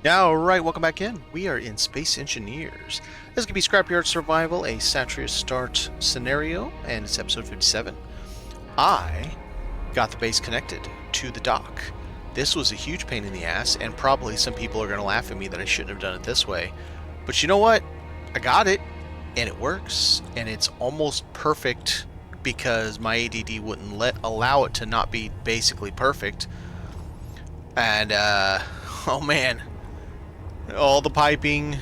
Alright, welcome back in. We are in Space Engineers. This could be Scrapyard Survival, a Satreus Start scenario, and it's episode 57. I got the base connected to the dock. This was a huge pain in the ass, and probably some people are going to laugh at me that I shouldn't have done it this way. But you know what? I got it, and it works, and it's almost perfect because my ADD wouldn't allow it to not be basically perfect. And, oh man. All the piping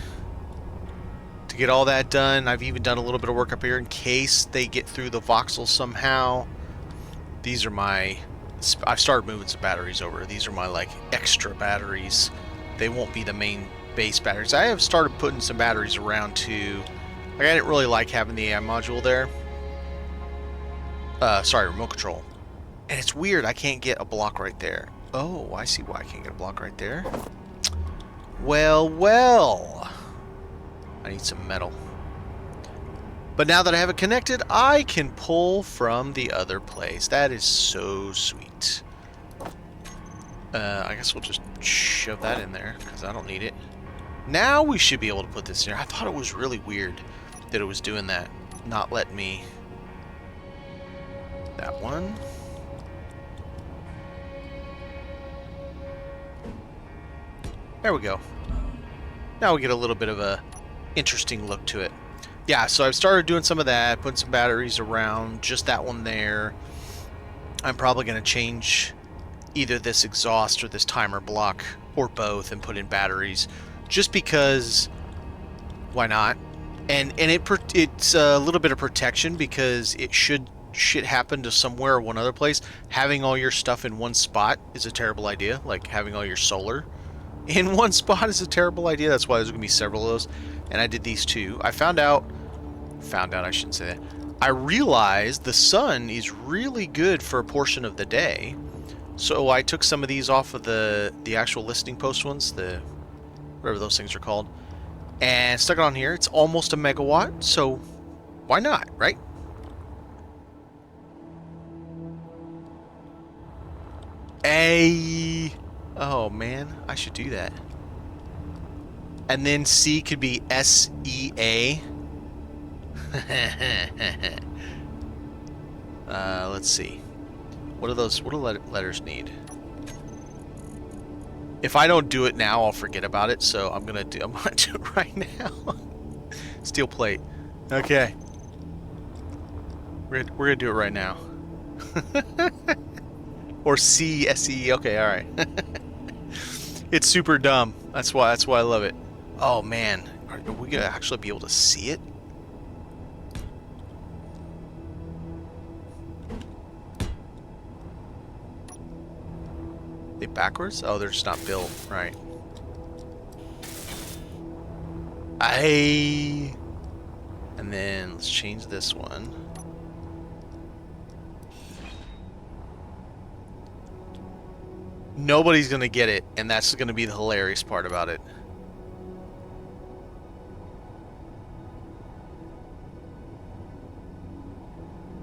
to get all that done. I've even done a little bit of work up here in case they get through the voxels somehow. These are my... I've started moving some batteries over. These are my, like, extra batteries. They won't be the main base batteries. I have started putting some batteries around, too. Like, I didn't really like having the AI module there. Sorry, remote control. And it's weird, I can't get a block right there. Oh, I see why I can't get a block right there. Well. I need some metal. But now that I have it connected, I can pull from the other place. That is so sweet. I guess we'll just shove that in there, because I don't need it. Now we should be able to put this in there. I thought it was really weird that it was doing that. Not letting me... That one. There we go. Now we get a little bit of a interesting look to it. Yeah, so I've started doing some of that, putting some batteries around, just that one there. I'm probably going to change either this exhaust or this timer block, or both, and put in batteries, just because, why not? And it's a little bit of protection, because it should shit happen to somewhere or one other place. Having all your stuff in one spot is a terrible idea, like having all your solar in one spot is a terrible idea. That's why there's going to be several of those. And I did these two. I found out, I shouldn't say that. I realized the sun is really good for a portion of the day. So I took some of these off of the actual listening post ones, the whatever those things are called, and stuck it on here. It's almost a megawatt, so why not, right? Oh man, I should do that. And then C could be S-E-A. Let's see. What do letters need? If I don't do it now, I'll forget about it. So I'm gonna do it right now. Steel plate. Okay. We're gonna do it right now. Or C-S-E. Okay, all right. It's super dumb. That's why I love it. Oh man, are we gonna actually be able to see it? They backwards? Oh, they're just not built right. And then let's change this one. Nobody's gonna get it, and that's gonna be the hilarious part about it.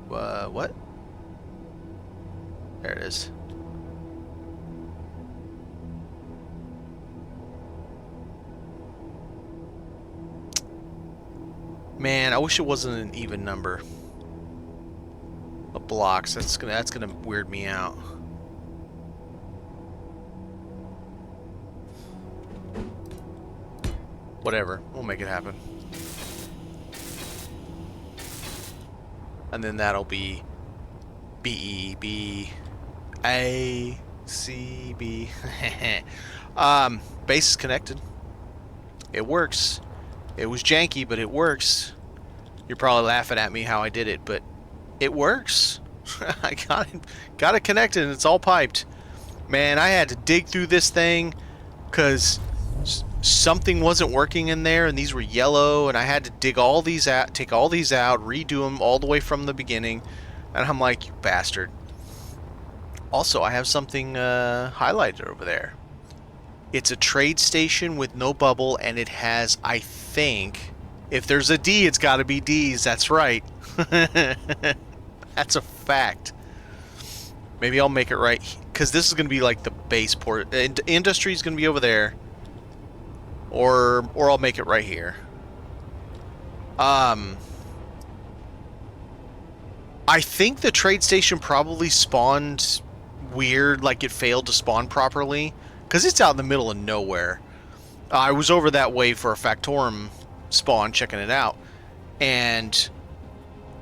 What? There it is. Man, I wish it wasn't an even number of blocks. That's gonna weird me out. Whatever, we'll make it happen. And then that'll be B, B, A, C, B. Base is connected. It works. It was janky, but it works. You're probably laughing at me how I did it, but it works. I got it connected, and it's all piped. Man, I had to dig through this thing because something wasn't working in there, and these were yellow, and I had to dig all these out, take all these out, redo them all the way from the beginning, and I'm like, you bastard. Also, I have something highlighted over there. It's a trade station with no bubble, and it has, I think, if there's a D, it's got to be D's. That's right. That's a fact. Maybe I'll make it right, because this is going to be like the base port. Industry is going to be over there. or I'll make it right here. I think the trade station probably spawned weird, like it failed to spawn properly, because it's out in the middle of nowhere. I was over that way for a Factorum spawn, checking it out, and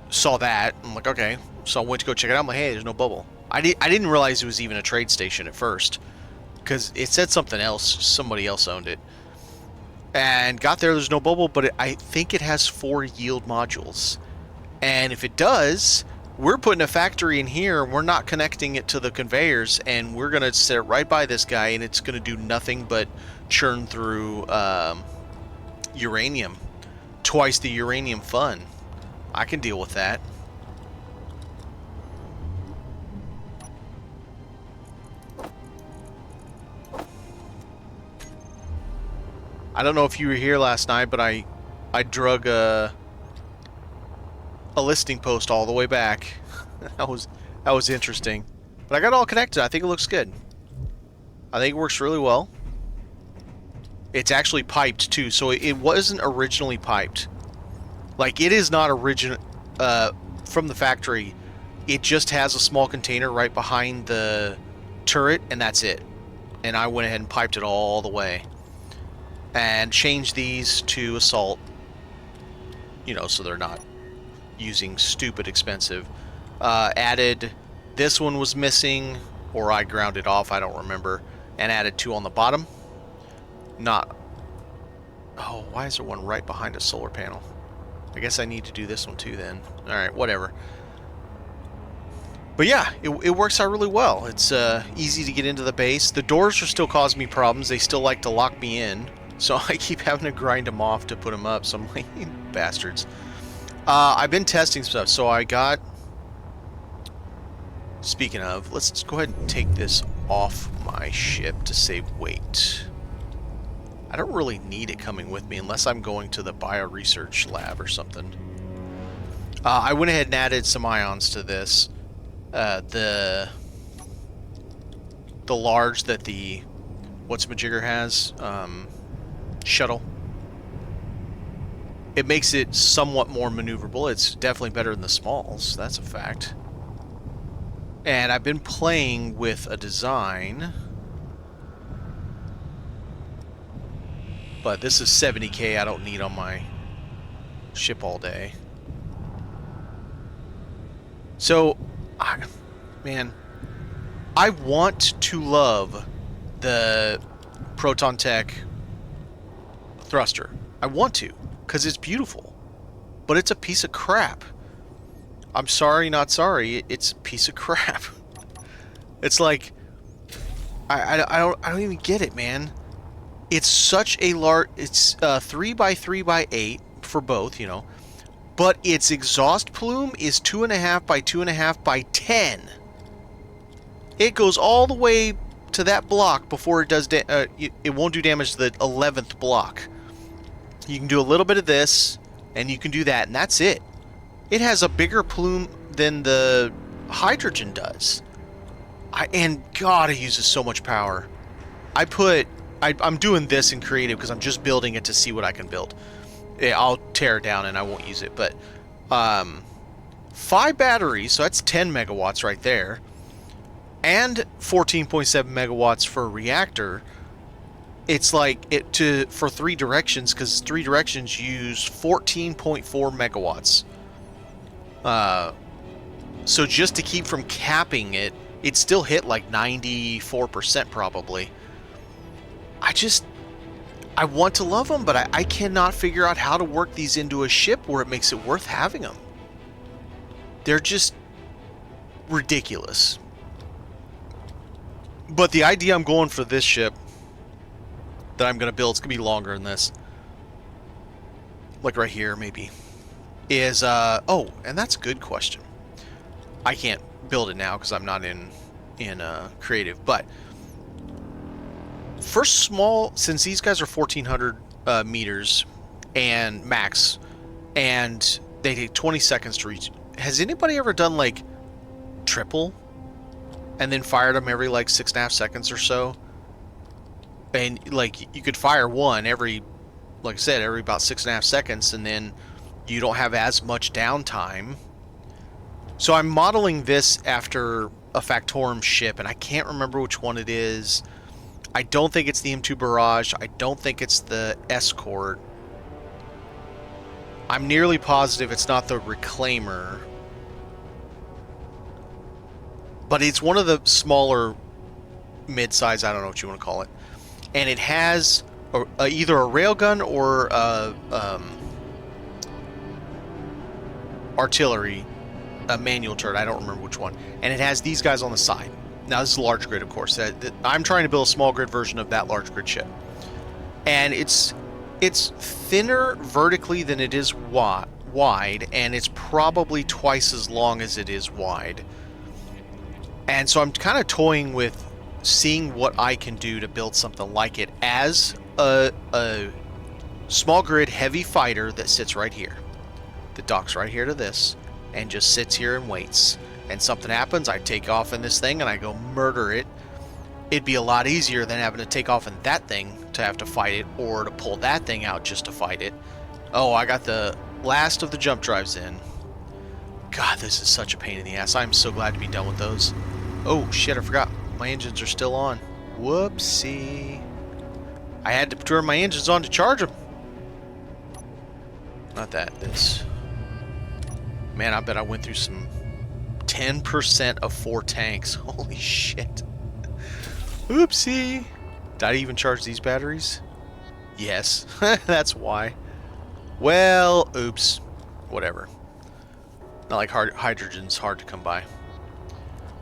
saw that. I'm like, okay. So I went to go check it out. I'm like, hey, there's no bubble. I didn't realize it was even a trade station at first, because it said something else. Somebody else owned it. And got there, there's no bubble, but I think it has 4 yield modules. And if it does, we're putting a factory in here, we're not connecting it to the conveyors, and we're going to sit right by this guy, and it's going to do nothing but churn through uranium. Twice the uranium fun. I can deal with that. I don't know if you were here last night, but I drug a listing post all the way back. that was interesting. But I got it all connected. I think it looks good. I think it works really well. It's actually piped too, so it wasn't originally piped. Like, it is not original from the factory. It just has a small container right behind the turret, and that's it. And I went ahead and piped it all the way. And changed these to assault, you know, so they're not using stupid expensive. Added, this one was missing, or I ground it off, I don't remember, and added 2 on the bottom. Not, oh, why is there one right behind a solar panel? I guess I need to do this one too then. Alright, whatever. But yeah, it works out really well. It's easy to get into the base. The doors are still causing me problems. They still like to lock me in. So I keep having to grind them off to put them up. So I'm like, you bastards. I've been testing stuff. So I got... Speaking of, let's just go ahead and take this off my ship to save weight. I don't really need it coming with me unless I'm going to the bioresearch lab or something. I went ahead and added some ions to this. The large that the... What's Majigger has? Shuttle. It makes it somewhat more maneuverable. It's definitely better than the smalls. That's a fact. And I've been playing with a design. But this is 70K I don't need on my ship all day. So, man, I want to love the Proton Tech thruster. I want to, because it's beautiful. But it's a piece of crap. I'm sorry, not sorry. It's a piece of crap. It's like, I don't even get it, man. It's such a large, it's 3x3x8 for both, you know. But its exhaust plume is 2.5 by 2.5 by 10. It goes all the way to that block before it does. It won't do damage to the 11th block. You can do a little bit of this, and you can do that, and that's it. It has a bigger plume than the hydrogen does. And God, it uses so much power. I'm doing this in creative because I'm just building it to see what I can build. I'll tear it down and I won't use it, but 5 batteries, so that's 10 megawatts right there, and 14.7 megawatts for a reactor. It's like for 3 directions, because 3 directions use 14.4 megawatts. So just to keep from capping it, it still hit like 94% probably. I want to love them, but I cannot figure out how to work these into a ship where it makes it worth having them. They're just ridiculous. But the idea I'm going for this ship that I'm going to build, it's going to be longer than this. Like right here, maybe. Is, oh, and that's a good question. I can't build it now because I'm not in creative, but for small, since these guys are 1,400 meters and max, and they take 20 seconds to reach, has anybody ever done like triple and then fired them every like 6.5 seconds or so? And like you could fire one every like I said, every about 6.5 seconds, and then you don't have as much downtime. So I'm modeling this after a Factorum ship, and I can't remember which one it is. I don't think it's the M2 Barrage. I don't think it's the Escort. I'm nearly positive it's not the Reclaimer. But it's one of the smaller mid-size, I don't know what you want to call it. And it has either a railgun or artillery, a manual turret. I don't remember which one. And it has these guys on the side. Now, this is a large grid, of course. I'm trying to build a small grid version of that large grid ship. And it's thinner vertically than it is wide, and it's probably twice as long as it is wide. And so I'm kind of toying with seeing what I can do to build something like it as a small grid heavy fighter that sits right here. That docks right here to this and just sits here and waits. And something happens, I take off in this thing and I go murder it. It'd be a lot easier than having to take off in that thing to have to fight it, or to pull that thing out just to fight it. Oh, I got the last of the jump drives in. God, this is such a pain in the ass. I'm so glad to be done with those. Oh, shit, I forgot. My engines are still on. Whoopsie. I had to turn my engines on to charge them. Not that, this. Man, I bet I went through some 10% of 4 tanks. Holy shit. Oopsie. Did I even charge these batteries? Yes. That's why. Well, oops. Whatever. Not like hydrogen's hard to come by.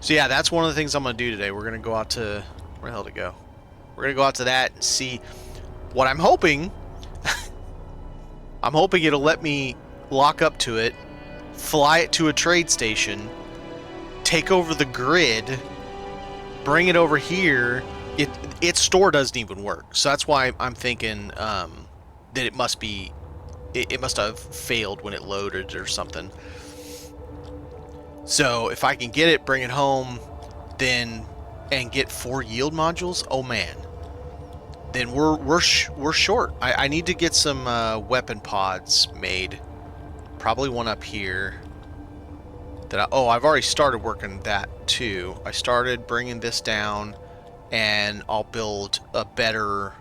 So yeah, that's one of the things I'm going to do today. We're going to go out to... Where the hell to go? We're going to go out to that and see what I'm hoping. I'm hoping it'll let me lock up to it, fly it to a trade station, take over the grid, bring it over here. Its store doesn't even work, so that's why I'm thinking that it must be, it must have failed when it loaded or something. So if I can get it, bring it home, then and get 4 yield modules, oh man, then we're short. I need to get some weapon pods made. Probably one up here. I've already started working that too. I started bringing this down, and I'll build a better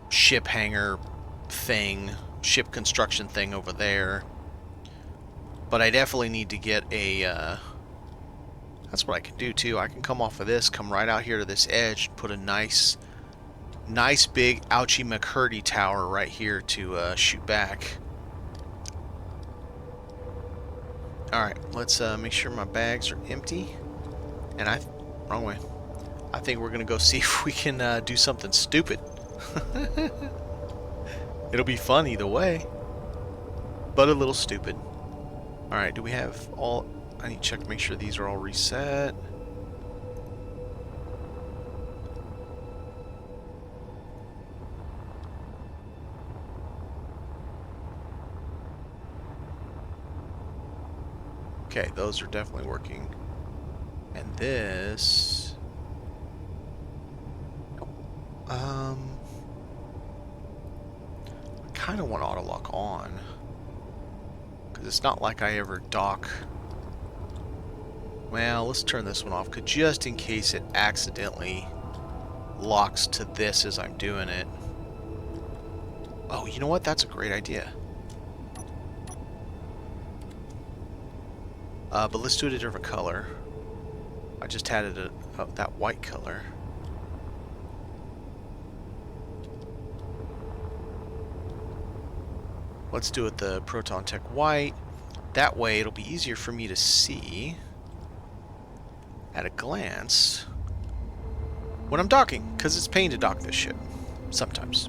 ship hangar thing, ship construction thing over there. But I definitely need to get a... that's what I can do too. I can come off of this, come right out here to this edge, put a nice big Ouchie McCurdy tower right here to shoot back. Alright, let's make sure my bags are empty. And wrong way. I think we're gonna go see if we can do something stupid. It'll be fun either way, but a little stupid. Alright, do we have all... I need to check to make sure these are all reset. Okay, those are definitely working. And this... I kind of want auto lock on, because it's not like I ever dock. Well, let's turn this one off, because just in case it accidentally locks to this as I'm doing it. Oh, you know what? That's a great idea. But let's do it a different color. I just had it that white color. Let's do it the Proton Tech white. That way it'll be easier for me to see at a glance when I'm docking, because it's a pain to dock this ship sometimes.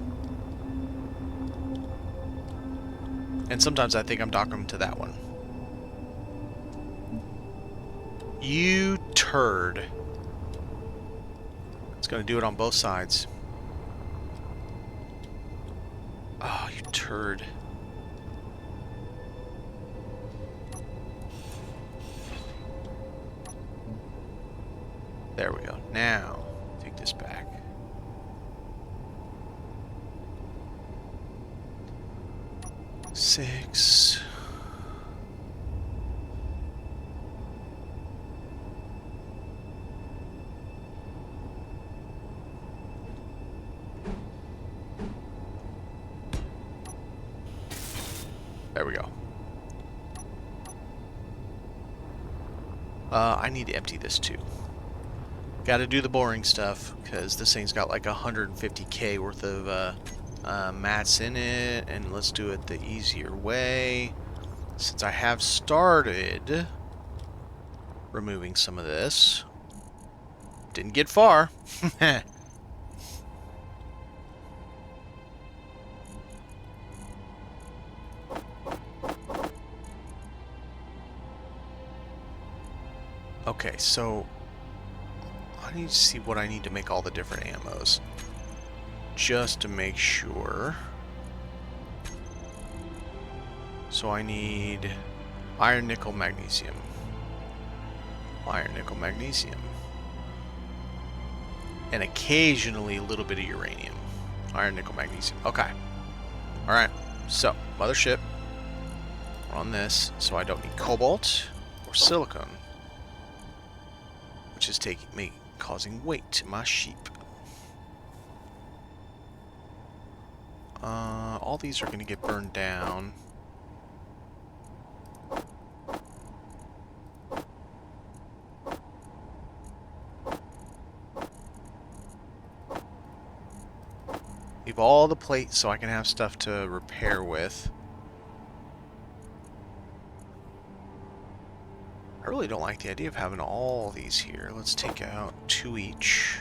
And sometimes I think I'm docking to that one. You turd. It's going to do it on both sides. Oh, you turd. There we go. Now, take this back. 56. There we go. I need to empty this too. Got to do the boring stuff because this thing's got like 150k worth of mats in it, and let's do it the easier way. Since I have started removing some of this, didn't get far. Okay, so I need to see what I need to make all the different ammos. Just to make sure. So I need iron, nickel, magnesium. Iron, nickel, magnesium. And occasionally a little bit of uranium. Iron, nickel, magnesium. Okay. Alright, so mothership. We're on this, so I don't need cobalt or silicon, which is causing weight to my sheep. All these are going to get burned down. Leave all the plates so I can have stuff to repair with. I really don't like the idea of having all these here. Let's take out 2 each.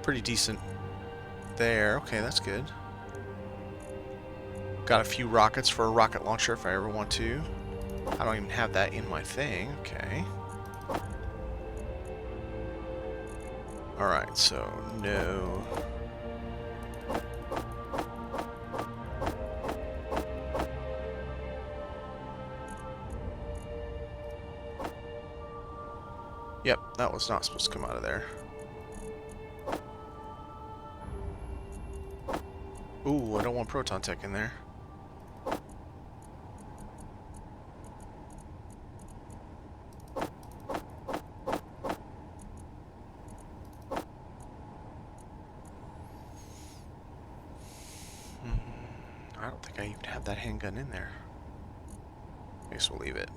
Pretty decent there. Okay, that's good. Got a few rockets for a rocket launcher if I ever want to. I don't even have that in my thing. Okay. Alright, so no. Yep, that was not supposed to come out of there. Ooh, I don't want proton tech in there. I don't think I even have that handgun in there. I guess we'll leave it.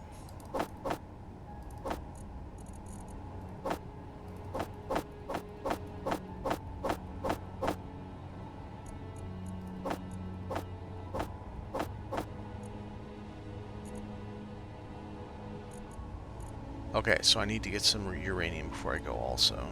Okay, so I need to get some uranium before I go also.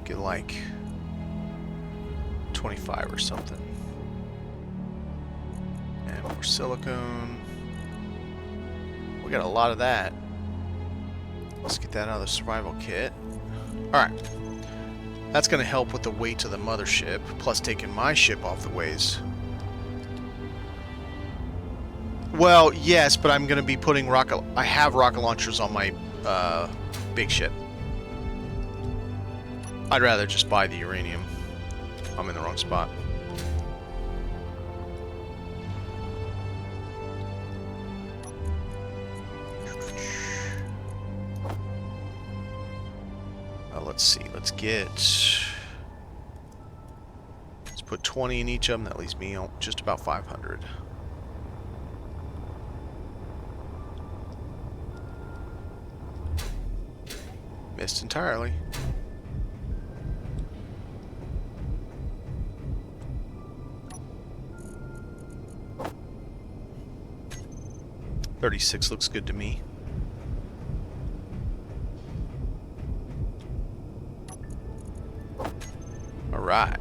Get like 25 or something. And more silicone. We got a lot of that. Let's get that out of the survival kit. Alright. That's going to help with the weight of the mothership, plus taking my ship off the ways. Well, yes, but I'm going to be putting rocket... I have rocket launchers on my big ship. I'd rather just buy the uranium. I'm in the wrong spot. Let's see, let's put 20 in each of them. That leaves me just about 500. Missed entirely. $36 looks good to me. Alright.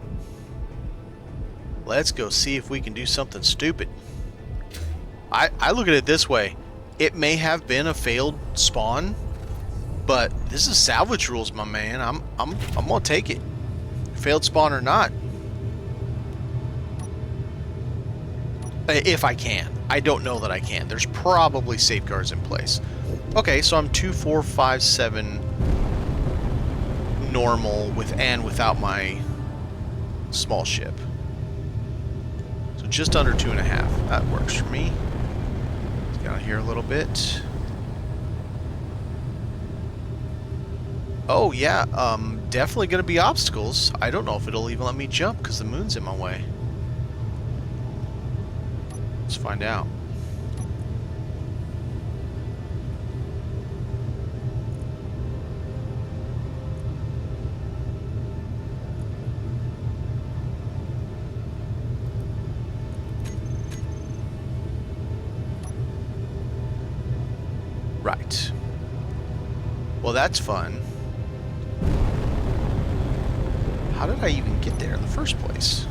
Let's go see if we can do something stupid. I look at it this way. It may have been a failed spawn, but this is salvage rules, my man. I'm gonna take it. Failed spawn or not. If I can. I don't know that I can. There's probably safeguards in place. Okay, so I'm 2, 4, 5, 7 normal with and without my small ship. So just under 2.5. That works for me. Let's get out here a little bit. Oh yeah, definitely gonna be obstacles. I don't know if it'll even let me jump because the moon's in my way. Let's find out. Right. Well, that's fun. How did I even get there in the first place?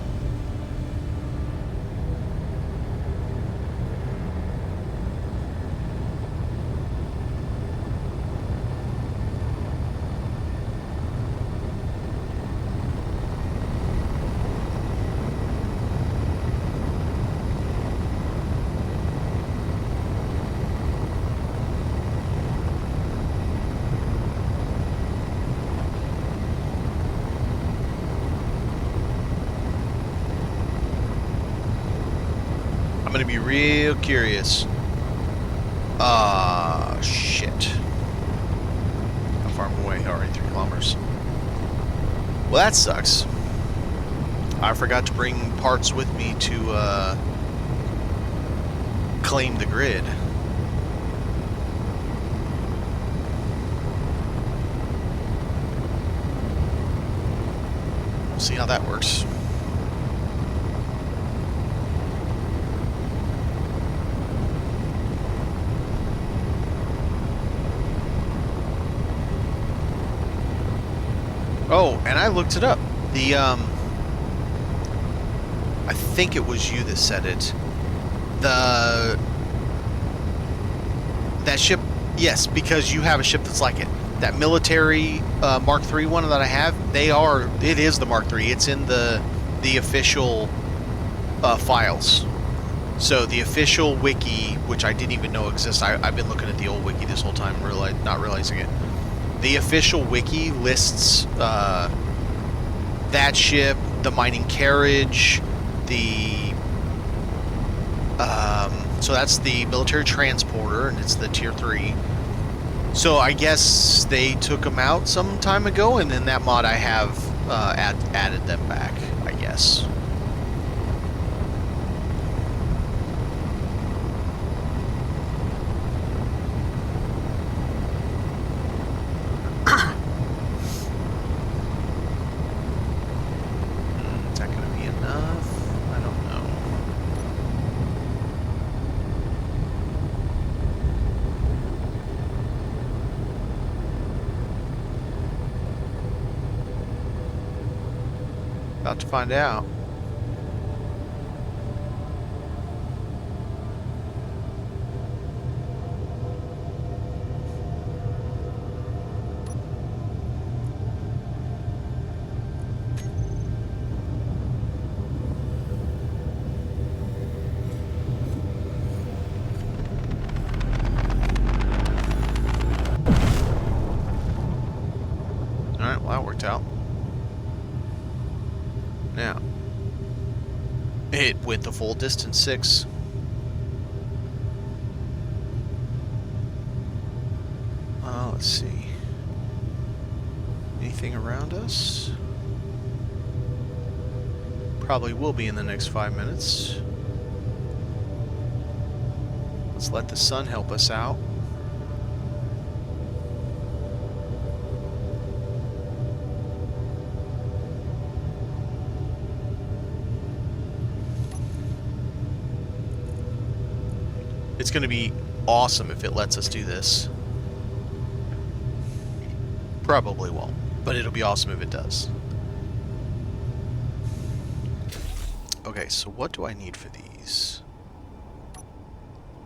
I'm gonna be real curious. Shit. How far am I away? Alright, 3 kilometers. Well, that sucks. I forgot to bring parts with me to, claim the grid. We'll see how that works. Oh, and I looked it up. The, I think it was you that said it. That ship, yes, because you have a ship that's like it. That military Mark III one that I have, it is the Mark III. It's in the official files. So the official wiki, which I didn't even know exists, I've been looking at the old wiki this whole time, not realizing it. The official wiki lists that ship, the mining carriage, so that's the military transporter, and it's the Tier 3. So I guess they took them out some time ago, and in that mod I have added them back, I guess. About to find out. All right, well, that worked out. Now, it went the full distance, 6. Let's see. Anything around us? Probably will be in the next 5 minutes. Let's let the sun help us out. It's going to be awesome if it lets us do this. Probably won't, but it'll be awesome if it does. Okay, so what do I need for these?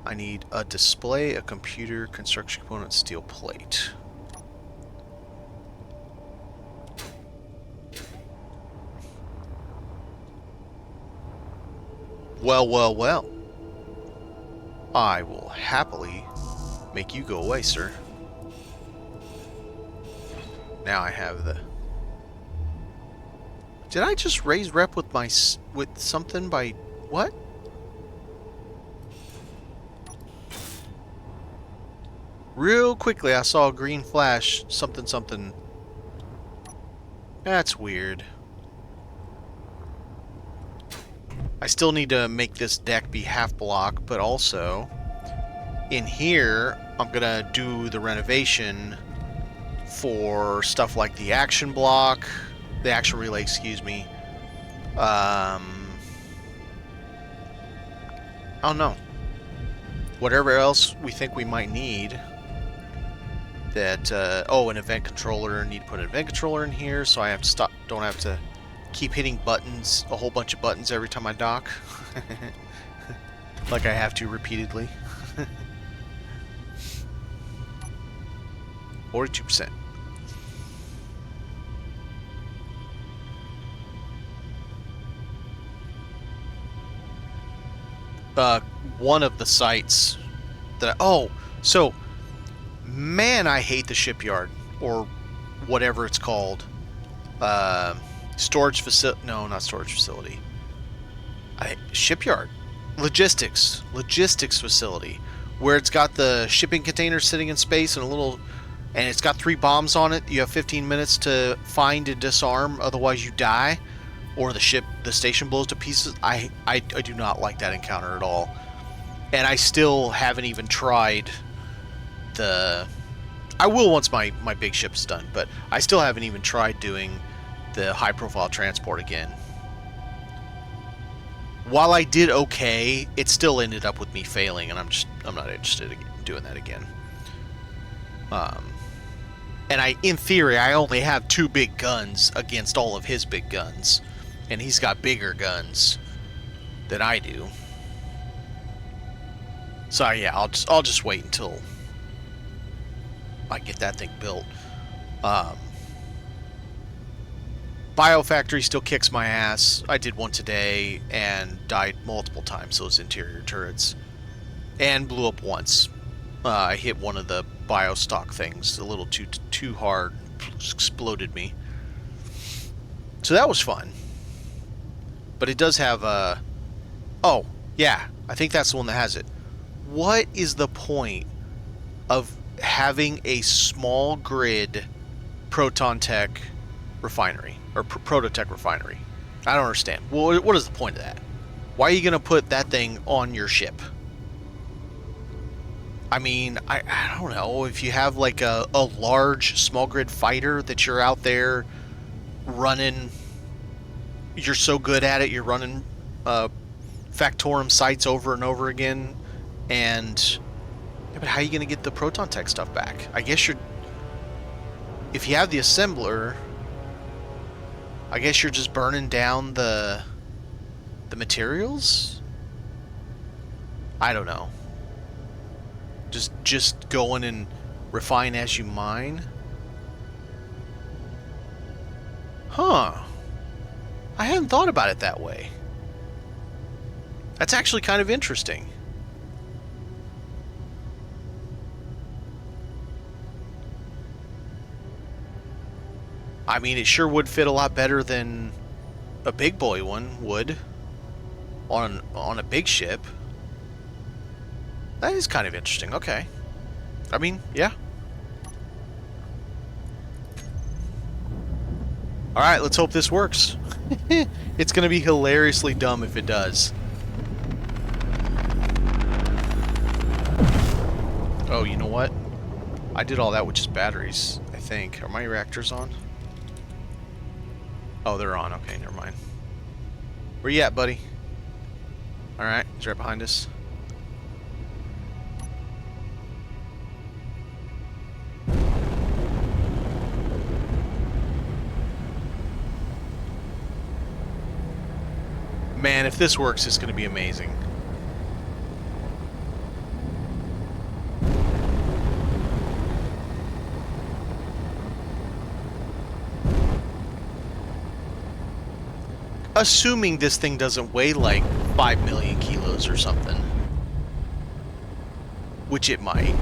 I need a display, a computer, construction component, steel plate. Well, well, well. I will happily make you go away, sir. Now I have the... Did I just raise rep with my... with something by... what? Real quickly, I saw a green flash, something, something. That's weird. I still need to make this deck be half block, but also, in here, I'm gonna do the renovation for stuff like the action block, the action relay, excuse me. I don't know. Whatever else we think we might need. That, oh, an event controller. Need to put an event controller in here, so I have to stop. Don't have to keep hitting buttons, a whole bunch of buttons every time I dock. Like I have to repeatedly. 42%. One of the sites that... oh, so... man, I hate the shipyard, or whatever it's called. Storage facility. No, not storage facility. Shipyard. Logistics facility. Where it's got the shipping container sitting in space and a little... and it's got 3 bombs on it. You have 15 minutes to find and disarm, otherwise you die. Or the station blows to pieces. I do not like that encounter at all. And I still haven't even tried... I will once my big ship's done, but I still haven't even tried doing the high-profile transport again. While I did okay, it still ended up with me failing, and I'm not interested in doing that again. And in theory, I only have 2 big guns against all of his big guns, and he's got bigger guns than I do. So yeah, I'll just wait until I get that thing built. Biofactory still kicks my ass. I did one today and died multiple times, those interior turrets. And blew up once. I hit one of the biostock things a little too hard. Exploded me. So that was fun. But it does have a... oh, yeah. I think that's the one that has it. What is the point of having a small grid proton tech refinery, or prototech refinery? I don't understand. Well, what is the point of that? Why are you going to put that thing on your ship? I mean, I don't know. If you have like a large small grid fighter that you're out there running, you're so good at it, you're running Factorum sites over and over again, and... yeah, but how are you going to get the proton tech stuff back? I guess you're... if you have the assembler, I guess you're just burning down the materials? I don't know. Just going and refine as you mine? Huh. I hadn't thought about it that way. That's actually kind of interesting. I mean, it sure would fit a lot better than a big boy one would on a big ship. That is kind of interesting. Okay. I mean, yeah. Alright, let's hope this works. It's going to be hilariously dumb if it does. Oh, you know what? I did all that with just batteries, I think. Are my reactors on? Oh, they're on. Okay, never mind. Where you at, buddy? Alright, he's right behind us. Man, if this works, it's going to be amazing. Assuming this thing doesn't weigh like 5 million kilos or something. Which it might.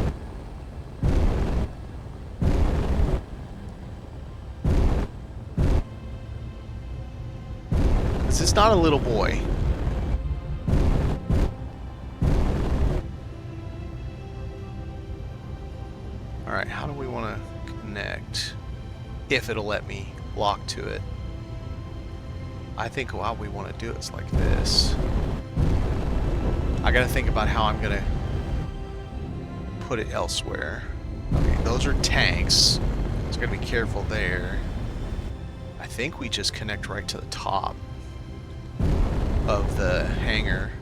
This is not a little boy. Alright, how do we want to connect? If it'll let me lock to it. I think how we want to do it is like this. I gotta think about how I'm gonna put it elsewhere. Okay, those are tanks. So gotta be careful there. I think we just connect right to the top of the hangar.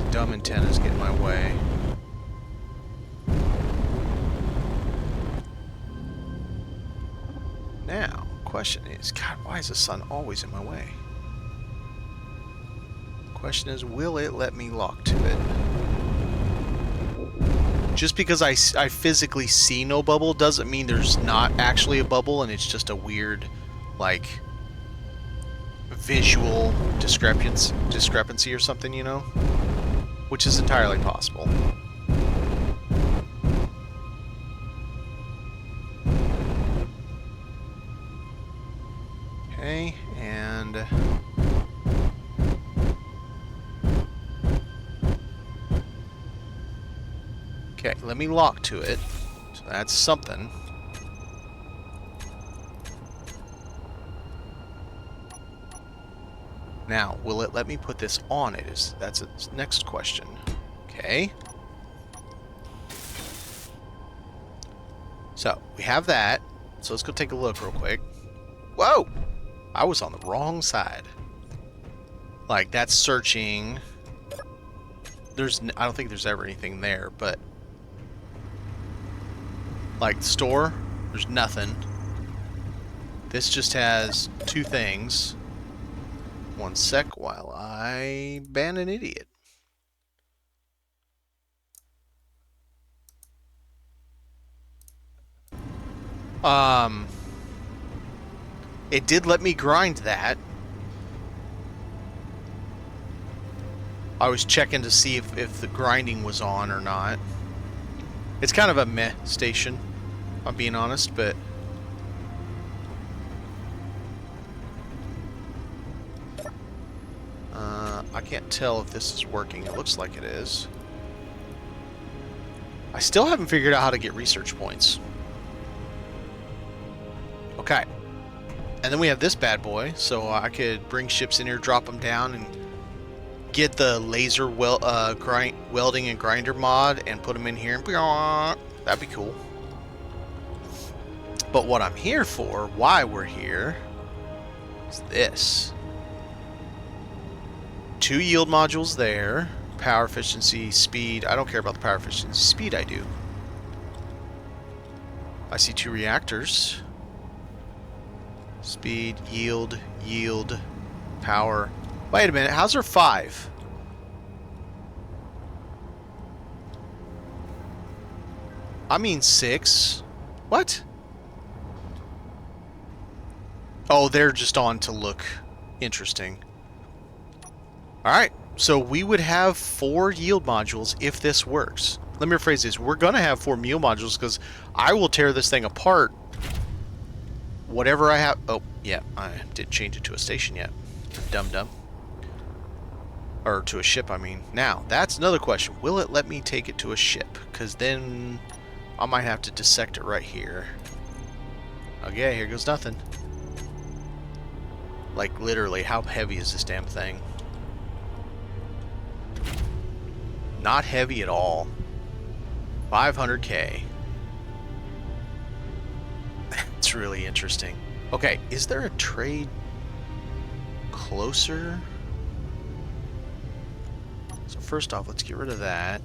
Dumb antennas get in my way. Now, question is, God, why is the sun always in my way? Question is, will it let me lock to it? Just because I physically see no bubble doesn't mean there's not actually a bubble and it's just a weird, like, visual discrepancy or something, you know? Which is entirely possible. Okay, and... okay, let me lock to it. So that's something. Now, will it let me put this on it? That's its next question. Okay. So, we have that. So let's go take a look real quick. Whoa! I was on the wrong side. Like, that's searching. I don't think there's ever anything there, but... like, store, there's nothing. This just has two things. One sec while I ban an idiot. It did let me grind that. I was checking to see if the grinding was on or not. It's kind of a meh station, if I'm being honest, but... I can't tell if this is working. It looks like it is. I still haven't figured out how to get research points. Okay. And then we have this bad boy, so I could bring ships in here, drop them down, and get the laser welding and grinder mod and put them in here. And that'd be cool. But what I'm here for, why we're here, is this. 2 yield modules there. Power efficiency, speed. I don't care about the power efficiency. Speed I do. I see 2 reactors. Speed, yield, power. Wait a minute, how's there 5? I mean 6. What? Oh, they're just on to look interesting. Alright, so we would have 4 yield modules if this works. Let me rephrase this. We're going to have 4 yield modules because I will tear this thing apart. Whatever I have... oh, yeah, I didn't change it to a station yet. Dum-dum. Or to a ship, I mean. Now, that's another question. Will it let me take it to a ship? Because then I might have to dissect it right here. Okay, here goes nothing. Like, literally, how heavy is this damn thing? Not heavy at all. 500k. That's really interesting. Okay, is there a trade closer? So first off, let's get rid of that.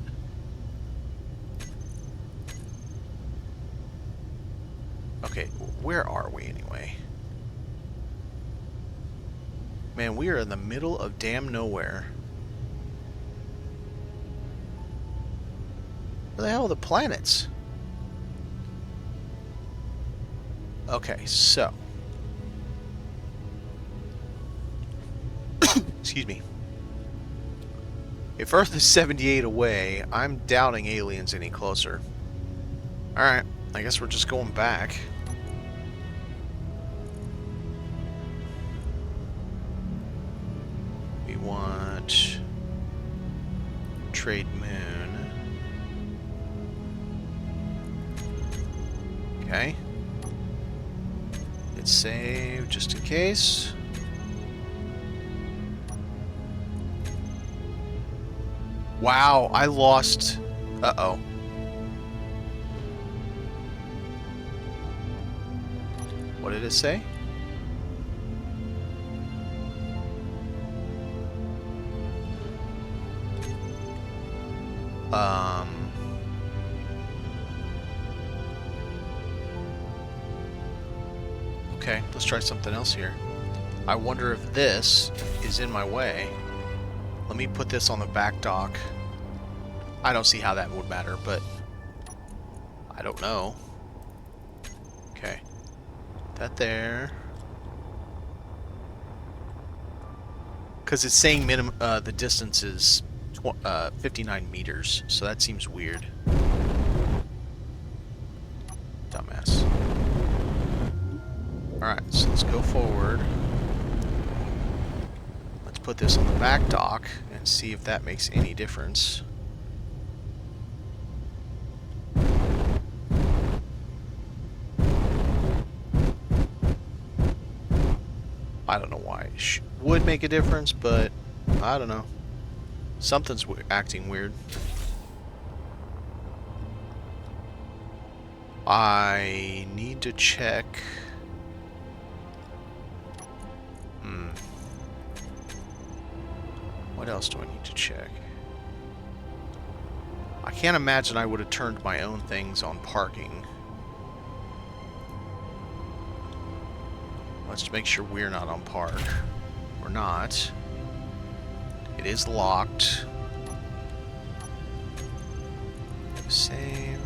Okay, where are we anyway? Man, we are in the middle of damn nowhere. Where the hell are the planets? Okay, so. Excuse me. If Earth is 78 away, I'm doubting aliens any closer. Alright, I guess we're just going back. We want trade moon. Okay. It's saved just in case. Wow, I lost. Uh-oh. What did it say? Okay, let's try something else here. I wonder if this is in my way. Let me put this on the back dock. I don't see how that would matter, but I don't know. Okay. That there. Because it's saying minimum, the distance is 59 meters, so that seems weird. Dumbass. Alright, so let's go forward. Let's put this on the back dock and see if that makes any difference. I don't know why it would make a difference, but I don't know. Something's acting weird. I need to check. What else do I need to check? I can't imagine I would have turned my own things on parking. Let's make sure we're not on park. We're not. It is locked. Save.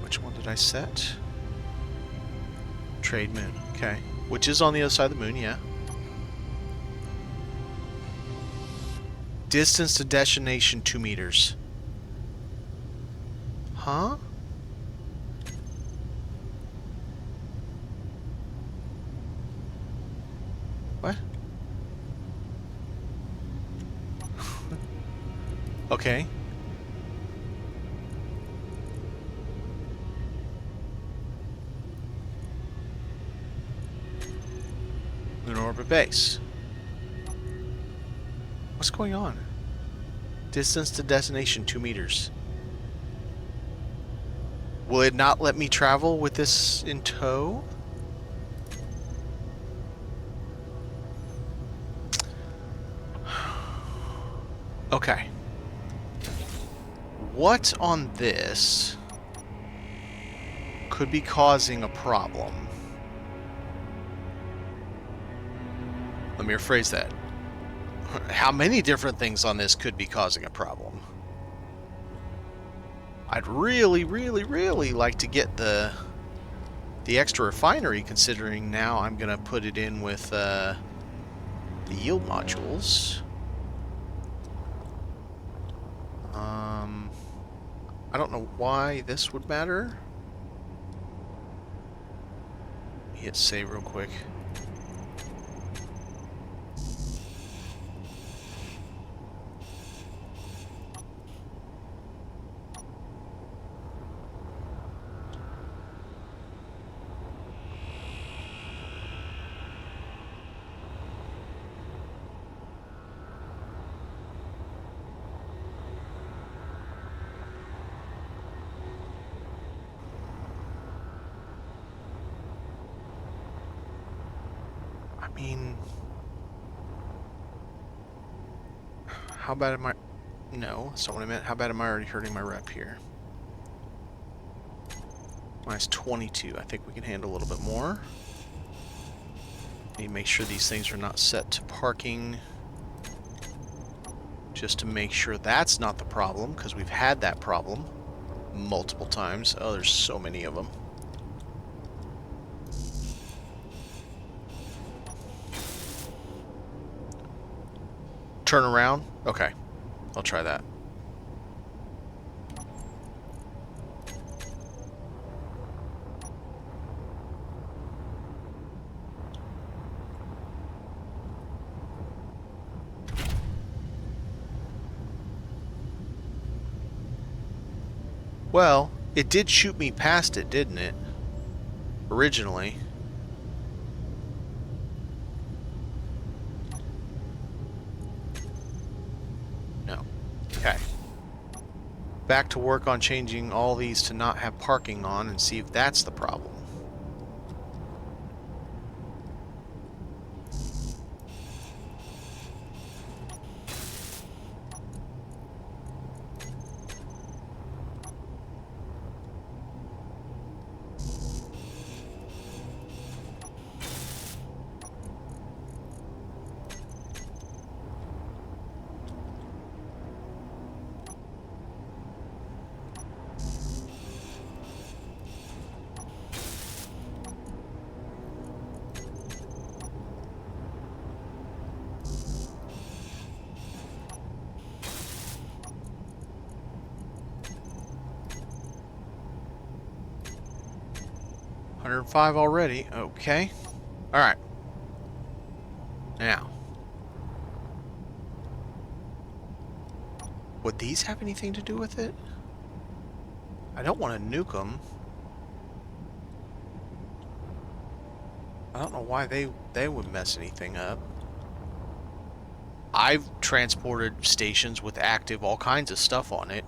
Which one did I set? Trade moon. Okay. Which is on the other side of the moon, yeah. Distance to destination 2 meters. Huh? What? Okay. Lunar orbit base. What's going on? Distance to destination 2 meters. Will it not let me travel with this in tow? Okay. What on this could be causing a problem? Let me rephrase that. How many different things on this could be causing a problem? I'd really, really, really like to get the extra refinery, considering now I'm going to put it in with the yield modules. I don't know why this would matter. Hit save real quick. I mean, how bad am I? No, that's not what I meant. How bad am I already hurting my rep here? Minus 22. I think we can handle a little bit more. Need to make sure these things are not set to parking. just to make sure that's not the problem, because we've had that problem multiple times. Oh, there's so many of them. Turn around? Okay. I'll try that. Well, it did shoot me past it, didn't it? Originally. No. Okay. Back to work on changing all these to not have parking on and see if that's the problem. $105 already. Okay. Alright. Now. Would these have anything to do with it? I don't want to nuke them. I don't know why they would mess anything up. I've transported stations with active all kinds of stuff on it.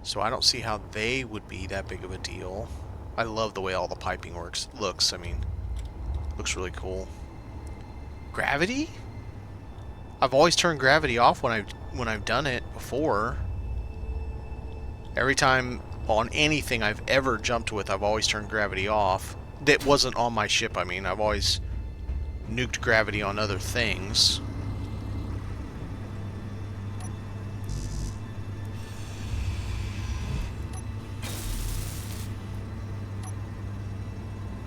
So I don't see how they would be that big of a deal. I love the way all the piping looks. I mean, looks really cool. Gravity? I've always turned gravity off when I've done it before. Every time on anything I've ever jumped with, I've always turned gravity off. That wasn't on my ship, I mean. I've always nuked gravity on other things.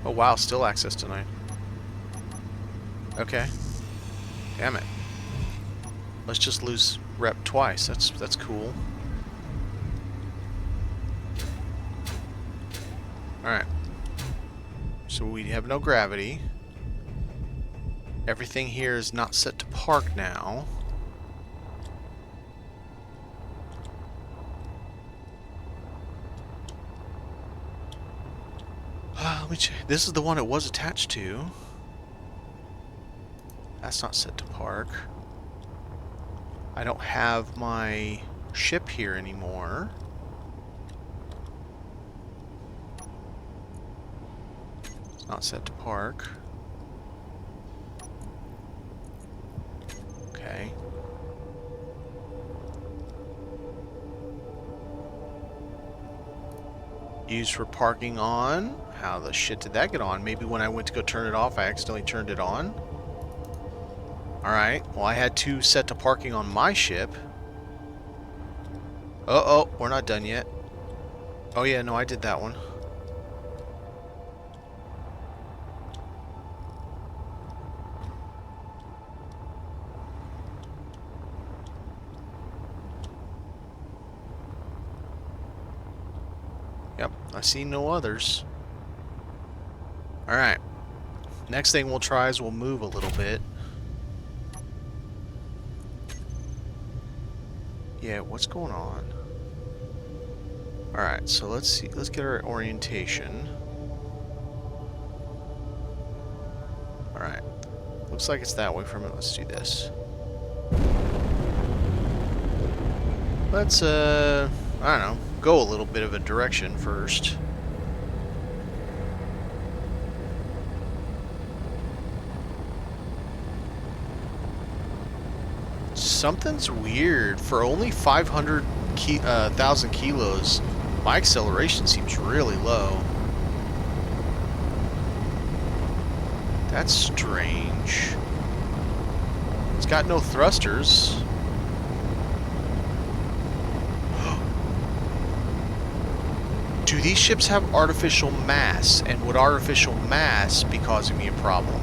Oh wow, still access denied. Okay. Damn it. Let's just lose rep twice. That's cool. Alright. So we have no gravity. Everything here is not set to park now. Let me check. This is the one it was attached to. That's not set to park. I don't have my ship here anymore. It's not set to park. Okay. Used for parking on. How the shit did that get on? Maybe when I went to go turn it off, I accidentally turned it on. Alright, well I had two set to parking on my ship. Uh-oh, we're not done yet. Oh yeah, no, I did that one. Yep, I see no others. Alright. Next thing we'll try is we'll move a little bit. Yeah, what's going on? Alright, so let's see. Let's get our orientation. Alright. Looks like it's that way from it. Let's do this. Let's, I don't know, go a little bit of a direction first. Something's weird. For only 500,000 kilos, my acceleration seems really low. That's strange. It's got no thrusters. these ships have artificial mass? And would artificial mass be causing me a problem?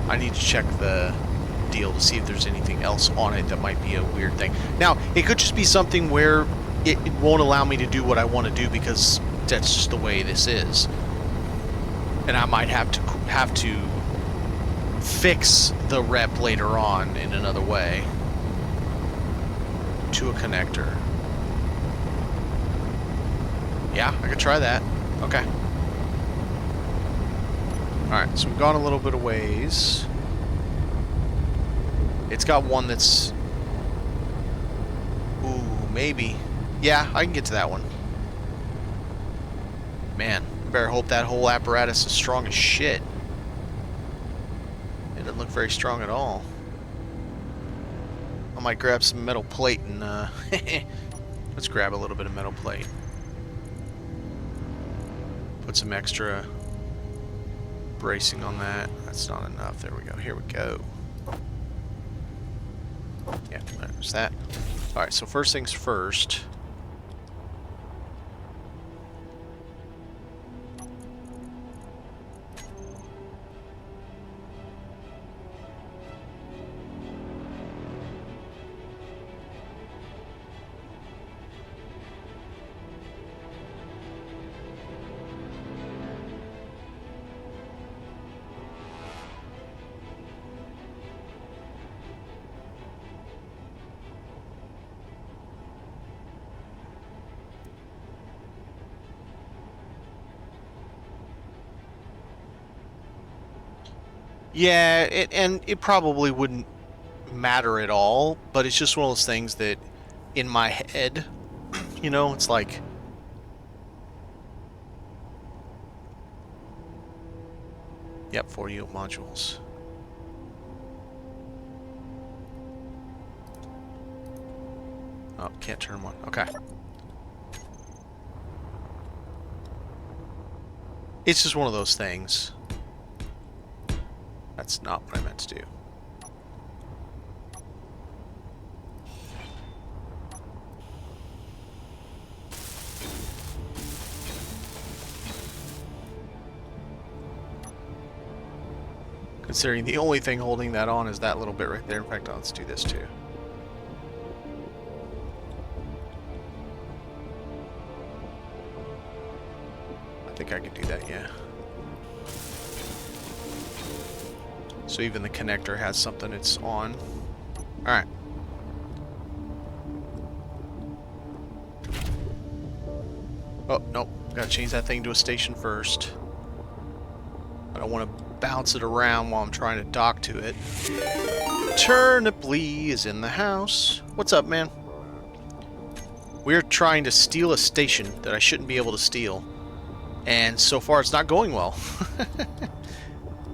I need to check the deal to see if there's anything else on it that might be a weird thing. Now, it could just be something where it won't allow me to do what I want to do because that's just the way this is. And I might have to fix the rep later on in another way to a connector. Yeah, I could try that. Okay. Alright, so we've gone a little bit of ways. It's got one that's... Ooh, maybe. Yeah, I can get to that one. Man, better hope that whole apparatus is strong as shit. It doesn't look very strong at all. I might grab some metal plate and, let's grab a little bit of metal plate. Put some extra bracing on that. That's not enough. There we go. Here we go. Yeah, there's that. Alright, so first things first. Yeah, and it probably wouldn't matter at all, but it's just one of those things that in my head, you know, it's like... Yep, 48 modules. Oh, can't turn one. Okay. It's just one of those things. That's not what I meant to do. Considering the only thing holding that on is that little bit right there. In fact, let's do this too. I think I could do that, yeah. So even the connector has something it's on. Alright. Oh, nope. Gotta change that thing to a station first. I don't want to bounce it around while I'm trying to dock to it. Turnip Lee is in the house. What's up, man? We're trying to steal a station that I shouldn't be able to steal. And so far it's not going well.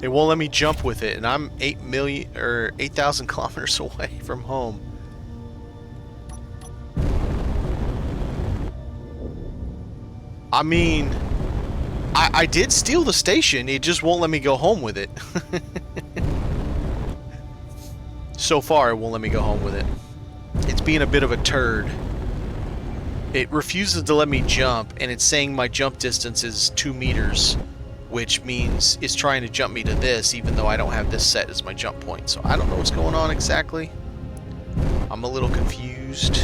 It won't let me jump with it, and I'm 8,000 kilometers away from home. I mean, I did steal the station, it just won't let me go home with it. So far, it won't let me go home with it. It's being a bit of a turd. It refuses to let me jump, and it's saying my jump distance is 2 meters. Which means it's trying to jump me to this, even though I don't have this set as my jump point. So I don't know what's going on exactly. I'm a little confused.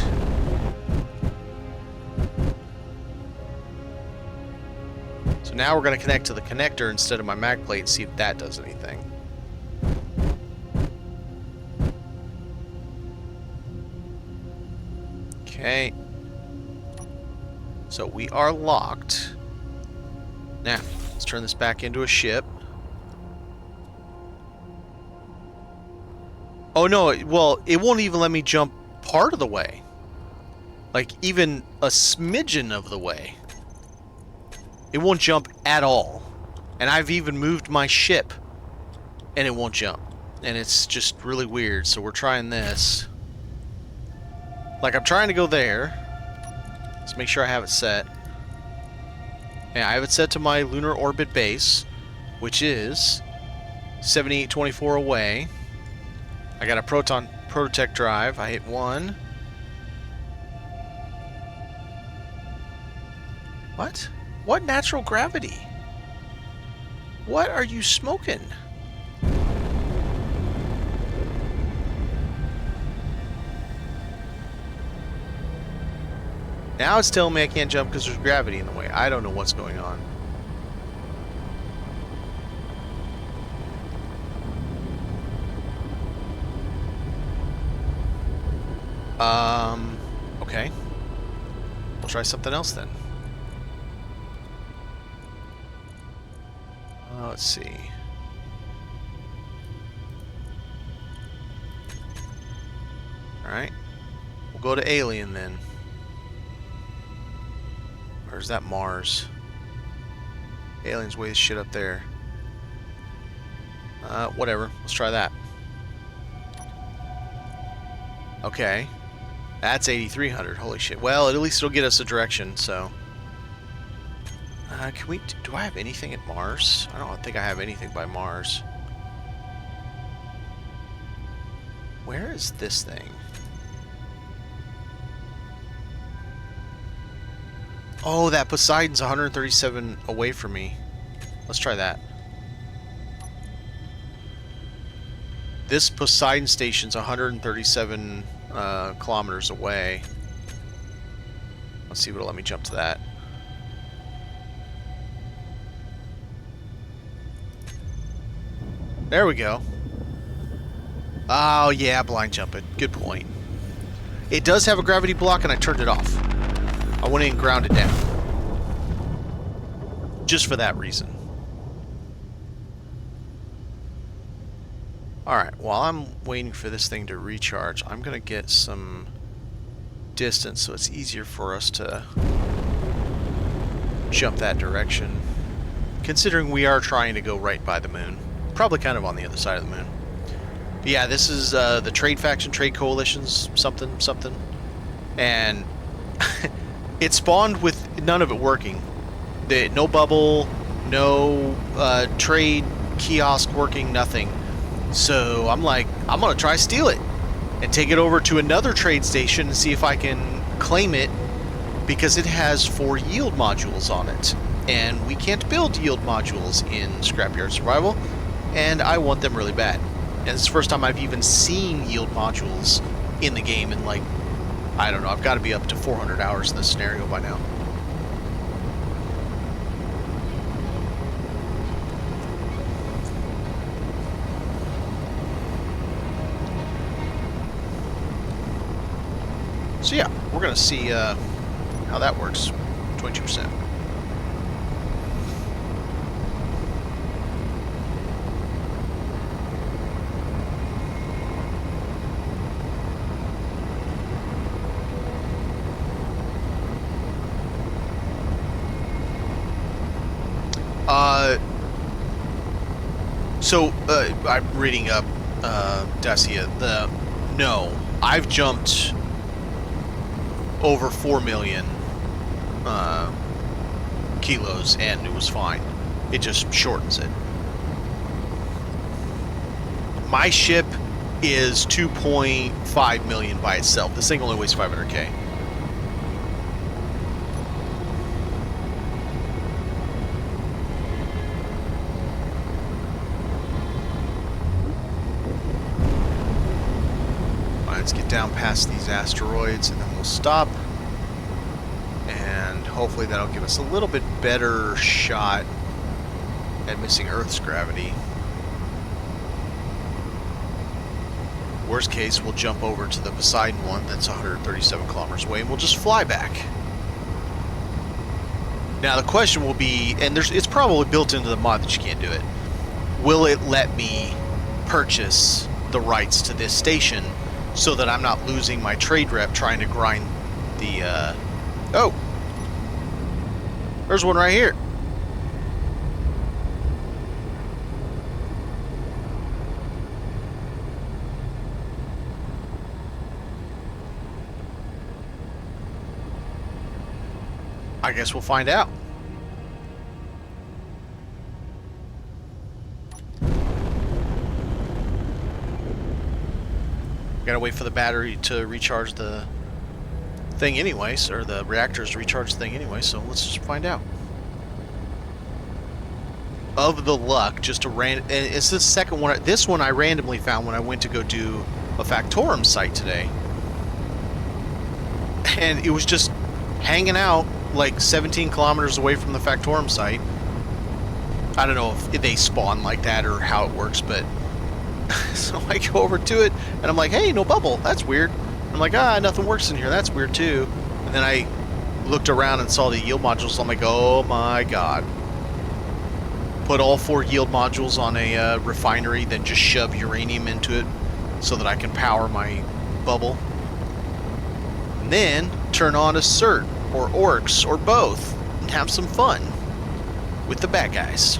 So now we're going to connect to the connector instead of my mag plate and see if that does anything. Okay. So we are locked. Now, let's turn this back into a ship. Oh no, well, it won't even let me jump part of the way. Like, even a smidgen of the way. It won't jump at all. And I've even moved my ship, and it won't jump. And it's just really weird, so we're trying this. Like, I'm trying to go there. Let's make sure I have it set. Yeah, I have it set to my lunar orbit base, which is 7824 away. I got a proton Protect drive. I hit 1. What? What natural gravity? What are you smoking? Now it's telling me I can't jump because there's gravity in the way. I don't know what's going on. Okay. We'll try something else then. Let's see. Alright. We'll go to Alien then. Or is that Mars? Aliens way shit up there. Whatever. Let's try that. Okay. That's 8,300. Holy shit. Well, at least it'll get us a direction, so... can we... Do I have anything at Mars? I don't think I have anything by Mars. Where is this thing? Oh, that Poseidon's 137 away from me. Let's try that. This Poseidon station's 137 kilometers away. Let's see if it'll let me jump to that. There we go. Oh, yeah, blind jumping. Good point. It does have a gravity block, and I turned it off. I went in and grounded down. Just for that reason. Alright, while I'm waiting for this thing to recharge, I'm going to get some distance so it's easier for us to jump that direction. Considering we are trying to go right by the moon. Probably kind of on the other side of the moon. But yeah, this is the trade faction, trade coalitions, something. And it spawned with none of it working. No bubble, no trade kiosk working, nothing. So I'm like, I'm going to try steal it and take it over to another trade station and see if I can claim it, because it has 4 yield modules on it. And we can't build yield modules in Scrapyard Survival, and I want them really bad. And it's the first time I've even seen yield modules in the game in, like, I don't know, I've got to be up to 400 hours in this scenario by now. So yeah, we're going to see how that works. 22%. So I'm reading up Dacia. No, I've jumped over 4 million kilos, and it was fine. It just shortens it. My ship is 2.5 million by itself. This thing only weighs 500K. Let's get down past these asteroids and then we'll stop. And hopefully that'll give us a little bit better shot at missing Earth's gravity. Worst case, we'll jump over to the Poseidon one that's 137 kilometers away and we'll just fly back. Now the question will be, and it's probably built into the mod that you can't do it, will it let me purchase the rights to this station so that I'm not losing my trade rep trying to grind the, oh! There's one right here. I guess we'll find out. Gotta wait for the battery to recharge the thing anyways, or the reactors to recharge the thing anyway, so let's just find out. Of the luck, just a random... It's the second one. This one I randomly found when I went to go do a Factorum site today. And it was just hanging out like 17 kilometers away from the Factorum site. I don't know if they spawn like that or how it works, but... So I go over to it, and I'm like, hey, no bubble. That's weird. I'm like, nothing works in here. That's weird, too. And then I looked around and saw the yield modules. I'm like, oh, my God. Put all 4 yield modules on a refinery, then just shove uranium into it so that I can power my bubble. And then turn on a CERT, or orcs, or both, and have some fun with the bad guys.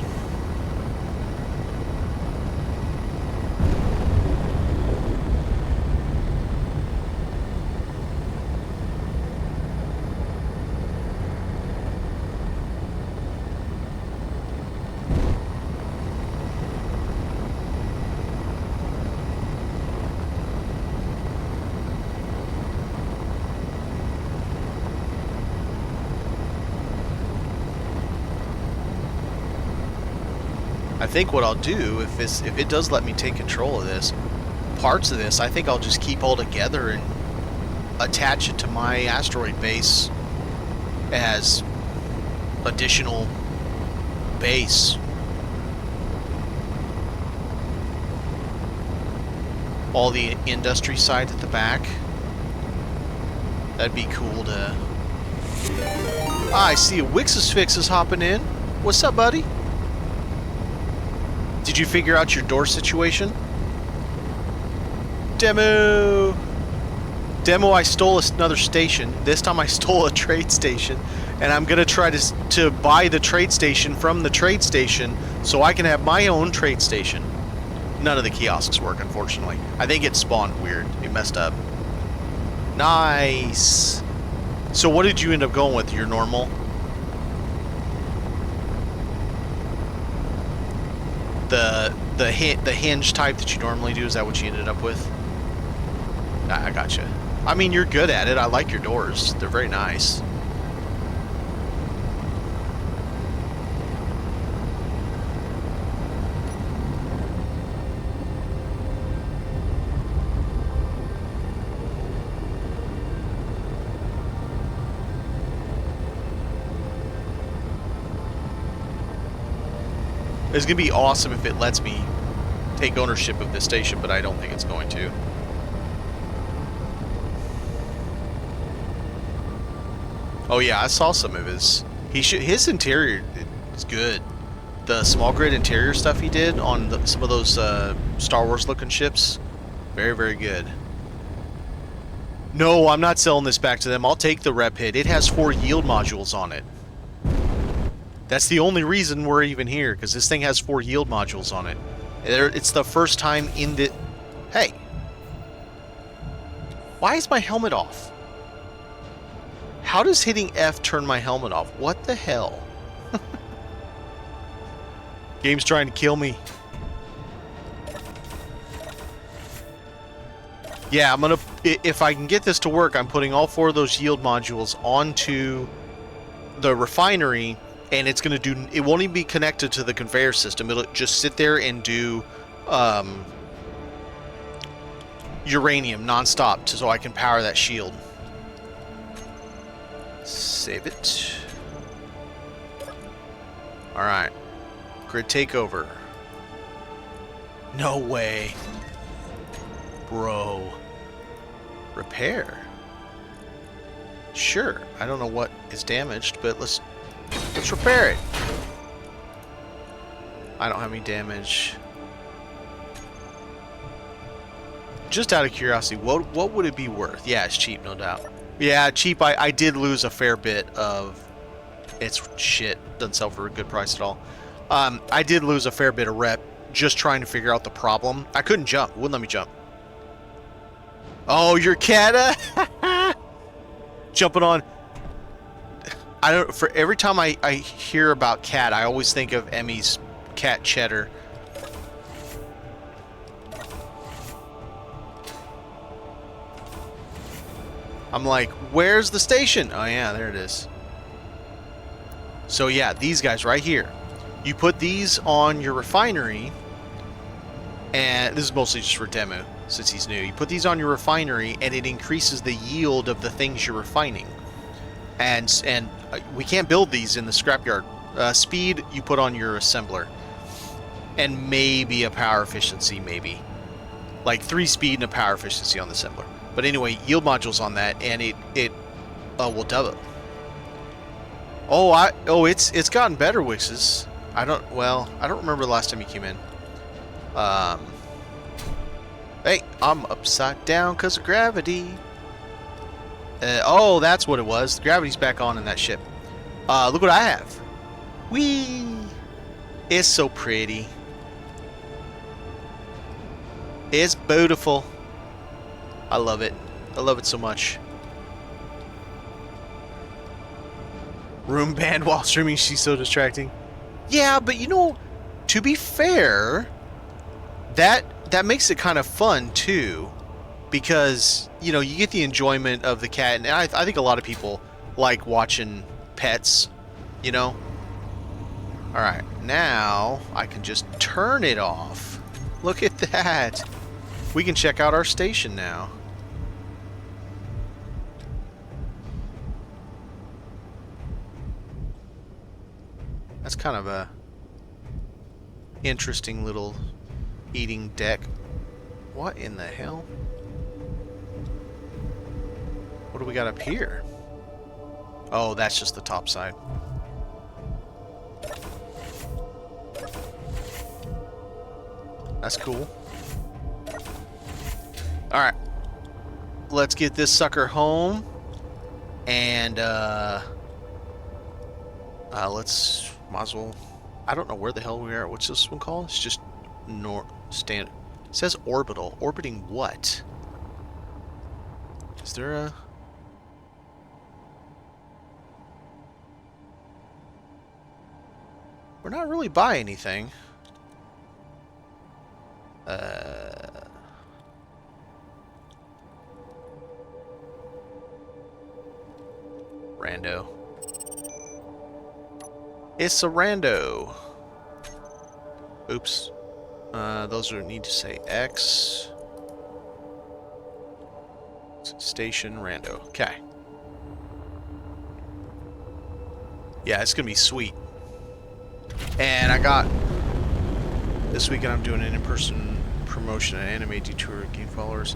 I think what I'll do, if it does let me take control of this, parts of this, I think I'll just keep all together and attach it to my asteroid base as additional base. All the industry sites at the back. That'd be cool to... I see a Wix's Fix is hopping in. What's up, buddy? Did you figure out your door situation? Demo! I stole another station. This time I stole a trade station. And I'm going to try to buy the trade station from the trade station so I can have my own trade station. None of the kiosks work, unfortunately. I think it spawned weird. It messed up. Nice! So what did you end up going with? Your normal? The hinge type that you normally do, is that what you ended up with? I gotcha. I mean, you're good at it. I like your doors. They're very nice. It's going to be awesome if it lets me take ownership of this station, but I don't think it's going to. Oh yeah, I saw some of his... his interior is good. The small grid interior stuff he did on some of those Star Wars looking ships, very, very good. No, I'm not selling this back to them. I'll take the rep hit. It has 4 yield modules on it. That's the only reason we're even here, because this thing has 4 yield modules on it. It's the first time in the... Hey! Why is my helmet off? How does hitting F turn my helmet off? What the hell? Game's trying to kill me. Yeah, I'm gonna... If I can get this to work, I'm putting all 4 of those yield modules onto the refinery... And it's going to do... It won't even be connected to the conveyor system. It'll just sit there and do uranium non-stop so I can power that shield. Save it. Alright. Grid takeover. No way. Bro. Repair. Sure. I don't know what is damaged, but let's repair it. I don't have any damage. Just out of curiosity, what would it be worth? Yeah, it's cheap, no doubt. Yeah, cheap. I did lose a fair bit of... It's shit. Doesn't sell for a good price at all. I did lose a fair bit of rep just trying to figure out the problem. I couldn't jump. Wouldn't let me jump. Oh, your cat? Jumping on... I don't. For every time I hear about cat, I always think of Emmy's cat Cheddar. I'm like, where's the station? Oh yeah, there it is. So yeah, these guys right here. You put these on your refinery, and this is mostly just for demo, since he's new. You put these on your refinery, and it increases the yield of the things you're refining. And we can't build these in the scrapyard. Speed, you put on your assembler. And maybe a power efficiency, maybe. Like 3 speed and a power efficiency on the assembler. But anyway, yield modules on that, and it will double. Oh, it's gotten better, Wixes. I don't remember the last time you came in. Hey, I'm upside down because of gravity. Oh, that's what it was. The gravity's back on in that ship. Look what I have. Whee! It's so pretty. It's beautiful. I love it. I love it so much. Room band while streaming, she's so distracting. Yeah, but you know, to be fair, that makes it kind of fun too, because you know you get the enjoyment of the cat, and I think a lot of people like watching pets, you know. All right, now I can just turn it off. Look at that. We can check out our station now. That's kind of a interesting little eating deck. What in the hell? What do we got up here? Oh, that's just the top side. That's cool. Alright. Let's get this sucker home. And, might as well... I don't know where the hell we are. What's this one called? It's just... It says orbital. Orbiting what? Is there a... We're not really by anything. Rando. It's a rando. Oops. Those are need to say X. Station rando. Okay. Yeah, it's gonna be sweet. And I got this weekend. I'm doing an in-person promotion at Anime Detour, gain followers,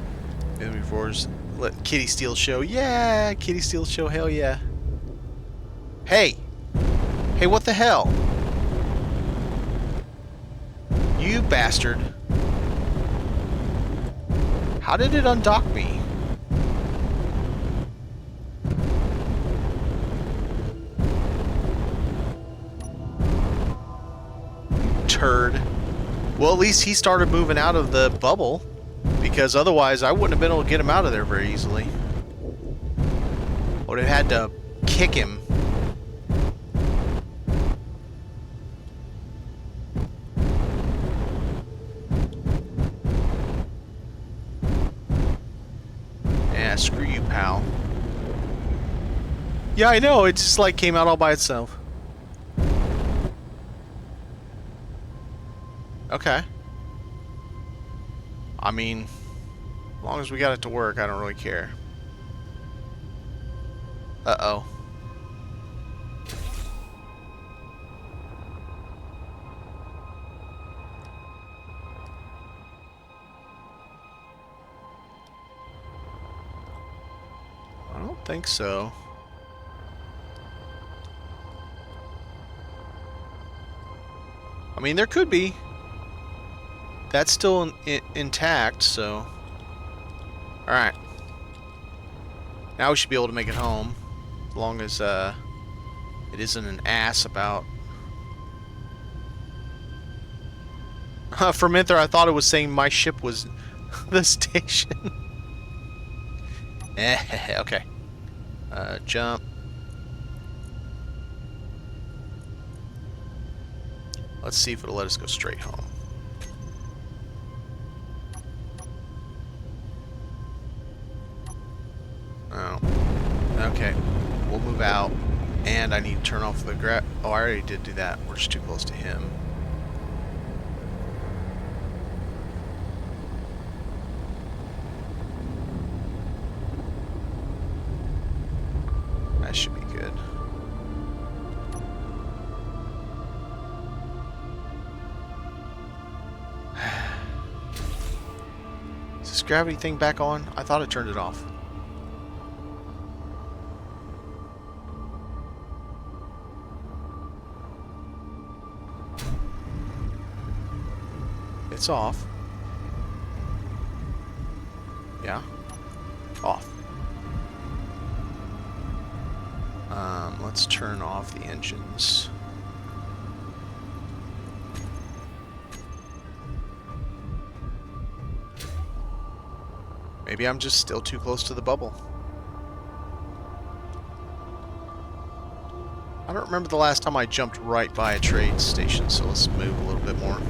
enemy fours. Let Kitty Steele show. Yeah, Kitty Steele show. Hell yeah. Hey, hey, what the hell? You bastard! How did it undock me? Turd. Well, at least he started moving out of the bubble, because otherwise I wouldn't have been able to get him out of there very easily. Would have had to kick him. Yeah, screw you, pal. Yeah, I know, it just like came out all by itself. Okay. I mean, as long as we got it to work, I don't really care. Uh-oh. I don't think so. I mean, there could be. That's still intact, so... Alright. Now we should be able to make it home. As long as, it isn't an ass about... For a minute there, I thought it was saying my ship was the station. Okay. Jump. Let's see if it'll let us go straight home. Oh. I need to turn off the Oh, I already did do that. We're just too close to him. That should be good. Is this gravity thing back on? I thought it turned it off. It's off. Yeah. Off. Let's turn off the engines. Maybe I'm just still too close to the bubble. I don't remember the last time I jumped right by a trade station, so let's move a little bit more.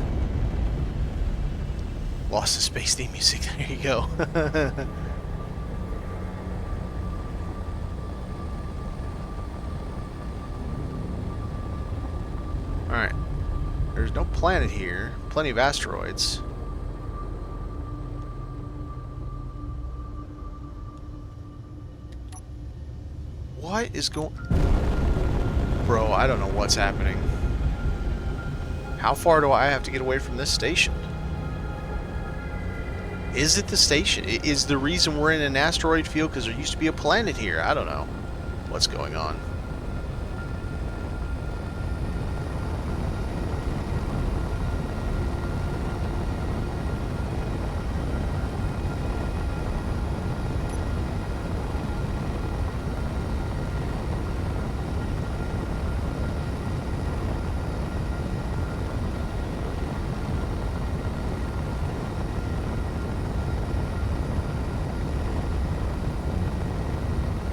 Lost the space theme music. There you go. Alright. There's no planet here. Plenty of asteroids. What is going... Bro, I don't know what's happening. How far do I have to get away from this station? Is it the station? Is the reason we're in an asteroid field because there used to be a planet here? I don't know what's going on.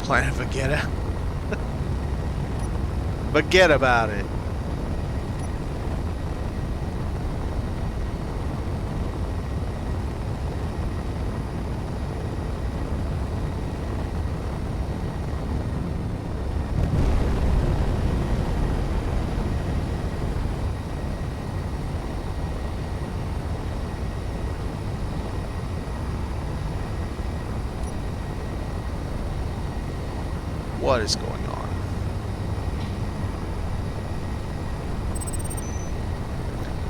Planet Vegeta. Forget about it. What is going on?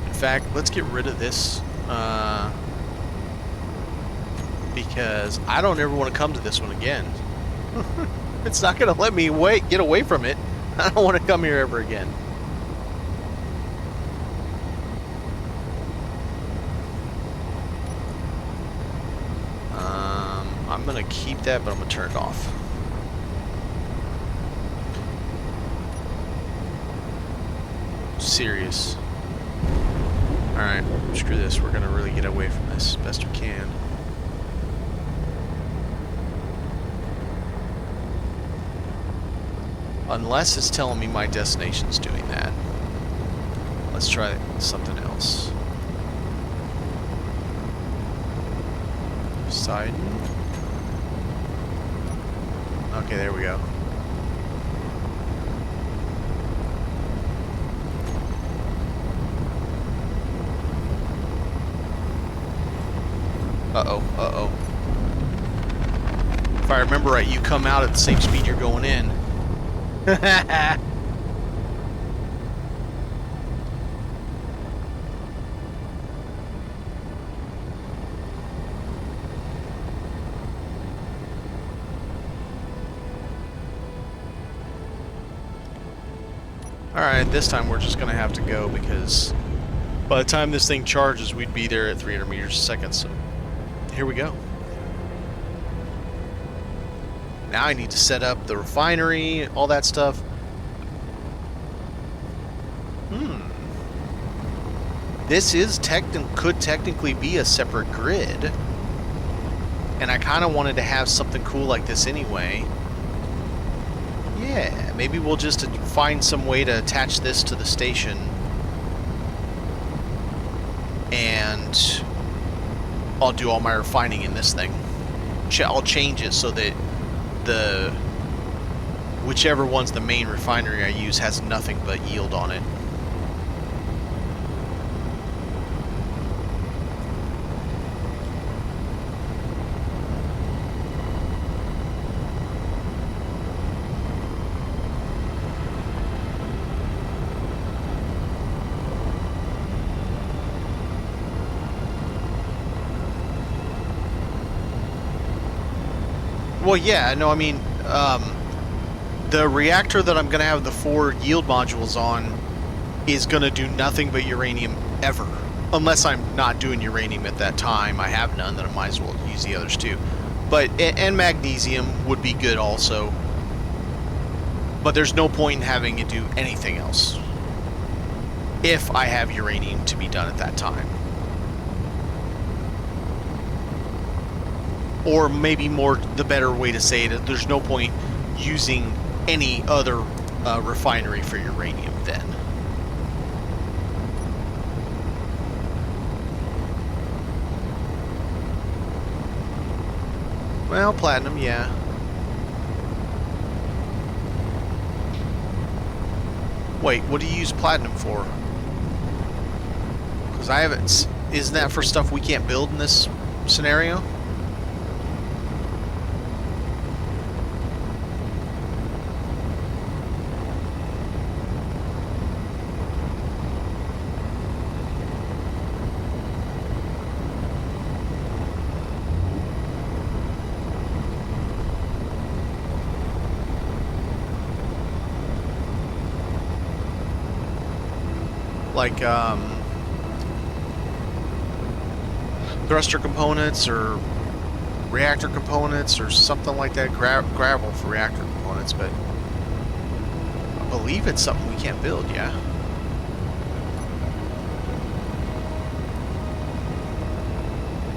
In fact, let's get rid of this because I don't ever want to come to this one again. It's not going to let me get away from it. I don't want to come here ever again. I'm going to keep that, but I'm going to turn it off. Serious. Alright, screw this. We're gonna really get away from this best we can. Unless it's telling me my destination's doing that. Let's try something else. Poseidon. Okay, there we go. Uh-oh, uh-oh. If I remember right, you come out at the same speed you're going in. Alright, this time we're just going to have to go because by the time this thing charges, we'd be there at 300 meters a second, so here we go. Now I need to set up the refinery, all that stuff. This is could technically be a separate grid. And I kind of wanted to have something cool like this anyway. Yeah, maybe we'll just find some way to attach this to the station. And I'll do all my refining in this thing. I'll change it so that the whichever one's the main refinery I use has nothing but yield on it. Well, yeah, no, I mean, the reactor that I'm going to have the 4 yield modules on is going to do nothing but uranium ever. Unless I'm not doing uranium at that time. I have none, then I might as well use the others too. But, and magnesium would be good also. But there's no point in having it do anything else if I have uranium to be done at that time. Or maybe more, the better way to say it, there's no point using any other refinery for uranium then. Well, platinum, yeah. Wait, what do you use platinum for? Because I haven't... Isn't that for stuff we can't build in this scenario? Like thruster components or reactor components or something like that. Gravel for reactor components, but I believe it's something we can't build, yeah.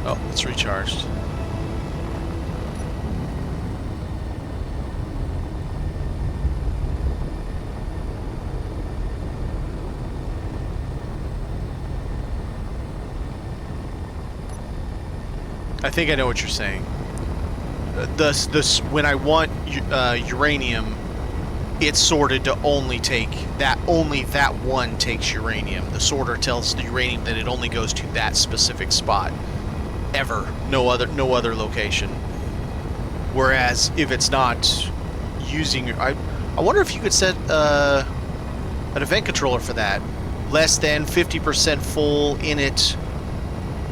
Oh, it's recharged. I think I know what you're saying. When I want uranium, it's sorted to only take that. Only that one takes uranium. The sorter tells the uranium that it only goes to that specific spot. Ever, no other location. Whereas if it's not using, I wonder if you could set an event controller for that. Less than 50% full in it,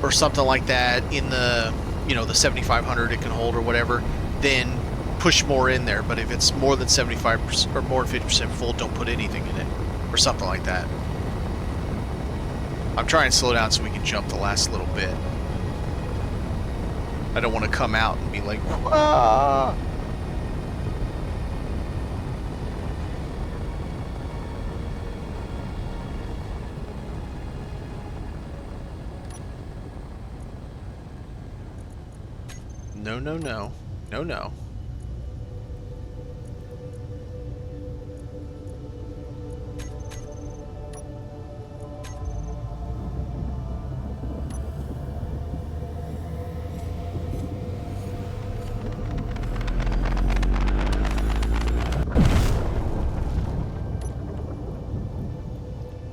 or something like that, in the, you know, the 7500 it can hold or whatever, then push more in there. But if it's more than 75% or more than 50% full, don't put anything in it, or something like that. I'm trying to slow down so we can jump the last little bit. I don't want to come out and be like, ah! No, no, no. No, no.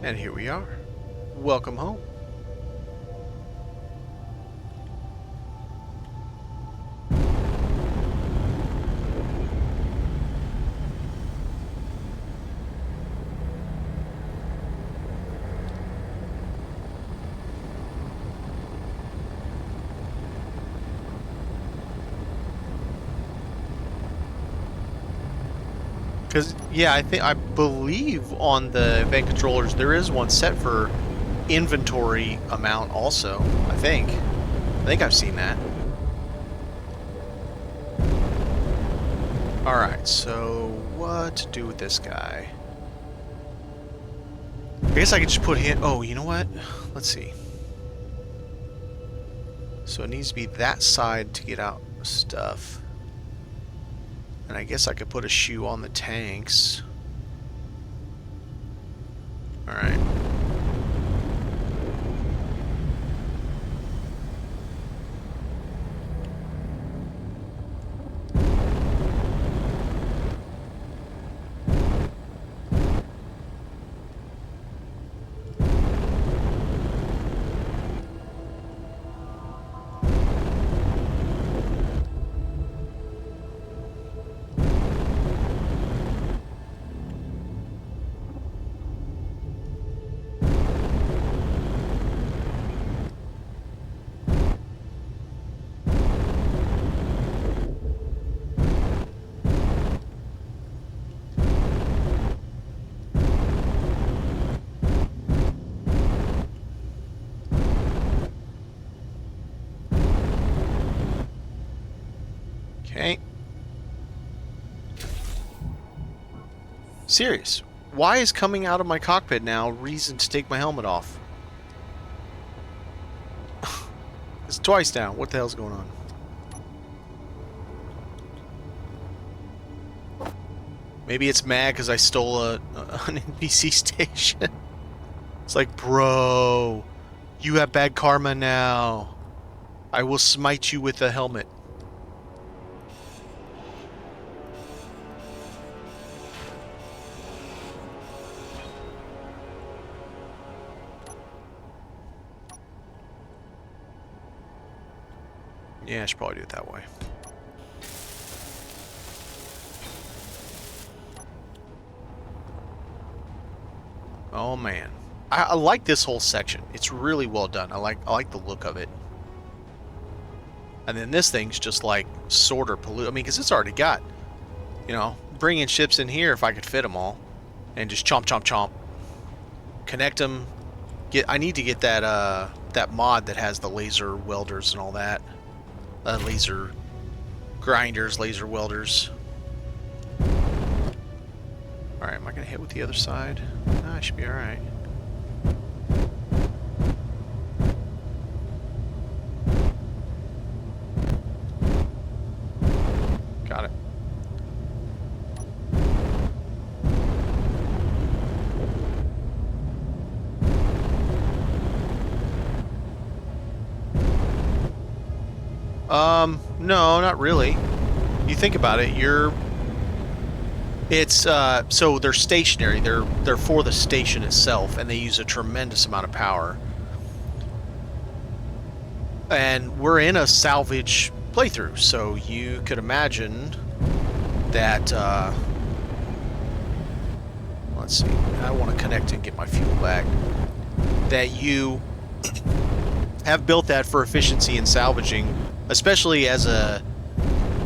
And here we are. Welcome home. Because, yeah, I believe on the event controllers there is one set for inventory amount also. I think I've seen that. Alright, so what to do with this guy? I guess I could just put him... Oh, you know what? Let's see. So it needs to be that side to get out stuff. And I guess I could put a shoe on the tanks. Alright. Okay. Serious. Why is coming out of my cockpit now reason to take my helmet off? It's twice now. What the hell's going on? Maybe it's mad because I stole an NPC station. It's like, bro, you have bad karma now. I will smite you with a helmet. Yeah, I should probably do it that way. Oh man, I like this whole section. It's really well done. I like the look of it. And then this thing's just like sort of polluted. I mean, because it's already got, you know, bringing ships in here if I could fit them all, and just chomp, chomp, chomp, connect them. I need to get that that mod that has the laser welders and all that. Laser grinders, laser welders. Alright, am I going to hit with the other side? No, I should be alright. Got it. No, not really. You think about it, it's so they're stationary. They're for the station itself, and they use a tremendous amount of power. And we're in a salvage playthrough, so you could imagine that. Let's see. I want to connect and get my fuel back. That you have built that for efficiency and salvaging, especially as a.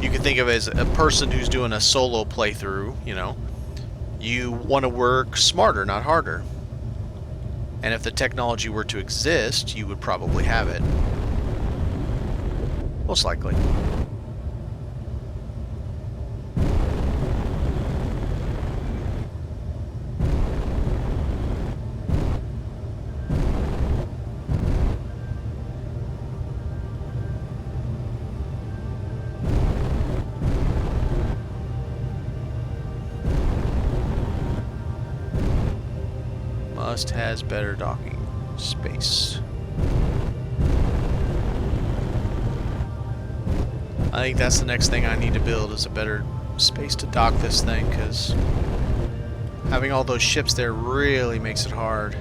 You can think of it as a person who's doing a solo playthrough, you know. You want to work smarter, not harder. And if the technology were to exist, you would probably have it. Most likely. Must has better docking space. I think that's the next thing I need to build is a better space to dock this thing, because having all those ships there really makes it hard.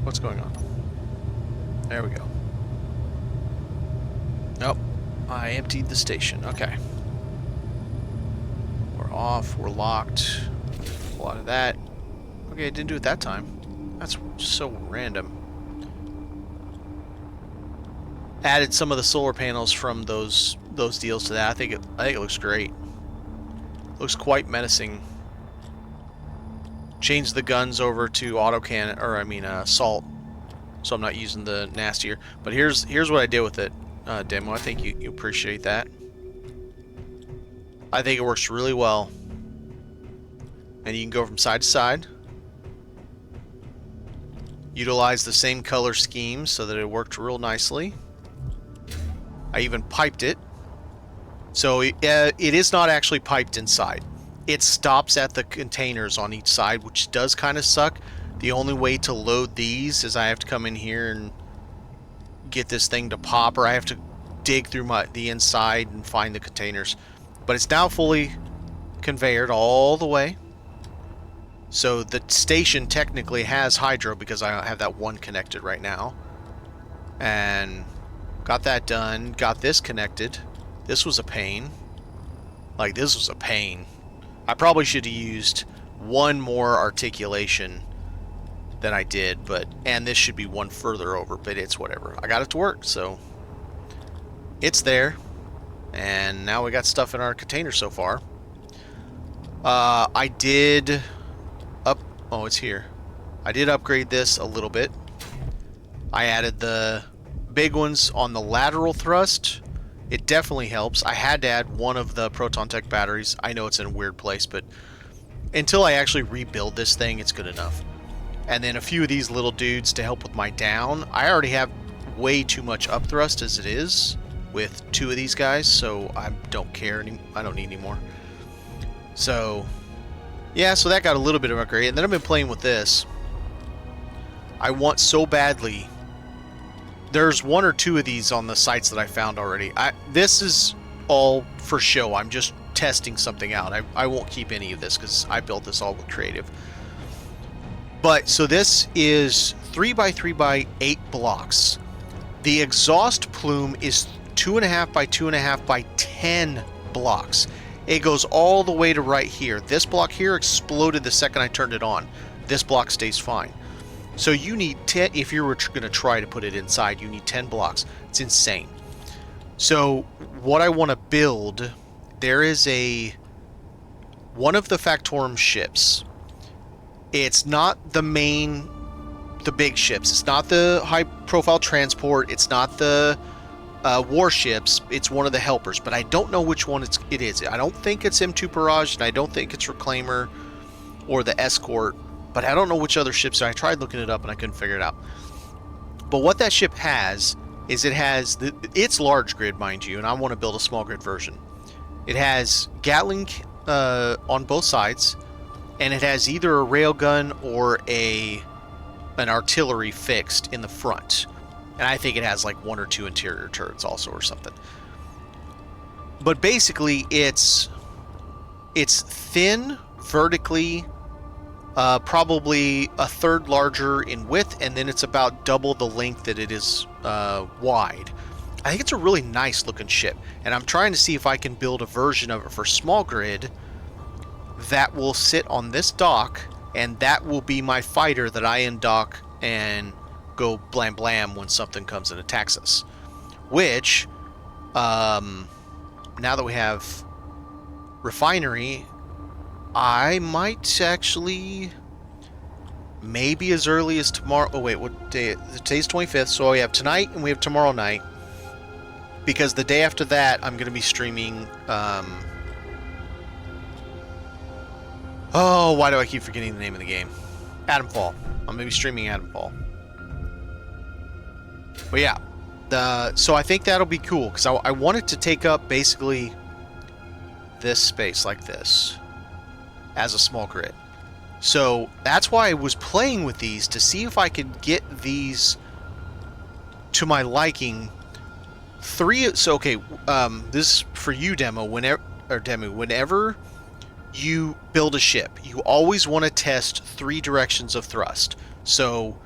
What's going on? There we go. Nope. I emptied the station. Okay. We're off. We're locked. A lot of that. Okay, I didn't do it that time. That's so random. Added some of the solar panels from those deals to that. I think it looks great. Looks quite menacing. Changed the guns over to autocannon, or I mean assault, so I'm not using the nastier. But here's what I did with it, demo. I think you appreciate that. I think it works really well, and you can go from side to side. Utilize the same color scheme so that it worked real nicely. I even piped it, so it is not actually piped inside. It stops at the containers on each side, which does kind of suck. The only way to load these is I have to come in here and get this thing to pop, or I have to dig through the inside and find the containers. But it's now fully conveyored all the way. So the station technically has hydro because I have that one connected right now. And got that done. Got this connected. This was a pain. Like, this was a pain. I probably should have used one more articulation than I did, and this should be one further over, but it's whatever. I got it to work, so it's there. And now we got stuff in our container so far. I did oh, it's here. I did upgrade this a little bit. I added the big ones on the lateral thrust. It definitely helps. I had to add one of the Proton Tech batteries. I know it's in a weird place, but until I actually rebuild this thing, it's good enough. And then a few of these little dudes to help with my down. I already have way too much up thrust as it is with two of these guys, so I don't care. I don't need any more. So, yeah, so that got a little bit of an upgrade. And then I've been playing with this. I want so badly. There's one or two of these on the sites that I found already. This is all for show. I'm just testing something out. I won't keep any of this because I built this all with creative. But, so this is 3x3x8 blocks. The exhaust plume is 2.5 by 2.5 by 10 blocks. It goes all the way to right here. This block here exploded the second I turned it on. This block stays fine. So you need 10, if you were going to try to put it inside, you need 10 blocks. It's insane. So what I want to build, there is one of the Factorum ships. It's not the big ships. It's not the high profile transport. It's not the warships. It's one of the helpers, but I don't know which one it is. I don't think it's M2 Barrage, and I don't think it's Reclaimer or the Escort, but I don't know which other ships. I tried looking it up and I couldn't figure it out. But what that ship has is it's large grid, mind you, and I want to build a small grid version. It has Gatling on both sides, and it has either a railgun or an artillery fixed in the front. And I think it has like one or two interior turrets also or something. But basically it's thin vertically, probably a third larger in width, and then it's about double the length that it is wide. I think it's a really nice looking ship, and I'm trying to see if I can build a version of it for small grid that will sit on this dock, and that will be my fighter that I undock and go blam blam when something comes and attacks us. Which, now that we have refinery, I might actually, maybe as early as tomorrow. Oh wait, what day? Today's 25th, so we have tonight and we have tomorrow night. Because the day after that, I'm going to be streaming. Oh, why do I keep forgetting the name of the game? Atomfall. I'm going to be streaming Atomfall. But yeah, so I think that'll be cool, because I want it to take up basically this space like this as a small grid. So that's why I was playing with these, to see if I could get these to my liking. Okay, this is for you, Demo. Whenever you build a ship, you always want to test 3 directions of thrust. So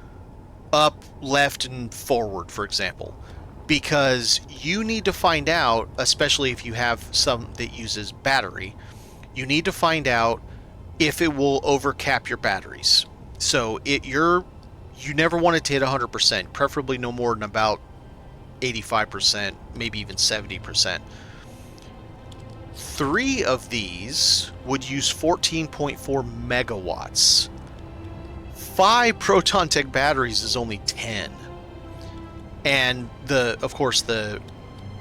up, left, and forward, for example, because you need to find out, especially if you have some that uses battery, you need to find out if it will overcap your batteries. So you never want it to hit 100%, preferably no more than about 85%, maybe even 70%. 3 of these would use 14.4 megawatts. 5 Proton Tech batteries is only 10. And of course, the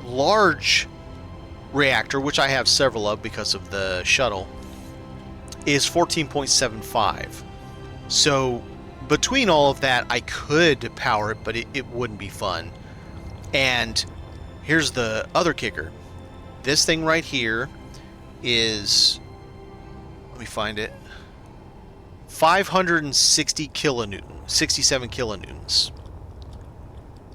large reactor, which I have several of because of the shuttle, is 14.75. So between all of that, I could power it, but it wouldn't be fun. And here's the other kicker. This thing right here is, let me find it, 560 kilonewtons, 67 kilonewtons.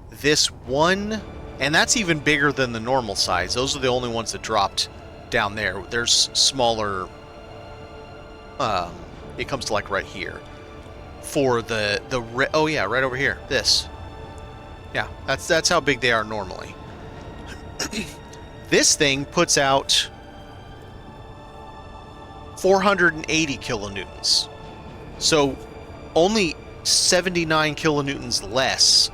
This one, and that's even bigger than the normal size. Those are the only ones that dropped down there. There's smaller, it comes to like right here. For oh yeah, right over here, this. Yeah, that's how big they are normally. This thing puts out 480 kilonewtons. So only 79 kilonewtons less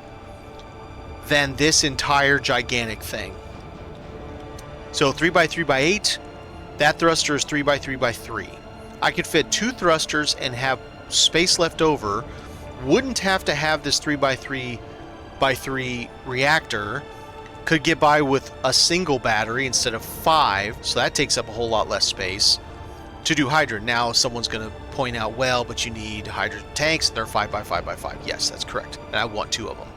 than this entire gigantic thing. So 3x3x8, that thruster is 3x3x3. I could fit 2 thrusters and have space left over. Wouldn't have to have this 3x3x3 reactor. Could get by with a single battery instead of 5, so that takes up a whole lot less space to do hydrogen. Now someone's going to point out, well, but you need hydrogen tanks, and they're 5x5x5. Yes, that's correct, and I want 2 of them.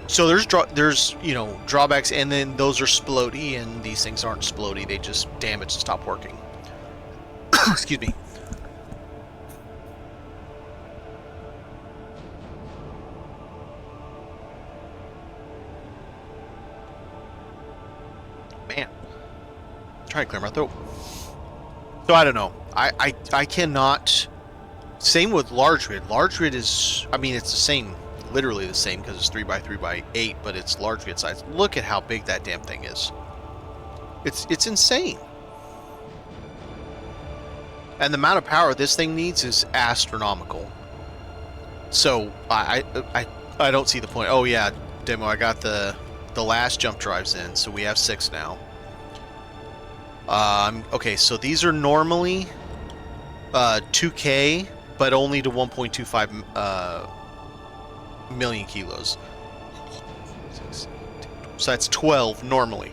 So there's you know, drawbacks, and then those are splody, and these things aren't splody. They just damage and stop working. Excuse me. Man, try to clear my throat. So I don't know. I cannot. Same with large grid. Large grid is, I mean, it's the same, literally the same, because it's 3x3x8, but it's large grid size. Look at how big that damn thing is. It's insane. And the amount of power this thing needs is astronomical. So I don't see the point. Oh yeah, demo. I got the last jump drives in, so we have 6 now. Okay, so these are normally 2K, but only to 1.25 million kilos. So that's 12 normally.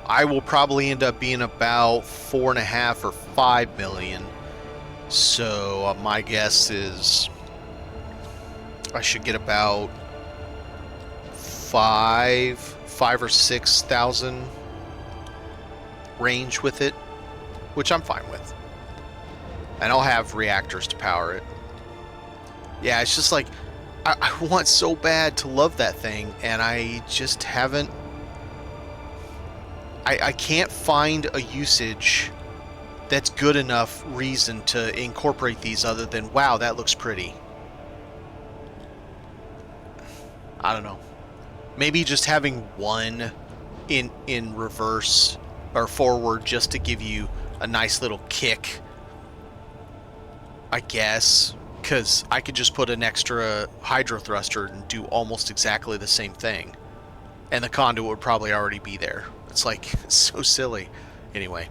I will probably end up being about 4.5 or 5 million. So my guess is I should get about 5 or 6,000 range with it, which I'm fine with. And I'll have reactors to power it. Yeah, it's just like I want so bad to love that thing, and I just haven't. I can't find a usage that's good enough reason to incorporate these other than, wow, that looks pretty. I don't know. Maybe just having one in reverse or forward just to give you a nice little kick, I guess, because I could just put an extra hydro thruster and do almost exactly the same thing, and the conduit would probably already be there. It's like, it's so silly. Anyway,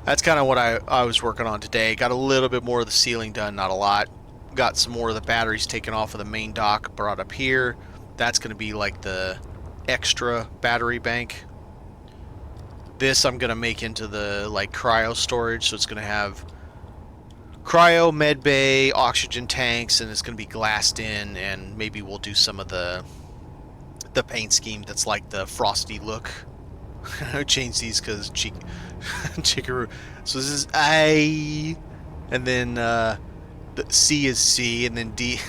that's kind of what I was working on today. Got a little bit more of the ceiling done, not a lot. Got some more of the batteries taken off of the main dock, brought up here. That's going to be like the extra battery bank. This I'm going to make into the like cryo storage, so it's going to have cryo, med bay, oxygen tanks, and it's going to be glassed in, and maybe we'll do some of the paint scheme that's like the frosty look. I change these because Chickaroo. So this is I, and then the C is C, and then D,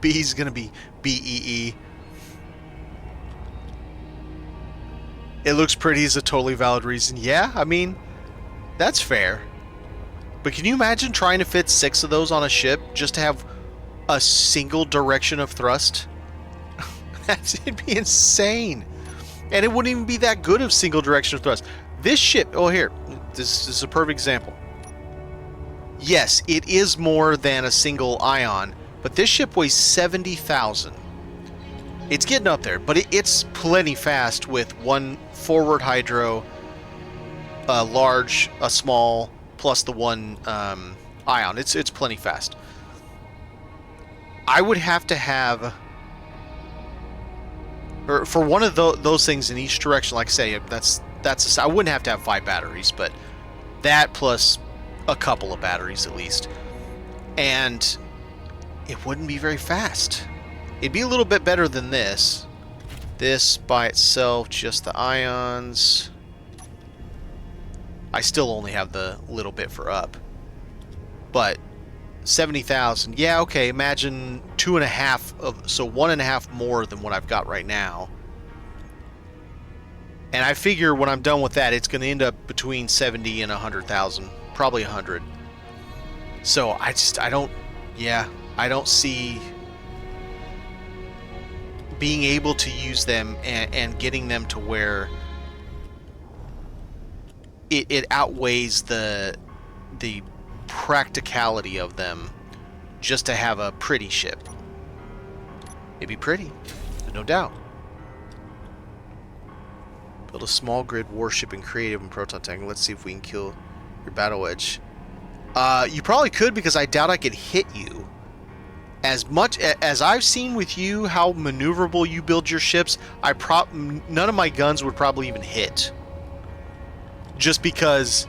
B is going to be BEE. It looks pretty is a totally valid reason. Yeah, I mean, that's fair. But can you imagine trying to fit 6 of those on a ship just to have a single direction of thrust? It'd be insane. And it wouldn't even be that good of single direction of thrust. This ship, oh here, this is a perfect example. Yes, it is more than a single ion, but this ship weighs 70,000. It's getting up there, but it's plenty fast with one forward hydro, a large, a small, plus the one ion. It's plenty fast. I would have to have, or for one of those things in each direction, like I say, I wouldn't have to have 5 batteries, but that plus a couple of batteries at least, and it wouldn't be very fast. It'd be a little bit better than this. This by itself, just the ions. I still only have the little bit for up, but 70,000. Yeah, okay. Imagine 2.5 of, so 1.5 more than what I've got right now. And I figure when I'm done with that, it's going to end up between 70 and 100,000, probably 100. So I don't see being able to use them and getting them to where it outweighs the practicality of them just to have a pretty ship. It'd be pretty, no doubt. Build a small grid warship in creative and proton tank. Let's see if we can kill your battle wedge. You probably could, because I doubt I could hit you. As much as I've seen with you how maneuverable you build your ships, none of my guns would probably even hit. Just because,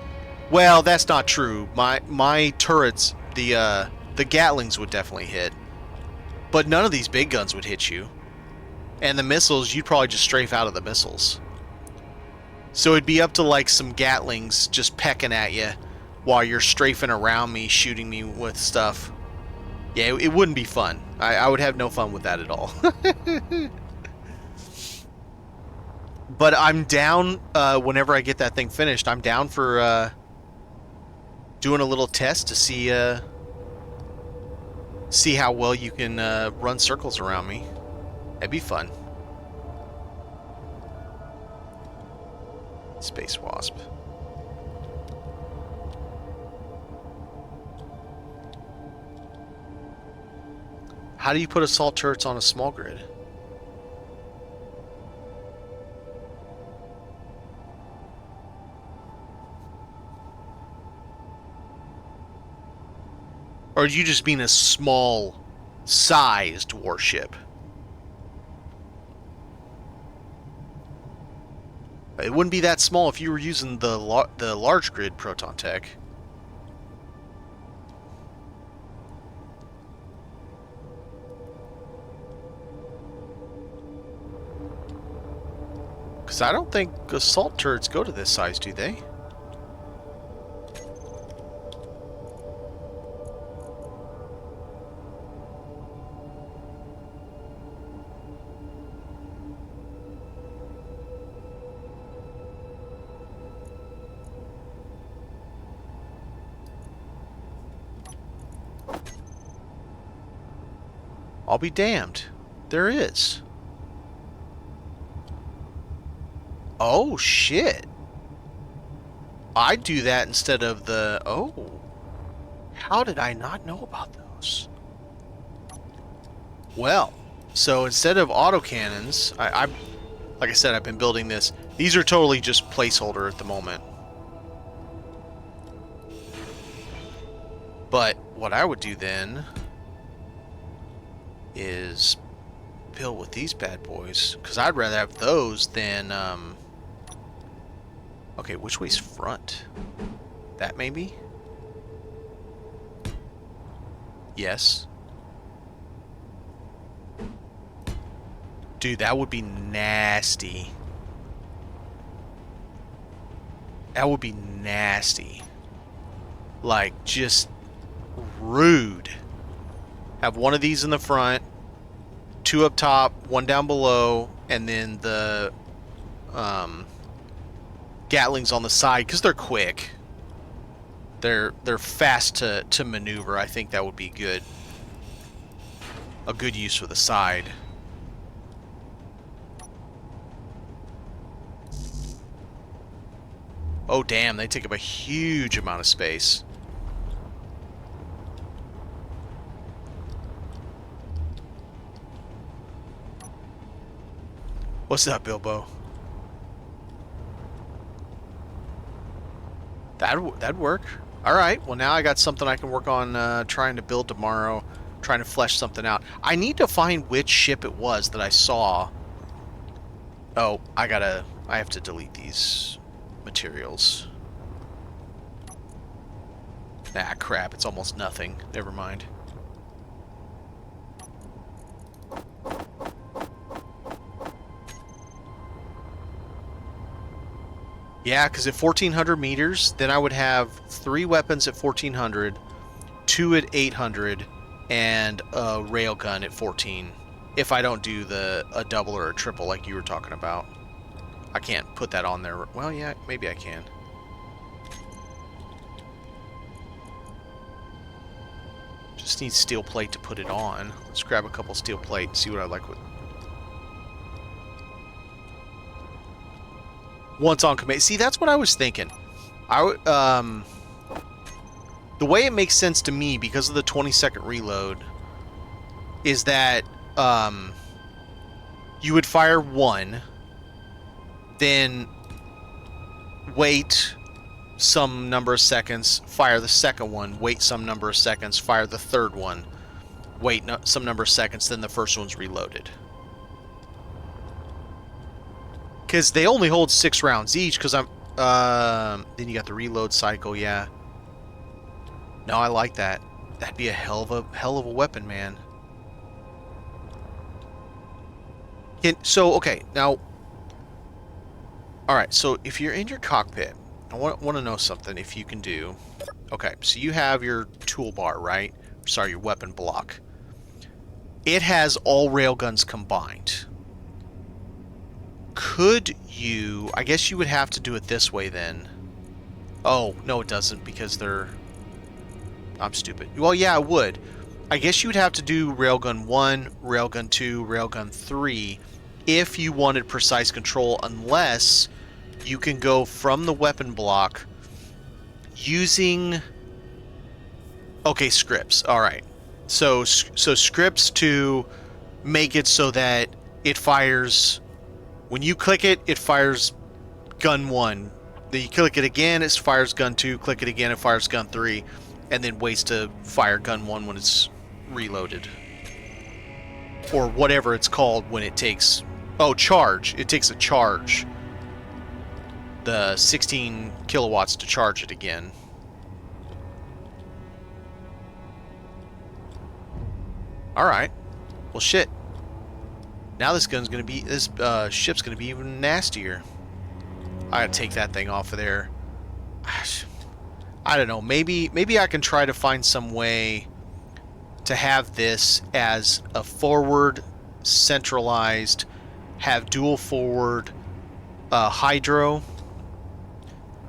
well, that's not true. My turrets, the Gatlings would definitely hit, but none of these big guns would hit you. And the missiles, you'd probably just strafe out of the missiles. So it'd be up to like some Gatlings just pecking at you while you're strafing around me, shooting me with stuff. Yeah, it wouldn't be fun. I would have no fun with that at all. But I'm down, whenever I get that thing finished, I'm down for doing a little test to see how well you can run circles around me. That'd be fun. Space Wasp. How do you put assault turrets on a small grid? Or do you just mean a small-sized warship? It wouldn't be that small if you were using the large grid proton tech. Because I don't think assault turrets go to this size, do they? I'll be damned. There is. Oh, shit. I'd do that instead of the... Oh. How did I not know about those? Well, so instead of autocannons, like I said, I've been building this. These are totally just placeholder at the moment. But what I would do then is build with these bad boys, because I'd rather have those than okay, which way's front? That maybe? Yes. Dude, that would be nasty. That would be nasty. Like, just rude. Have one of these in the front, two up top, one down below, and then the Gatlings on the side, because they're quick. They're fast to maneuver. I think that would be good. A good use for the side. Oh damn, they take up a huge amount of space. What's up, Bilbo? That'd work. Alright, well now I got something I can work on trying to build tomorrow, trying to flesh something out. I need to find which ship it was that I saw. Oh, I have to delete these materials. Ah, crap, it's almost nothing. Never mind. Yeah, because at 1,400 meters, then I would have 3 weapons at 1,400, 2 at 800, and a railgun at 14. If I don't do a double or a triple like you were talking about. I can't put that on there. Well, yeah, maybe I can. Just need steel plate to put it on. Let's grab a couple steel plate and see what I like with. Once on command. See, that's what I was thinking. The way it makes sense to me, because of the 20-second reload, is that you would fire one, then wait some number of seconds, fire the second one, wait some number of seconds, fire the third one, wait some number of seconds, then the first one's reloaded. Because they only hold 6 rounds each, because I'm... then you got the reload cycle, yeah. No, I like that. That'd be a hell of a weapon, man. So, okay, now... Alright, so if you're in your cockpit, I want to know something, if you can do... Okay, so you have your toolbar, right? Sorry, your weapon block. It has all railguns combined. Could you... I guess you would have to do it this way, then. Oh, no, it doesn't, because they're... I'm stupid. Well, yeah, it would. I guess you would have to do Railgun 1, Railgun 2, Railgun 3 if you wanted precise control, unless you can go from the weapon block using... Okay, scripts. Alright. So scripts to make it so that it fires... When you click it, it fires gun 1. Then you click it again, it fires gun 2. Click it again, it fires gun 3. And then waits to fire gun 1 when it's reloaded. Or whatever it's called when it takes... Oh, charge. It takes a charge. The 16 kilowatts to charge it again. Alright. Well, shit. Now this gun's gonna be... This ship's gonna be even nastier. I gotta take that thing off of there. I don't know. Maybe I can try to find some way to have this as a forward, centralized, have dual forward hydro,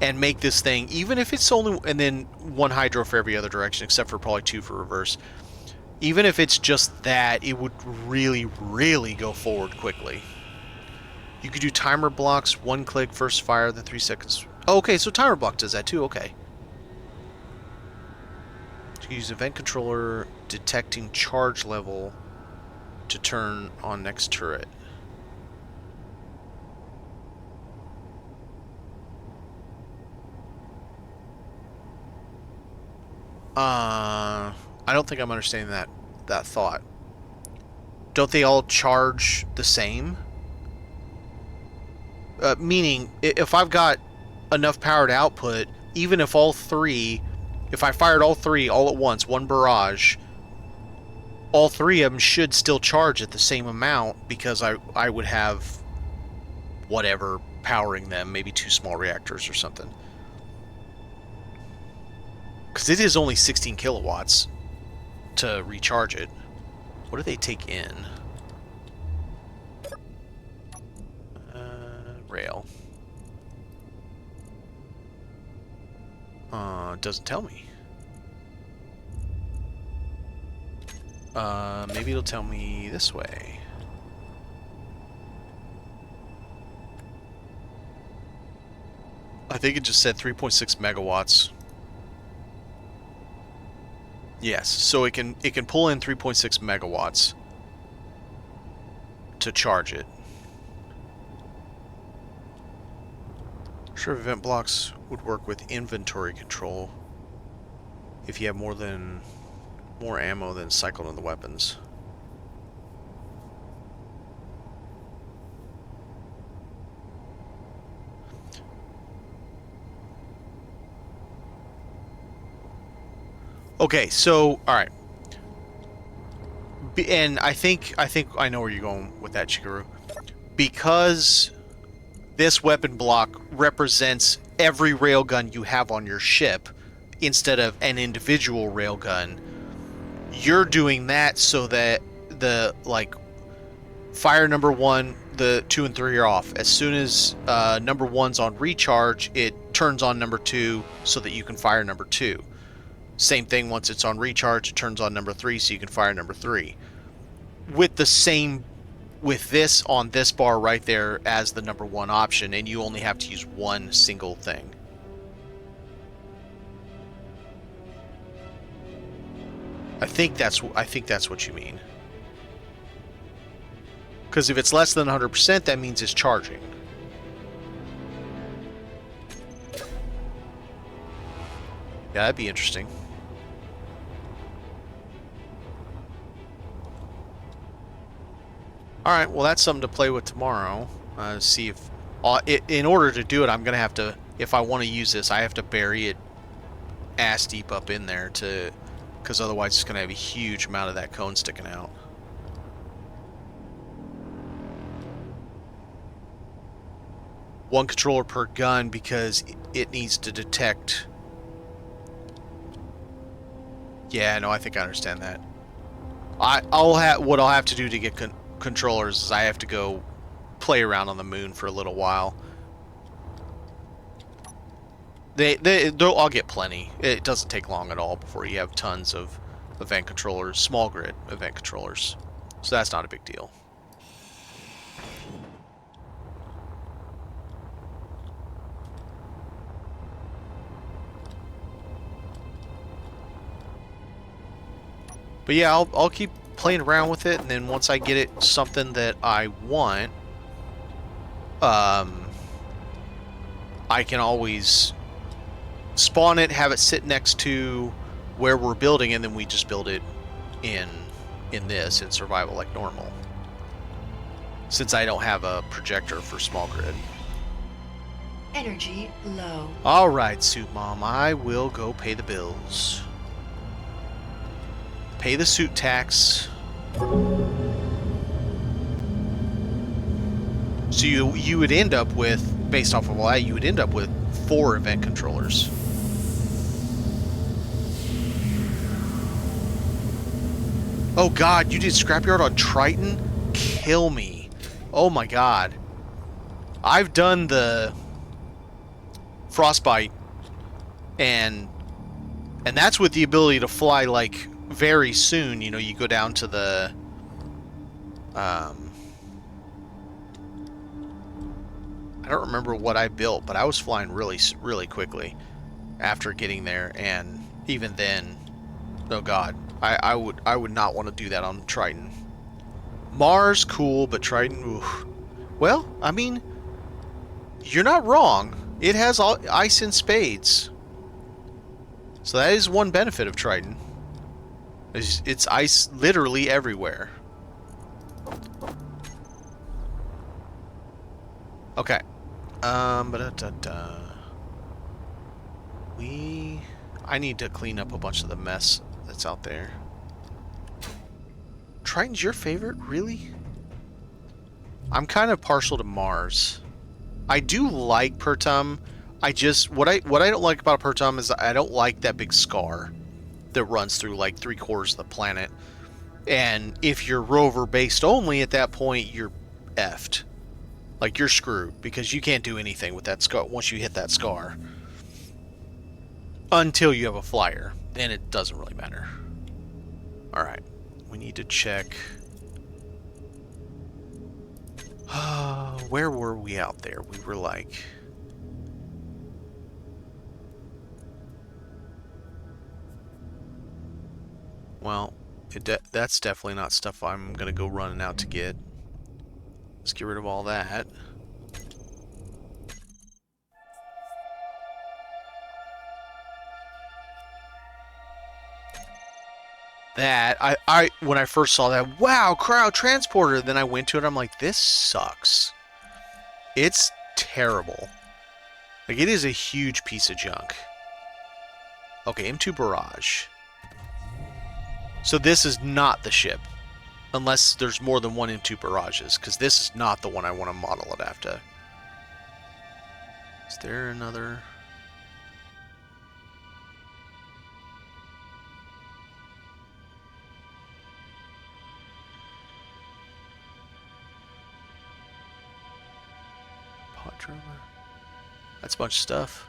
and make this thing, even if it's only... And then 1 hydro for every other direction, except for probably 2 for reverse. Even if it's just that, it would really, really go forward quickly. You could do timer blocks, 1 click, first fire, then 3 seconds. Oh, okay, so timer block does that too, okay. Use event controller detecting charge level to turn on next turret. I don't think I'm understanding that thought. Don't they all charge the same? Meaning, if I've got enough powered output, even if all 3... If I fired all 3 all at once, 1 barrage, all 3 of them should still charge at the same amount, because I would have whatever powering them, maybe 2 small reactors or something. Because it is only 16 kilowatts to recharge it. What do they take in? Rail. Doesn't tell me. Maybe it'll tell me this way. I think it just said 3.6 megawatts. Yes, so it can pull in 3.6 megawatts to charge it. Sure, event blocks would work with inventory control if you have more ammo than cycled in the weapons. Okay, so all right, and I think I know where you're going with that, Chikaru, because this weapon block represents every railgun you have on your ship instead of an individual railgun. You're doing that so that the, like, fire number 1, the 2 and 3 are off. As soon as number 1's on recharge, it turns on number 2 so that you can fire number 2. Same thing, once it's on recharge, it turns on number 3 so you can fire number 3. With this on this bar right there as the number 1 option, and you only have to use 1 single thing. I think that's what you mean. Because if it's less than 100%, that means it's charging. Yeah, that'd be interesting. Alright, well that's something to play with tomorrow. See if... in order to do it, I'm going to have to... If I want to use this, I have to bury it ass deep up in there to... Because otherwise it's going to have a huge amount of that cone sticking out. One controller per gun because it needs to detect... Yeah, no, I think I understand that. What I'll have to do to get controllers is I have to go play around on the moon for a little while. I'll get plenty. It doesn't take long at all before you have tons of event controllers, small grid event controllers. So that's not a big deal. But yeah, I'll keep playing around with it, and then once I get it something that I want, I can always spawn it, have it sit next to where we're building, and then we just build it in survival like normal. Since I don't have a projector for small grid. Energy low. Alright, Suit Mom, I will go pay the bills. Pay the suit tax. So you would end up with, based off of all that, you would end up with 4 event controllers. Oh god, you did Scrapyard on Triton? Kill me. Oh my god. I've done the Frostbite, and that's with the ability to fly, like, very soon. You know, you go down to the I don't remember what I built, but I was flying really quickly after getting there, and even then, oh god, I would not want to do that on Triton. Mars, cool, but Triton, oof. Well, I mean, you're not wrong. It has ice in spades, so that is one benefit of Triton. It's ice literally everywhere. Okay. I need to clean up a bunch of the mess that's out there. Triton's your favorite? Really? I'm kind of partial to Mars. I do like Pertum. What I don't like about Pertum is I don't like that big scar that runs through like 3/4 of the planet. And if you're rover based only, at that point you're effed. Like, you're screwed, because you can't do anything with that scar once you hit that scar. Until you have a flyer. Then it doesn't really matter. Alright. We need to check... where were we out there? We were like... Well, that's definitely not stuff I'm going to go running out to get. Let's get rid of all that. When I first saw that, wow, crowd transporter, then I went to it, I'm like, this sucks. It's terrible. Like, it is a huge piece of junk. Okay, M2 Barrage. So this is not the ship. Unless there's more than one M2 Barrages, because this is not the one I want to model it after. Is there another... Pot drummer? That's a bunch of stuff.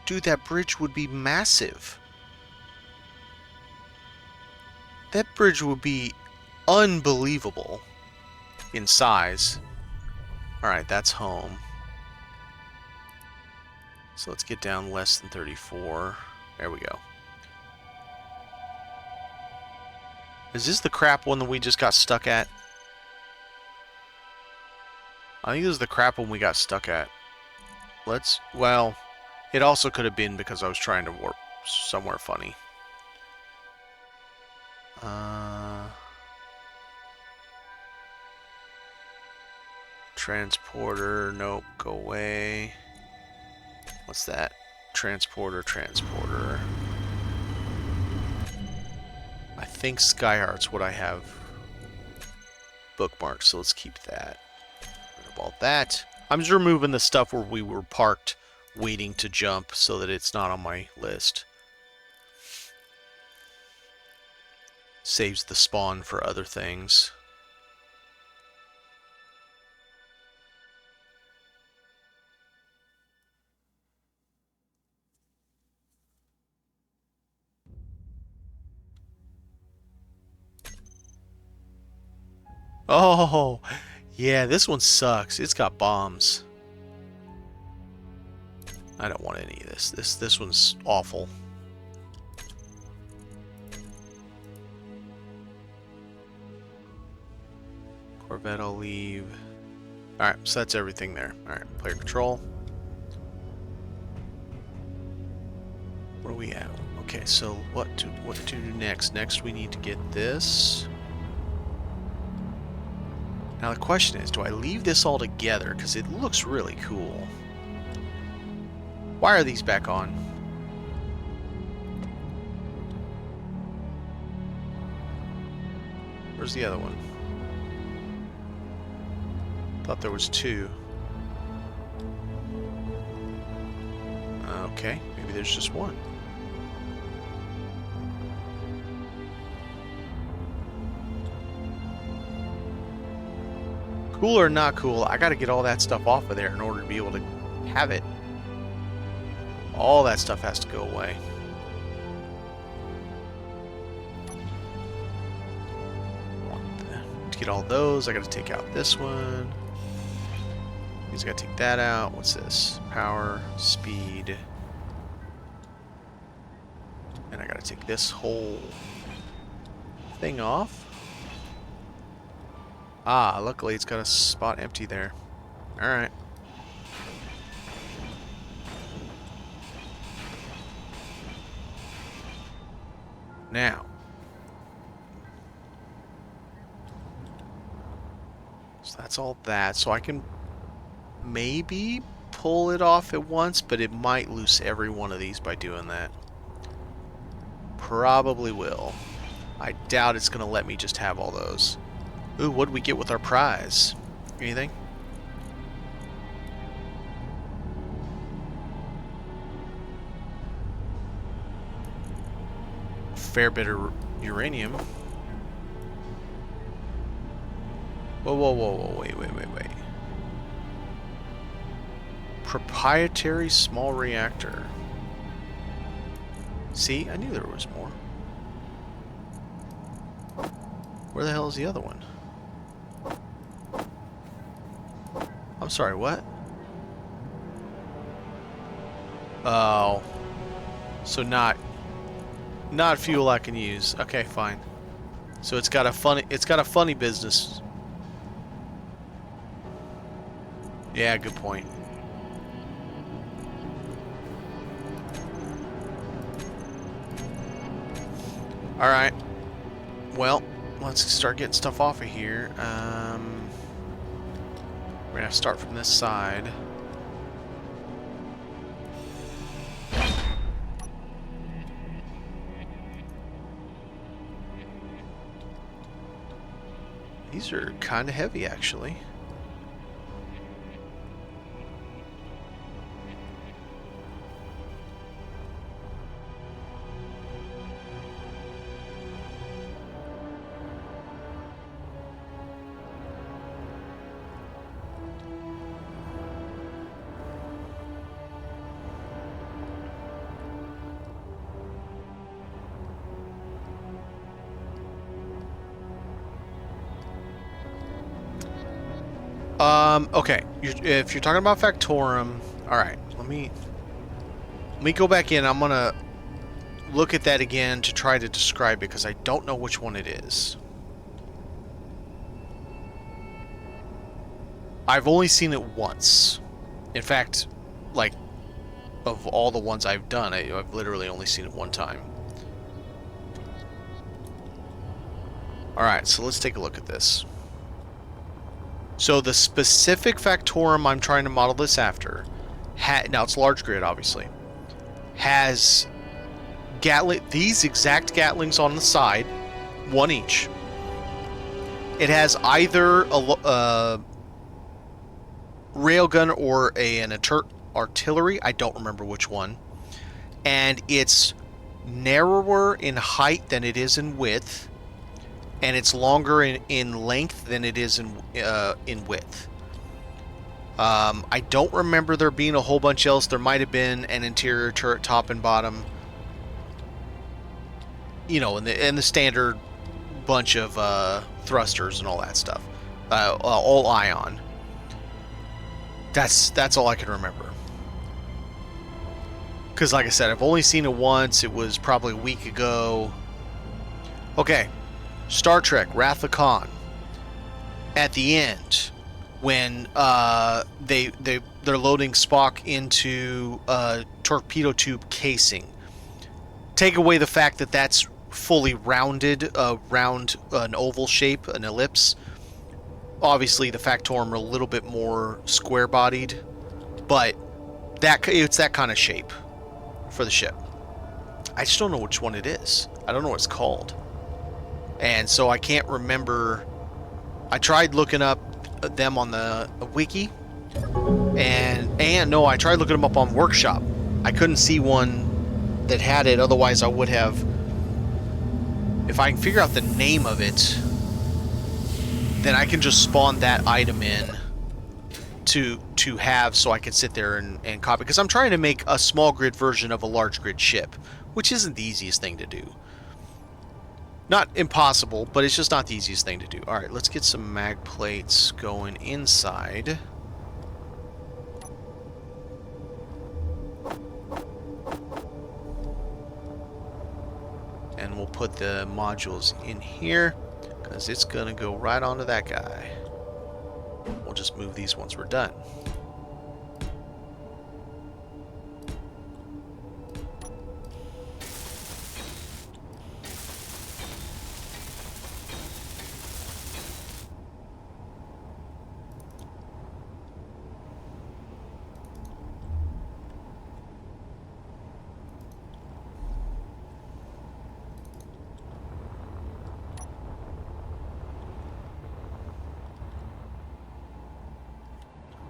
Dude, that bridge would be massive. That bridge would be unbelievable in size. Alright, that's home. So let's get down less than 34. There we go. Is this the crap one that we just got stuck at? I think this is the crap one we got stuck at. Well, it also could have been because I was trying to warp somewhere funny. Transporter, nope, go away. What's that? Transporter. I think Skyheart's what I have bookmarked, so let's keep that. Rid of all that. I'm just removing the stuff where we were parked waiting to jump so that it's not on my list. Saves the spawn for other things. Oh, yeah, this one sucks. It's got bombs. I don't want any of this. This one's awful. Corvette I'll leave. Alright, so that's everything there. Alright, player control. Where are we at? Okay, so what to do next? Next we need to get this. Now the question is, do I leave this all together? Because it looks really cool. Why are these back on? Where's the other one? Thought there was two. Okay, maybe there's just one. Cool or not cool, I gotta get all that stuff off of there in order to be able to have it. All that stuff has to go away. To get all those, I gotta take out this one. Means I gotta take that out. What's this? Power, speed. And I gotta take this whole thing off. Ah, luckily it's got a spot empty there. Alright. Now. So that's all that. So I can maybe pull it off at once, but it might lose every one of these by doing that. Probably will. I doubt it's going to let me just have all those. Ooh, what did we get with our prize? Anything? Fair bit of uranium. Whoa, wait. Proprietary small reactor. See, I knew there was more. Where the hell is the other one? I'm sorry, what? Oh. So not fuel I can use. Okay, fine. So it's got a funny business. Yeah, good point. Alright. Well, let's start getting stuff off of here. We're gonna start from this side. These are kind of heavy, actually. Okay. If you're talking about Factorum, all right. Let me Let me go back in. I'm going to look at that again to try to describe it because I don't know which one it is. I've only seen it once. In fact, like, of all the ones I've done, I've literally only seen it one time. Alright, so let's take a look at this. So the specific Factorum I'm trying to model this after, now it's large grid obviously, has these exact Gatlings on the side, one each. It has either a railgun or an artillery, I don't remember which one, and it's narrower in height than it is in width, and it's longer in length than it is in width. I don't remember there being a whole bunch else. There might have been an interior turret top and bottom, you know, and the standard bunch of thrusters and all that stuff, all ion. That's all I can remember. Because, like I said, I've only seen it once. It was probably a week ago. Okay, Star Trek: Wrath of Khan. At the end, when they're loading Spock into a torpedo tube casing, take away the fact that that's fully rounded, round, an oval shape, an ellipse. Obviously, the Factorum are a little bit more square-bodied, but it's that kind of shape for the ship. I just don't know which one it is. I don't know what it's called. And so I can't remember. I tried looking up them on the wiki, and no, I tried looking them up on Workshop. I couldn't see one that had it, otherwise I would have. If I can figure out the name of it, then I can just spawn that item in to have, so I can sit there and copy. Because I'm trying to make a small grid version of a large grid ship, which isn't the easiest thing to do. Not impossible, but it's just not the easiest thing to do. Alright, let's get some mag plates going inside. And we'll put the modules in here, because it's going to go right onto that guy. We'll just move these once we're done.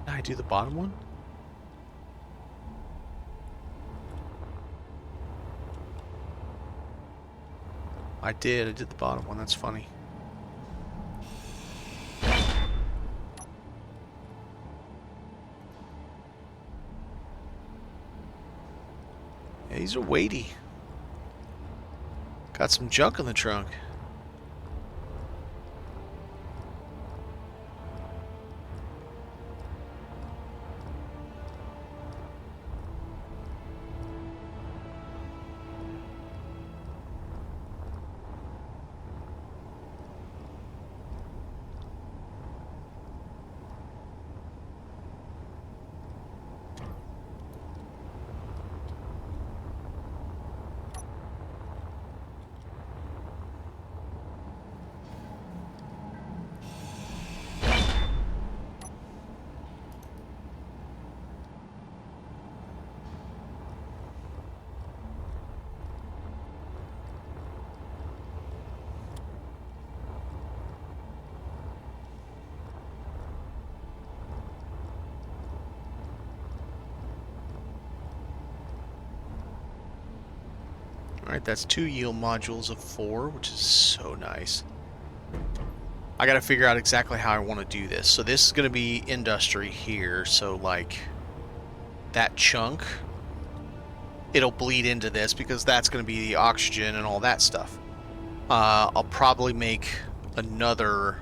Did I do the bottom one? I did the bottom one, that's funny. Yeah, these are weighty. Got some junk in the trunk. Alright, that's 2 yield modules of 4, which is so nice. I gotta figure out exactly how I want to do this. So this is gonna be industry here, so like that chunk, it'll bleed into this because that's gonna be the oxygen and all that stuff. I'll probably make another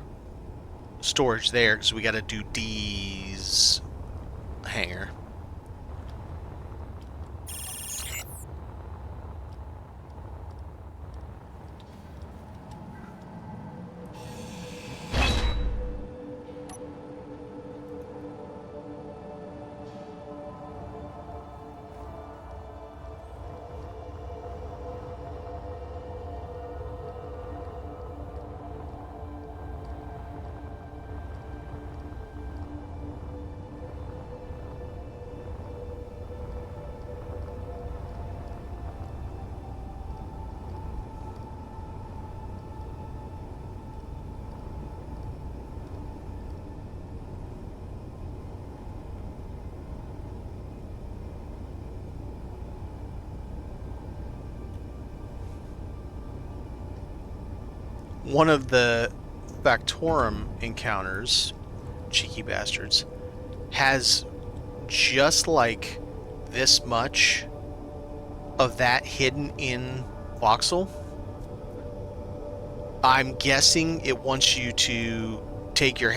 storage there because we gotta do D's hangar. one of the Factorum encounters, cheeky bastards, has just like this much of that hidden in voxel. I'm guessing it wants you to take your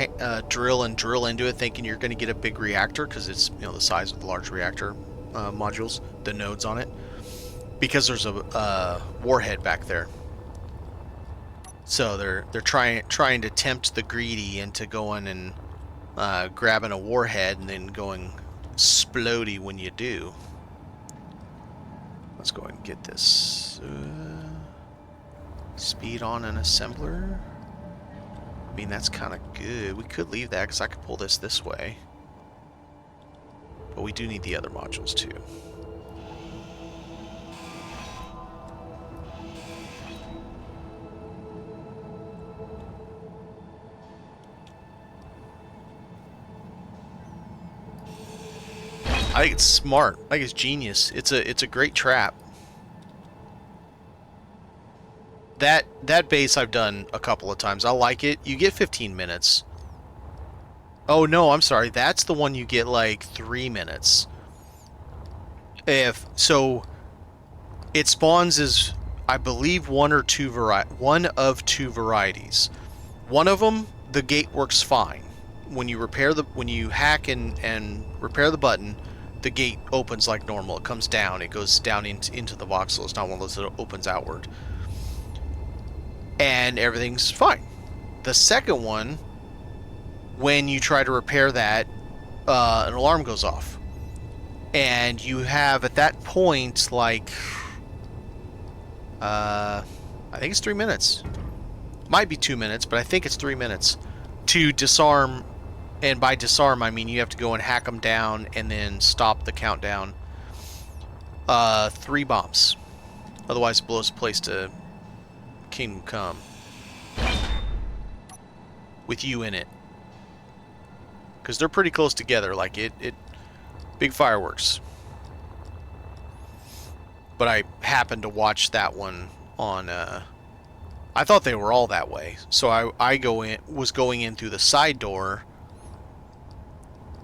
drill and drill into it, thinking you're going to get a big reactor because it's, you know, the size of the large reactor modules, the nodes on it, because there's a warhead back there. So they're trying to tempt the greedy into going and grabbing a warhead and then going splody when you do. Let's go ahead and get this speed on an assembler. I mean, that's kind of good. We could leave that because I could pull this way. But we do need the other modules too. I think it's smart. I think it's genius. It's a great trap. That base I've done a couple of times. I like it. You get 15 minutes. Oh no, I'm sorry. That's the one you get like 3 minutes. So it spawns as, I believe, one of two varieties. One of them, the gate works fine. When you hack and repair the button, the gate opens like normal. It comes down. It goes down into the voxel. It's not one of those that opens outward. And everything's fine. The second one, when you try to repair that, an alarm goes off. And you have, at that point, like, I think it's 3 minutes. Might be 2 minutes, but I think it's 3 minutes to disarm. And by disarm, I mean you have to go and hack them down and then stop the countdown. 3 bombs. Otherwise, it blows the place to Kingdom Come. With you in it. Because they're pretty close together. Like, big fireworks. But I happened to watch that one on... I thought they were all that way. So I was going in through the side door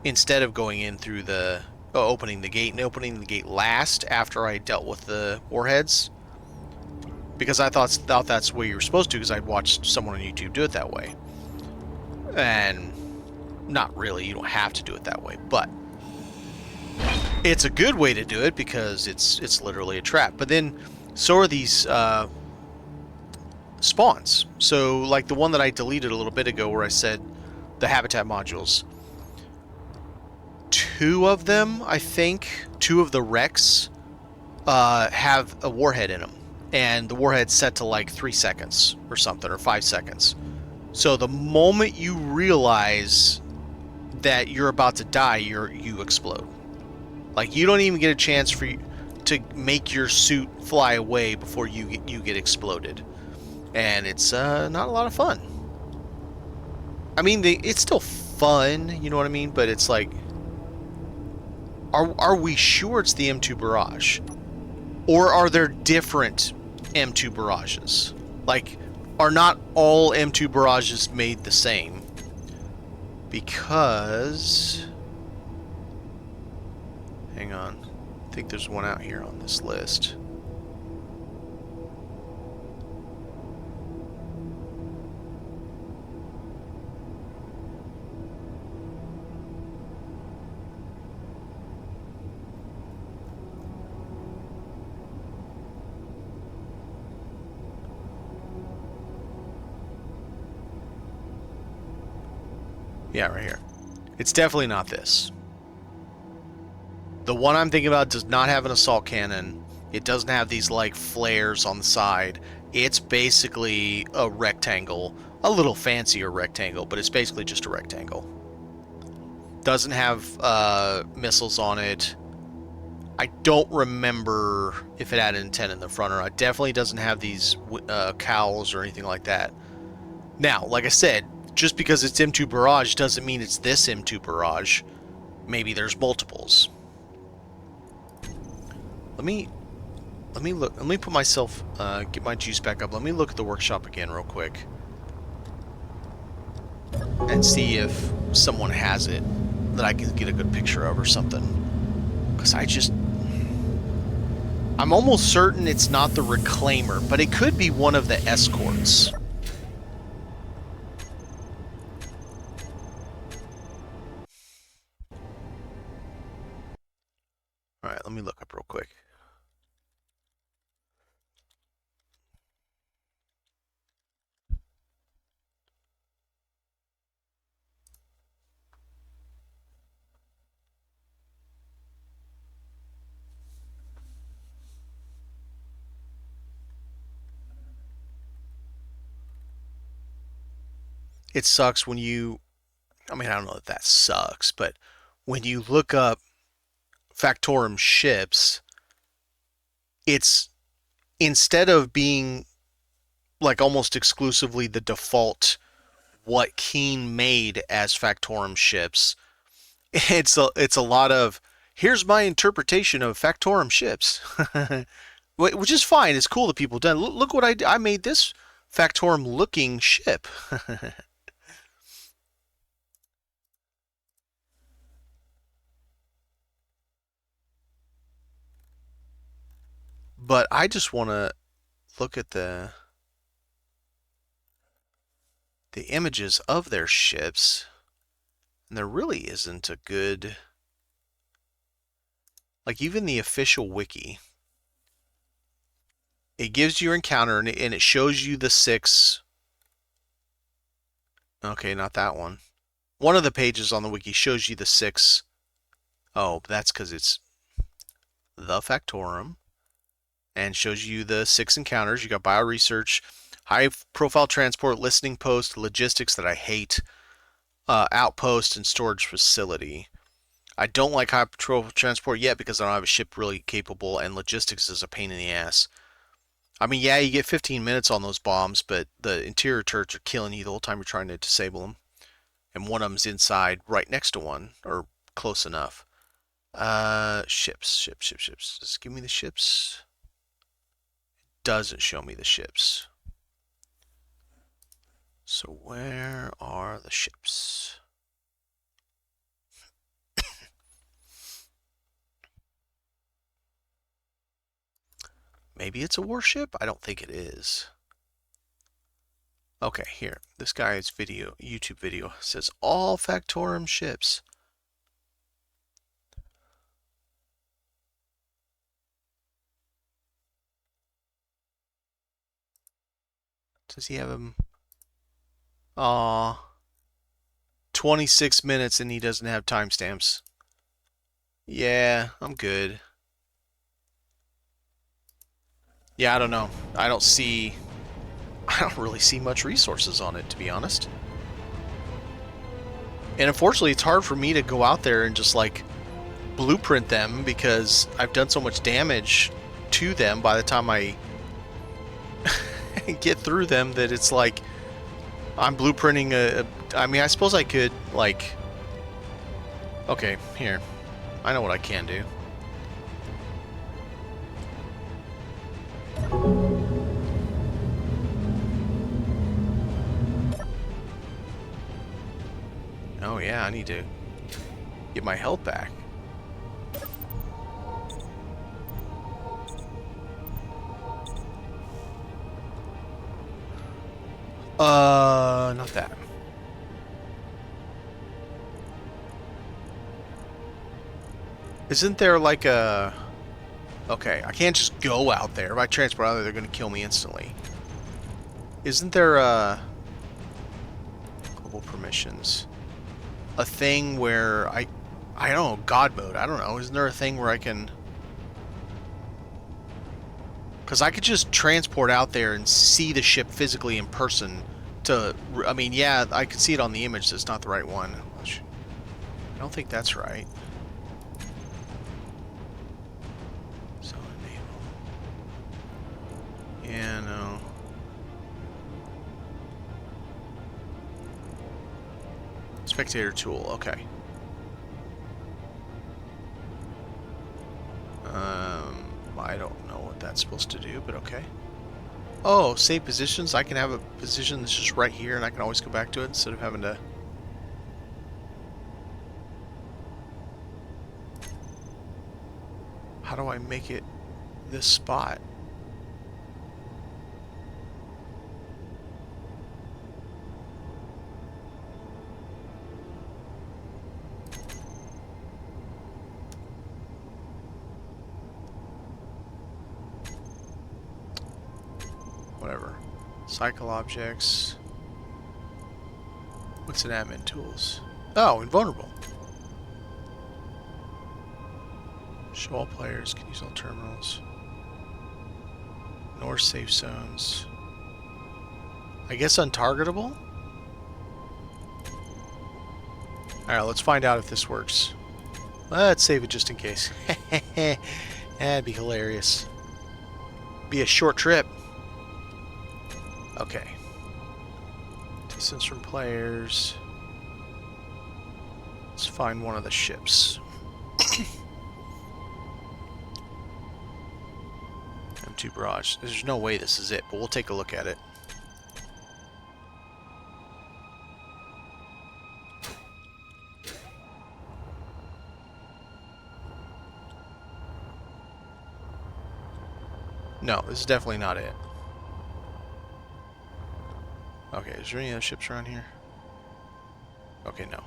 instead of going in through the opening the gate, and opening the gate last after I dealt with the warheads, because I thought that's the way you were supposed to, because I'd watched someone on YouTube do it that way. And not really, you don't have to do it that way, but it's a good way to do it because it's literally a trap. But then so are these spawns. So like the one that I deleted a little bit ago where I said the habitat modules, 2 of them, I think, 2 of the wrecks have a warhead in them. And the warhead's set to like 3 seconds or something, or 5 seconds. So the moment you realize that you're about to die, you explode. Like, you don't even get a chance for you to make your suit fly away before you get exploded. And it's not a lot of fun. I mean, it's still fun, you know what I mean? But it's like, are we sure it's the M2 Barrage? Or are there different M2 Barrages? Like, are not all M2 Barrages made the same? Because... hang on. I think there's one out here on this list. Yeah, right here. It's definitely not this. The one I'm thinking about does not have an assault cannon. It doesn't have these, like, flares on the side. It's basically a rectangle. A little fancier rectangle, but it's basically just a rectangle. Doesn't have missiles on it. I don't remember if it had an antenna in the front or not. It definitely doesn't have these cowls or anything like that. Now, like I said, just because it's M2 Barrage doesn't mean it's this M2 Barrage. Maybe there's multiples. Let me look. Let me put myself, get my juice back up. Let me look at the workshop again real quick. and see if someone has it that I can get a good picture of or something. Because I'm almost certain it's not the Reclaimer, but it could be one of the escorts. Alright, let me look up real quick. It sucks when you... I mean, I don't know if that sucks, but when you look up Factorum ships, it's... instead of being like almost exclusively the default what Keen made as Factorum ships, it's a lot of here's my interpretation of Factorum ships, which is fine. It's cool that people done. Look what I made this Factorum looking ship. But I just want to look at the images of their ships, and there really isn't a good, like, even the official wiki, it gives you your encounter and it shows you the 6. Okay, not that one. One of the pages on the wiki shows you the 6. Oh, that's because it's the Factorum, and shows you the 6 encounters. You got bioresearch, high profile transport, listening post, logistics that I hate, outpost, and storage facility. I don't like high profile transport yet because I don't have a ship really capable, and logistics is a pain in the ass. I mean, yeah, you get 15 minutes on those bombs, but the interior turrets are killing you the whole time you're trying to disable them. And one of them's inside right next to one, or close enough. Ships. Does it give me the ships? Doesn't show me the ships. So where are the ships? Maybe it's a warship? I don't think it is. Okay, here. This guy's YouTube video says all Factorum ships. Does he have him? Aw. 26 minutes and he doesn't have timestamps. Yeah, I'm good. Yeah, I don't know. I don't really see much resources on it, to be honest. And unfortunately, it's hard for me to go out there and just, like, blueprint them because I've done so much damage to them by the time I get through them that it's like I'm blueprinting I mean, I suppose I could, like... Okay, here. I know what I can do. Oh yeah, I need to get my health back. Not that. Isn't there like a... Okay, I can't just go out there. If I transport out there, they're going to kill me instantly. Isn't there a... Global permissions. A thing where I don't know, God mode, I don't know. Isn't there a thing where I can... Because I could just transport out there and see the ship physically in person to... I mean, yeah, I could see it on the image, so it's not the right one. I don't think that's right. So enable. Yeah, no. Spectator tool, okay. I don't know what that's supposed to do, but okay. Oh, save positions. I can have a position that's just right here, and I can always go back to it instead of having to how do I make it this spot? Whatever. Cycle objects. What's in admin tools? Oh, invulnerable. Show all players can use all terminals. Nor safe zones. I guess untargetable? Alright, let's find out if this works. Let's save it just in case. That'd be hilarious. Be a short trip. Okay. Distance from players. Let's find one of the ships. M2 barrage. There's no way this is it, but we'll take a look at it. No, this is definitely not it. Okay, is there any other ships around here? Okay, no.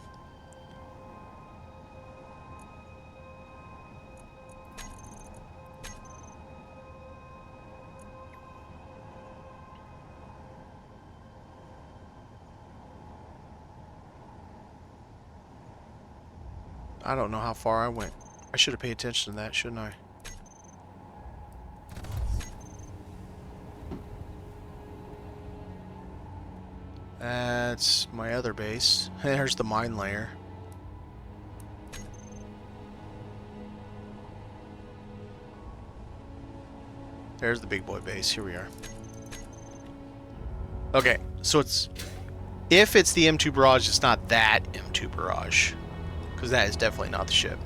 I don't know how far I went. I should have paid attention to that, shouldn't I? That's my other base. There's the mine layer. There's the big boy base. Here we are. Okay, so it's... If it's the M2 barrage, it's not that M2 barrage. Because that is definitely not the ship.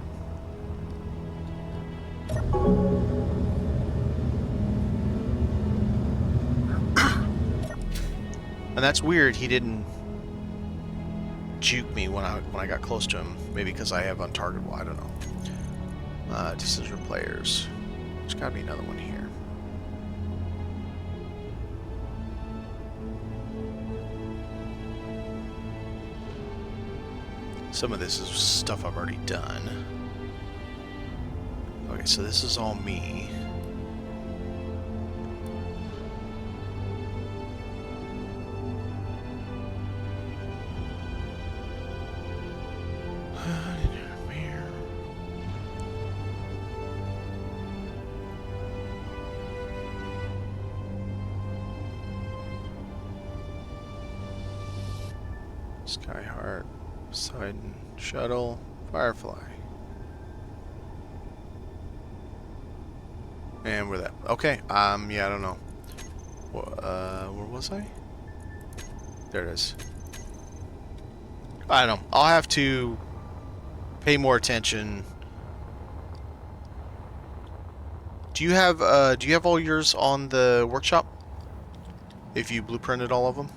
And that's weird, he didn't juke me when I got close to him. Maybe because I have untargetable, I don't know. Distance from players. There's gotta be another one here. Some of this is stuff I've already done. Okay, so this is all me. Skyheart, Poseidon, Shuttle, Firefly. And we're that. Okay, yeah, I don't know. Where was I? There it is. I don't know. I'll have to pay more attention. Do you have all yours on the workshop? If you blueprinted all of them?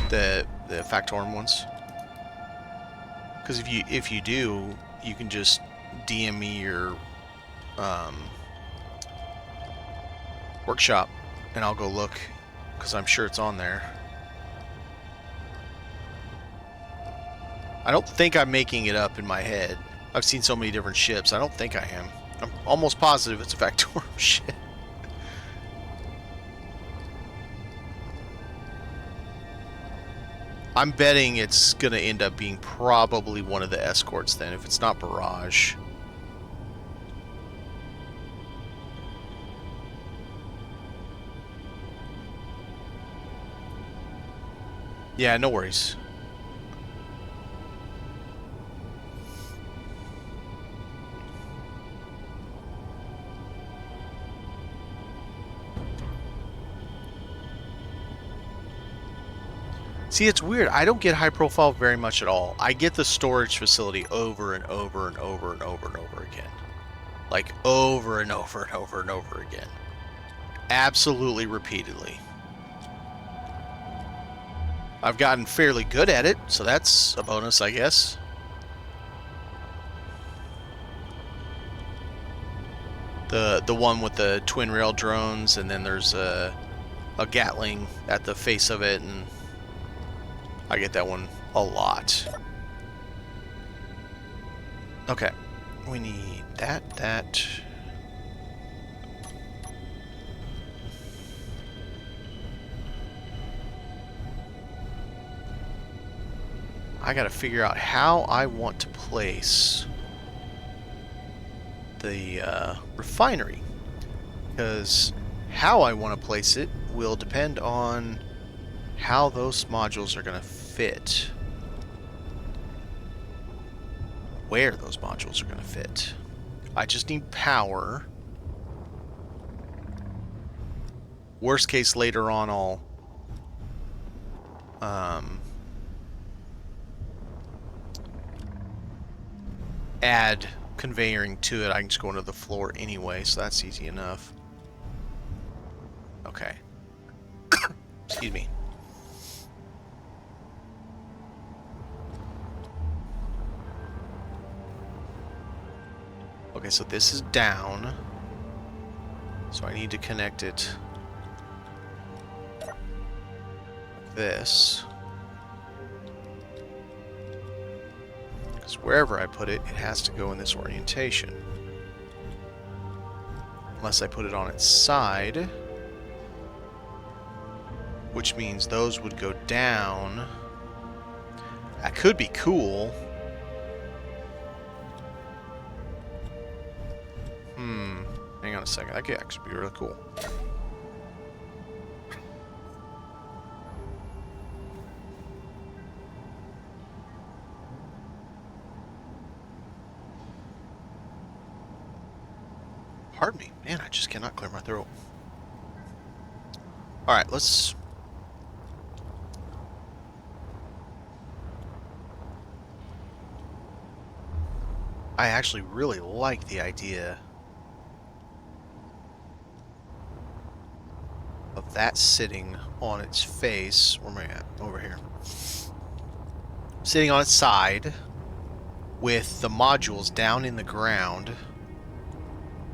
The Factorum ones? Because if you do, you can just DM me your workshop and I'll go look, because I'm sure it's on there. I don't think I'm making it up in my head. I've seen so many different ships. I don't think I am. I'm almost positive it's a Factorum ship. I'm betting it's going to end up being probably one of the escorts then, if it's not Barrage. Yeah, no worries. See, it's weird. I don't get high profile very much at all. I get the storage facility over and over and over and over and over again. Like over and over and over and over again. Absolutely repeatedly. I've gotten fairly good at it, so that's a bonus, I guess. The one with the twin rail drones, and then there's a Gatling at the face of it, and I get that one a lot. Okay, we need that. I gotta figure out how I want to place the refinery, because how I want to place it will depend on how those modules are going to fit. Where those modules are going to fit. I just need power. Worst case, later on I'll add conveying to it. I can just go into the floor anyway, so that's easy enough. Okay. Excuse me. Okay, so this is down. So I need to connect it like this. Because wherever I put it, it has to go in this orientation. Unless I put it on its side. Which means those would go down. That could be cool. Hang on a second. That could actually be really cool. Pardon me. Man, I just cannot clear my throat. Alright, let's... I actually really like the idea of that sitting on its face. Where am I at? Over here. Sitting on its side with the modules down in the ground,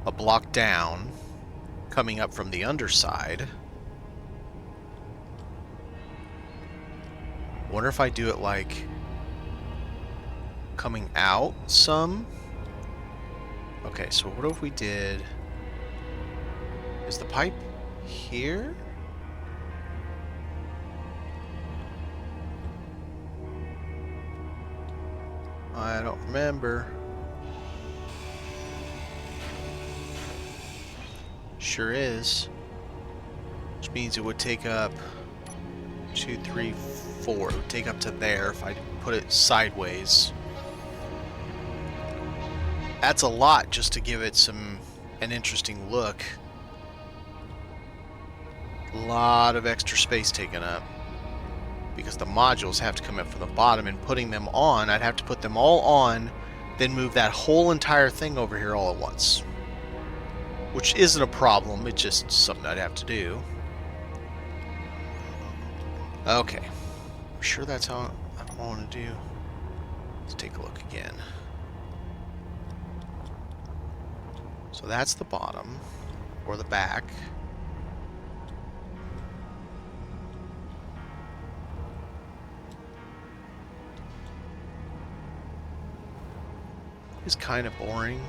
a block down, coming up from the underside. I wonder if I do it like coming out some. Okay, so what if we did... Is the pipe here? I don't remember. Sure is. Which means it would take up 2, 3, 4. It would take up to there if I put it sideways. That's a lot just to give it an interesting look. A lot of extra space taken up. Because the modules have to come up from the bottom, and putting them on, I'd have to put them all on, then move that whole entire thing over here all at once. Which isn't a problem, it's just something I'd have to do. Okay. I'm sure that's how I want to do. Let's take a look again. So that's the bottom, or the back. It's kind of boring.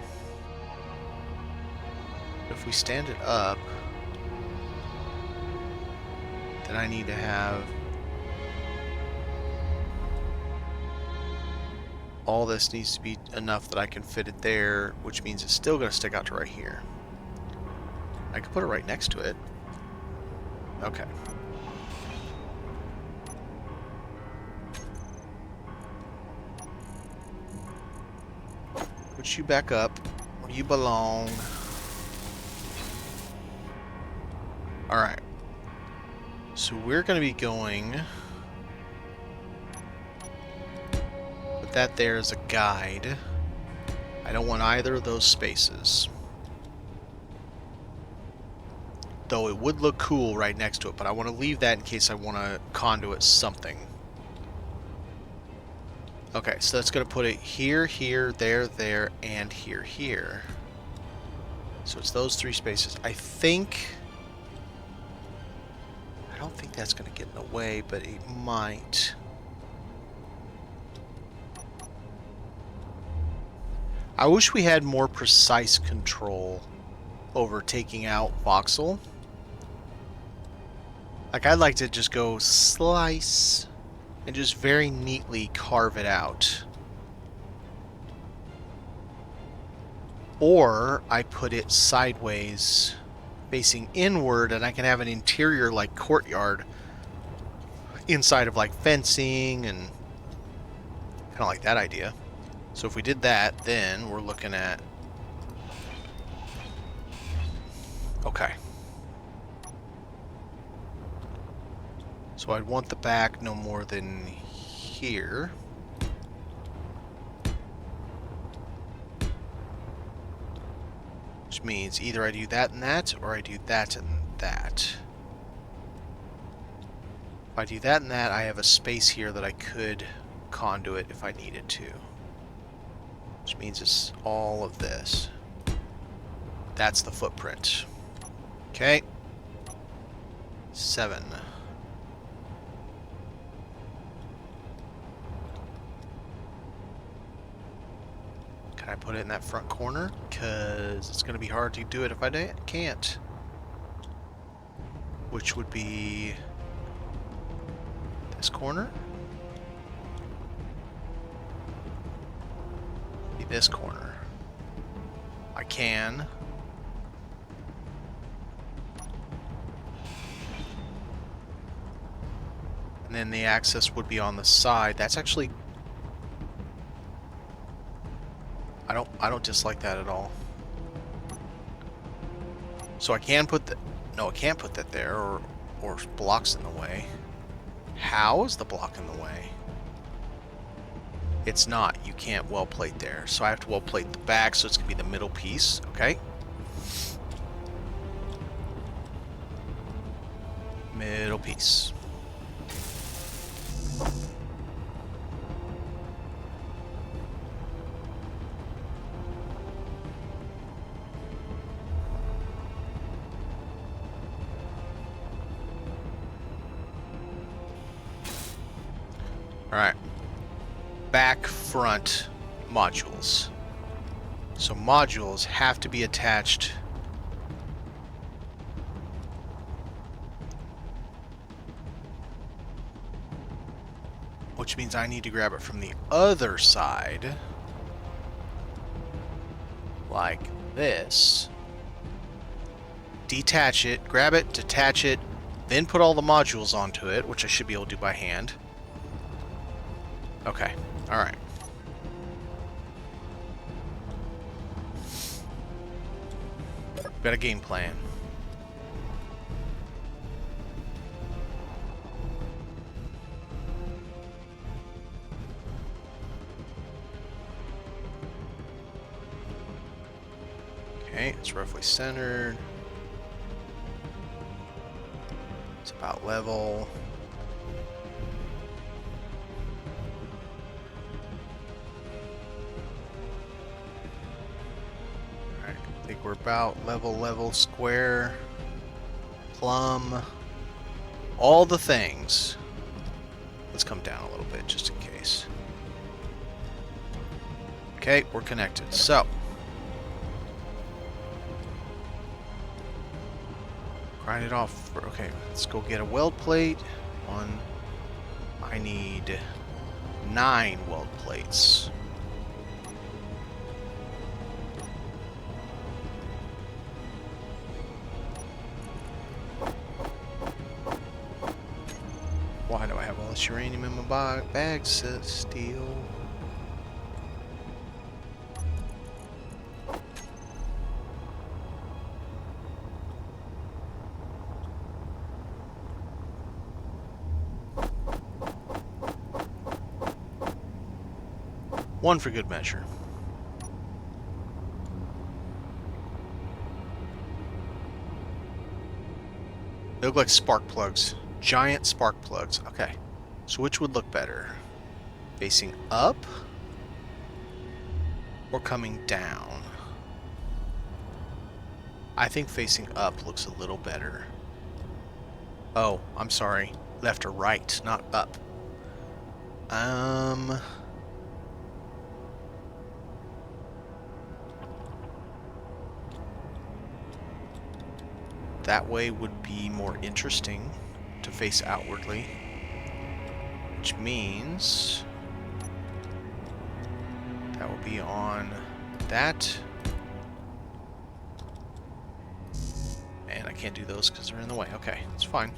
If we stand it up, then I need to have all this needs to be enough that I can fit it there, which means it's still going to stick out to right here. I could put it right next to it. Okay. Put you back up where you belong. Alright. So we're going to be going... Put that there as a guide. I don't want either of those spaces. Though it would look cool right next to it, but I want to leave that in case I want to conduit something. Okay, so that's going to put it here, here, there, and here, here. So it's those 3 spaces. I don't think that's going to get in the way, but it might. I wish we had more precise control over taking out voxel. Like, I'd like to just go slice and just very neatly carve it out. Or I put it sideways, facing inward, and I can have an interior like courtyard inside of like fencing and kind of like that idea. So if we did that, then we're looking at... Okay. So I'd want the back no more than here. Which means either I do that and that, or I do that and that. If I do that and that, I have a space here that I could conduit if I needed to. Which means it's all of this. That's the footprint. Okay. 7. Can I put it in that front corner? Because it's going to be hard to do it if I can't. Which would be this corner. Be this corner. I can. And then the access would be on the side. That's actually... I don't dislike that at all. So I can put the... No, I can't put that there, or block's in the way. How is the block in the way? It's not. You can't well plate there. So I have to well plate the back, so it's going to be the middle piece. Okay. Middle piece. Alright. Back, front modules. So modules have to be attached. Which means I need to grab it from the other side. Like this. Detach it, grab it, detach it, then put all the modules onto it, which I should be able to do by hand. Okay, alright. Got a game plan. Okay, it's roughly centered. It's about level. I think we're about level, square, plumb, all the things. Let's come down a little bit just in case. Okay, we're connected. So, grind it off. Okay, let's go get a weld plate. 1. I need 9 weld plates. Why do I have all this uranium in my bag? Steel. One for good measure. They look like spark plugs. Giant spark plugs. Okay. So which would look better? Facing up or coming down? I think facing up looks a little better. Oh, I'm sorry. Left or right, not up. That way would be more interesting to face outwardly, which means that will be on that. And I can't do those because they're in the way. Okay, that's fine.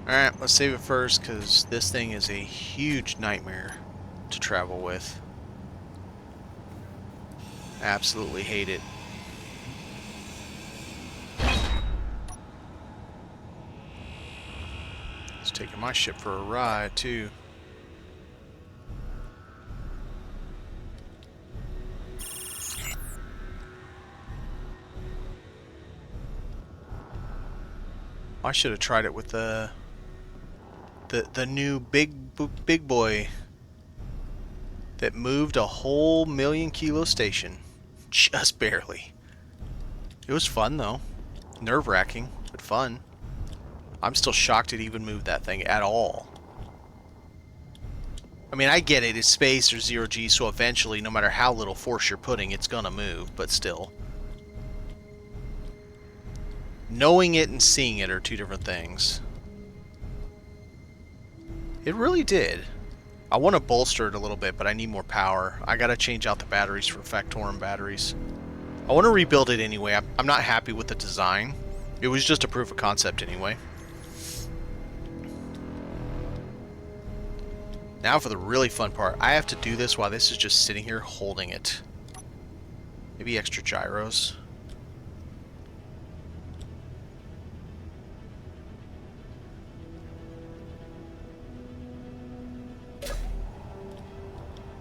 Alright, let's save it first because this thing is a huge nightmare to travel with. I absolutely hate it. It's taking my ship for a ride, too. I should have tried it with the new big boy that moved a whole 1,000,000 kilo station. Just barely. It was fun, though. Nerve-wracking, but fun. I'm still shocked it even moved that thing at all. I mean, I get it. It's space or 0G, so eventually, no matter how little force you're putting, it's gonna move, but still. Knowing it and seeing it are two different things. It really did. I want to bolster it a little bit, but I need more power. I gotta change out the batteries for Factorum batteries. I want to rebuild it anyway. I'm not happy with the design. It was just a proof of concept anyway. Now for the really fun part. I have to do this while this is just sitting here holding it. Maybe extra gyros.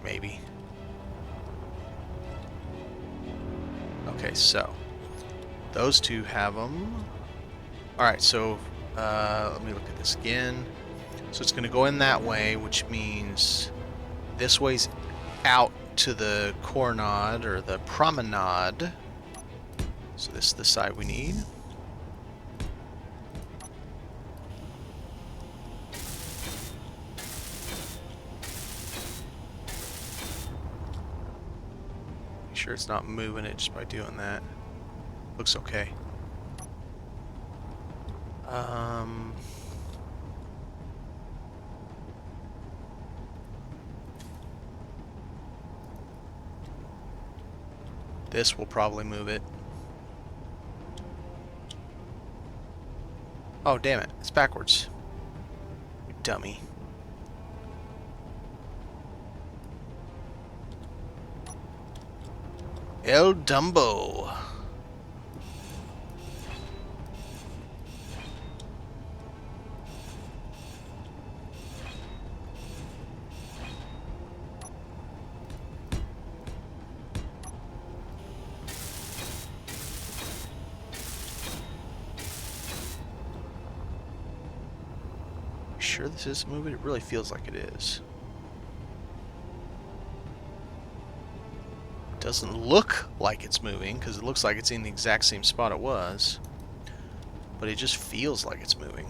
Maybe. Okay, so those two have them. Alright, so let me look at this again. So it's going to go in that way, which means this way's out to the coronade or the promenade. So this is the side we need. Make sure it's not moving it just by doing that. Looks okay. This will probably move it. Oh, damn it. It's backwards. You dummy. El Dumbo. Sure this is moving? It really feels like it is. It doesn't look like it's moving because it looks like it's in the exact same spot it was, but it just feels like it's moving.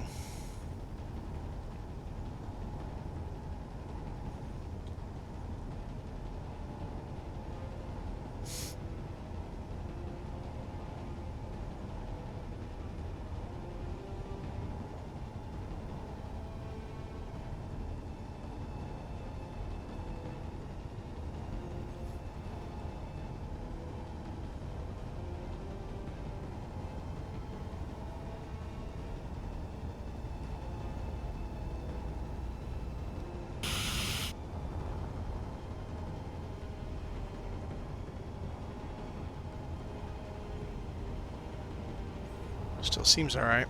Still seems alright.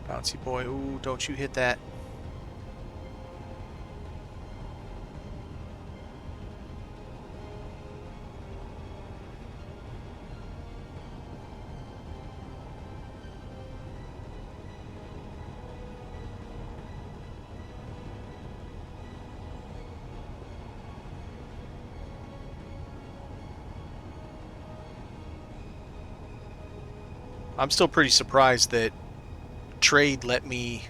Sorry, bouncy boy. Ooh, don't you hit that. I'm still pretty surprised that Trade let me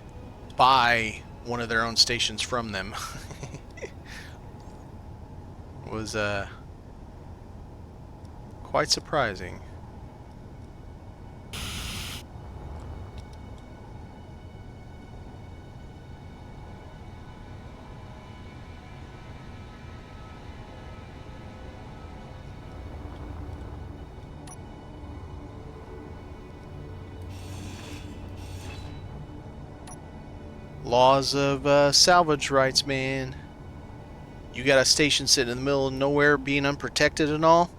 buy one of their own stations from them. It was quite surprising. Laws of salvage rights, man. You got a station sitting in the middle of nowhere being unprotected and all.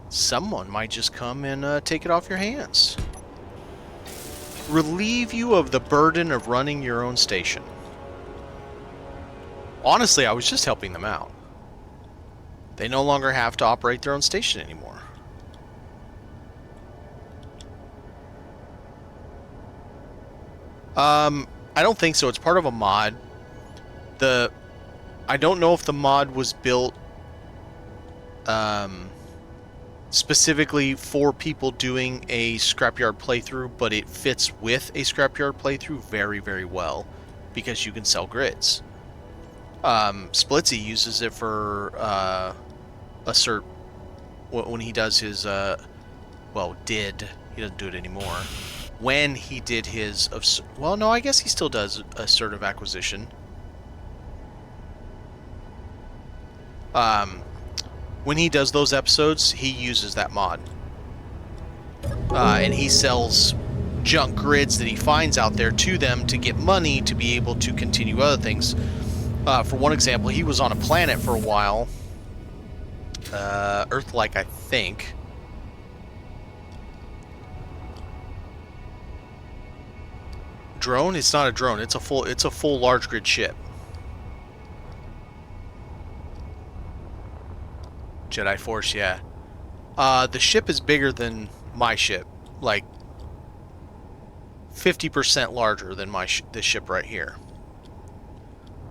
Someone might just come and take it off your hands. Relieve you of the burden of running your own station. Honestly, I was just helping them out. They no longer have to operate their own station anymore. I don't think so. It's part of a mod. I don't know if the mod was built specifically for people doing a Scrapyard playthrough, but it fits with a Scrapyard playthrough very, very well because you can sell grids. Splitsy uses it for assert when he does his well, did. He doesn't do it anymore. When he did his, well, no, I guess he still does assertive acquisition. When he does those episodes, he uses that mod. And he sells junk grids that he finds out there to them to get money to be able to continue other things. For one example, he was on a planet for a while. Earth-like, I think. Drone? It's not a drone. It's a full large grid ship. Jedi Force, yeah. The ship is bigger than my ship, like 50% larger than this ship right here.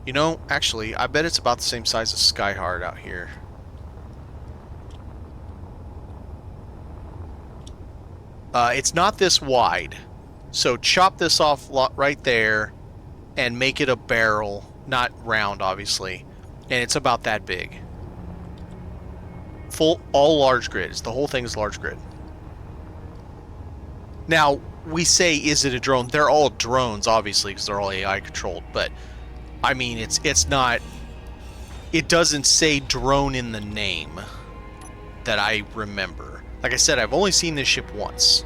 You know, actually, I bet it's about the same size as Skyhard out here. It's not this wide. So chop this off right there and make it a barrel, not round, obviously. And it's about that big. All large grids. The whole thing is large grid. Now, we say, is it a drone? They're all drones, obviously, because they're all AI controlled. But, I mean, it's not... It doesn't say drone in the name that I remember. Like I said, I've only seen this ship once.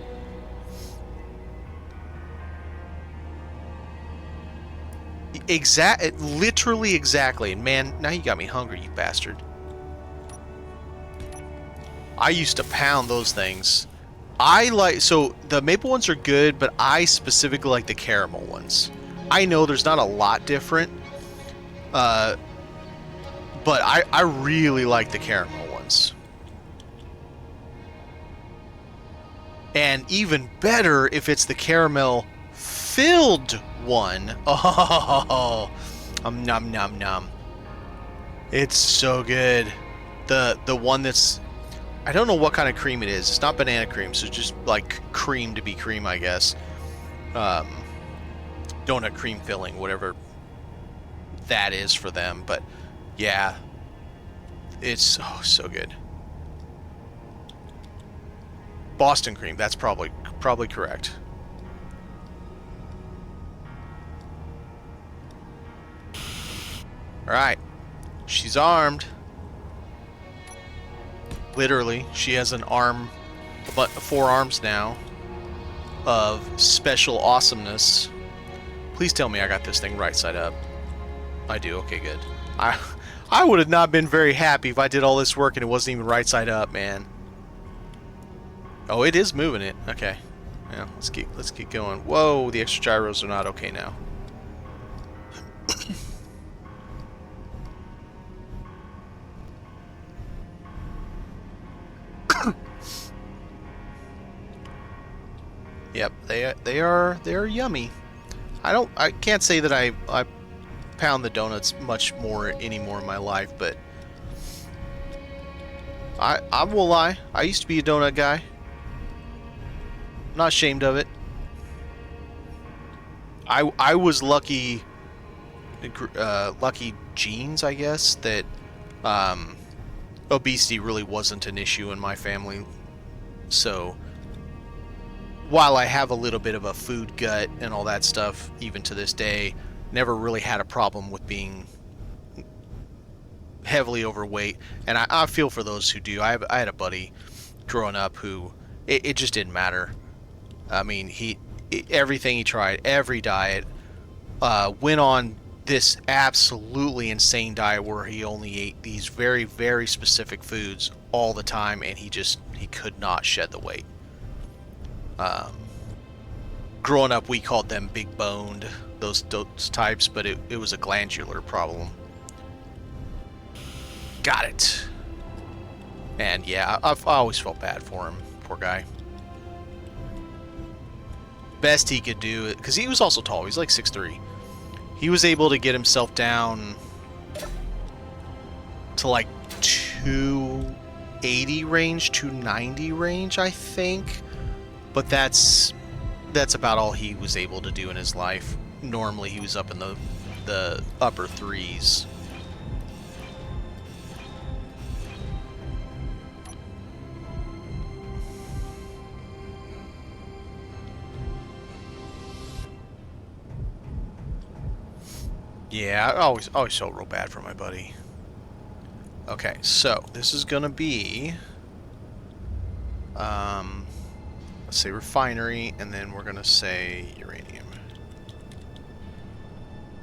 Literally exactly. And man, now you got me hungry, you bastard. I used to pound those things. So the maple ones are good, but I specifically like the caramel ones. I know there's not a lot different, but I really like the caramel ones. And even better if it's the caramel filled one. Oh, nom nom nom. It's so good. The one that's, I don't know what kind of cream it is. It's not banana cream, so just like cream to be cream, I guess. Donut cream filling, whatever that is for them. But yeah, it's so good. Boston cream. That's probably correct. All right, she's armed. Literally, she has an arm, but 4 arms now of special awesomeness. Please tell me I got this thing right side up. I do. Okay, good. I would have not been very happy if I did all this work and it wasn't even right side up, man. Oh, it is moving it. Okay. Yeah, let's keep going. Whoa, the extra gyros are not okay now. Yep, they are yummy. I can't say that I pound the donuts much more anymore in my life, but I will lie. I used to be a donut guy. I'm not ashamed of it. I was lucky genes, I guess, that obesity really wasn't an issue in my family. So while I have a little bit of a food gut and all that stuff, even to this day, never really had a problem with being heavily overweight. And I feel for those who do. I had a buddy growing up who it just didn't matter. I mean, everything he tried, every diet, went on this absolutely insane diet where he only ate these very, very specific foods all the time, and he could not shed the weight. Growing up, we called them big boned, those types, but it was a glandular problem. Got it. And yeah, I always felt bad for him, poor guy. Best he could do, because he was also tall, he's like 6'3". He was able to get himself down to like 280 range, 290 range, I think. But that's about all he was able to do in his life. Normally he was up in the upper threes. Yeah, I always felt real bad for my buddy. Okay, so this is gonna be let's say refinery, and then we're gonna say uranium.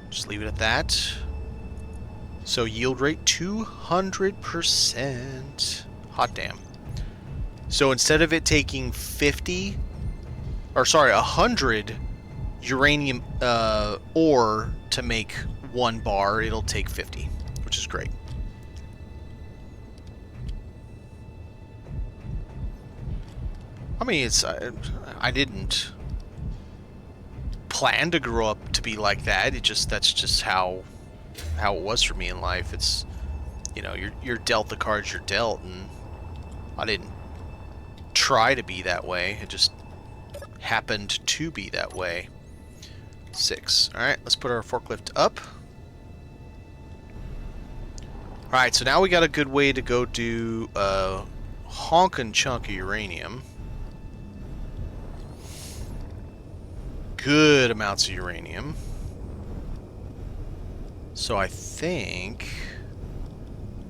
Just leave it at that. So yield rate 200%. Hot damn. So instead of it taking 100 uranium ore to make 1 bar, it'll take 50, which is great. I mean, I didn't plan to grow up to be like that. That's just how it was for me in life. It's, you know, you're dealt the cards you're dealt, and I didn't try to be that way. It just happened to be that way. 6. All right, let's put our forklift up. All right, so now we got a good way to go do a honkin' chunk of uranium. Good amounts of uranium. So I think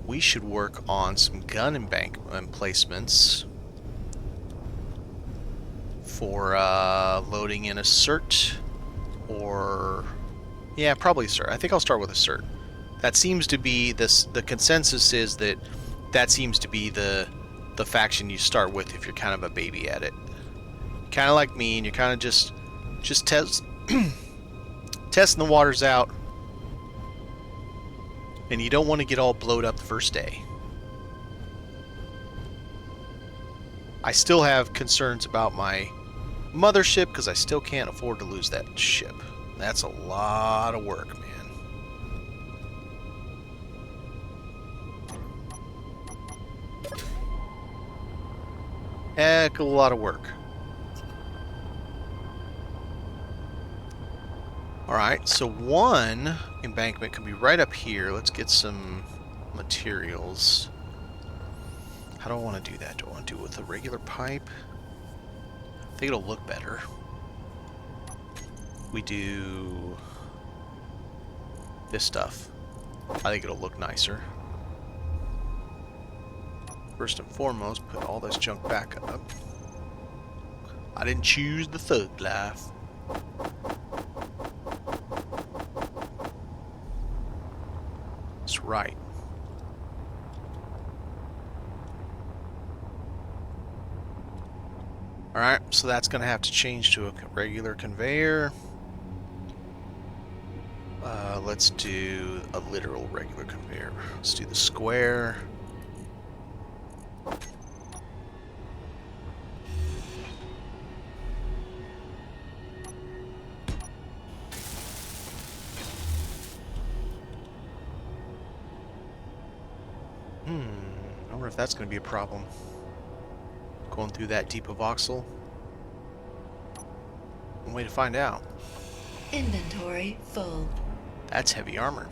we should work on some gun emplacements for loading in a cert, or yeah, probably a cert. I think I'll start with a cert. That seems to be the consensus is that seems to be the faction you start with if you're kind of a baby at it. Kind of like me, and you're kind of just testing the waters out, and you don't want to get all blowed up the first day. I still have concerns about my mothership because I still can't afford to lose that ship. That's a lot of work, man. Heck, a lot of work. Alright, so one embankment can be right up here. Let's get some materials. How do I want to do that? Do I want to do it with a regular pipe? I think it'll look better. We do this stuff. I think it'll look nicer. First and foremost, put all this junk back up. I didn't choose the thug life. That's right. Alright, so that's going to have to change to a regular conveyor. Let's do a literal regular conveyor. Let's do the square. I wonder if that's going to be a problem. Going through that deep of voxel. One way to find out. Inventory full. That's heavy armor.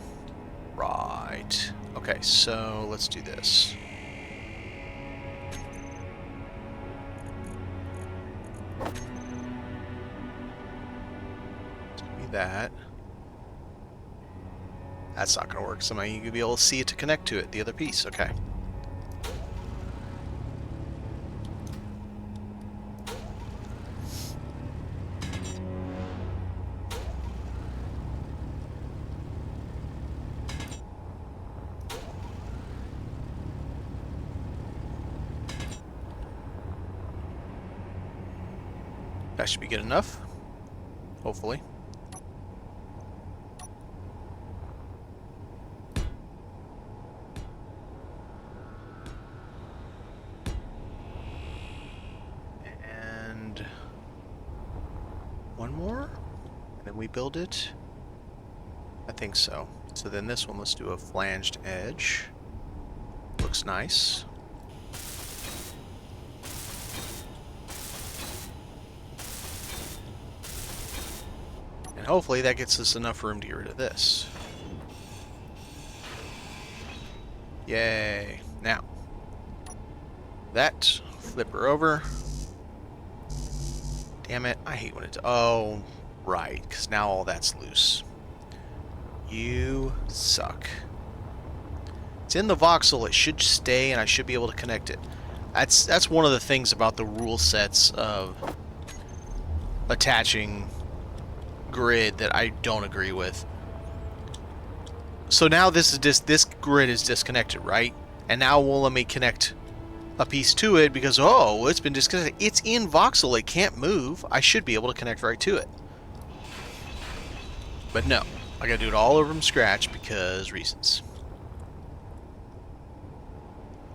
Right. Okay, so let's do this. Give me that. That's not going to work. Somehow you could be able to see it to connect to it, the other piece. Okay. That should be good enough. Hopefully. And one more? And then we build it? I think so. So then this one, let's do a flanged edge. Looks nice. And hopefully that gets us enough room to get rid of this. Yay. Now, that, flip her over. Damn it, I hate when it's... Oh, right, because now all that's loose. You suck. It's in the voxel, it should stay, and I should be able to connect it. That's one of the things about the rule sets of attaching grid that I don't agree with. So now this grid is disconnected, right? And now it won't let me connect a piece to it because, oh, it's been disconnected. It's in voxel, it can't move. I should be able to connect right to it. But no, I gotta do it all over from scratch because reasons.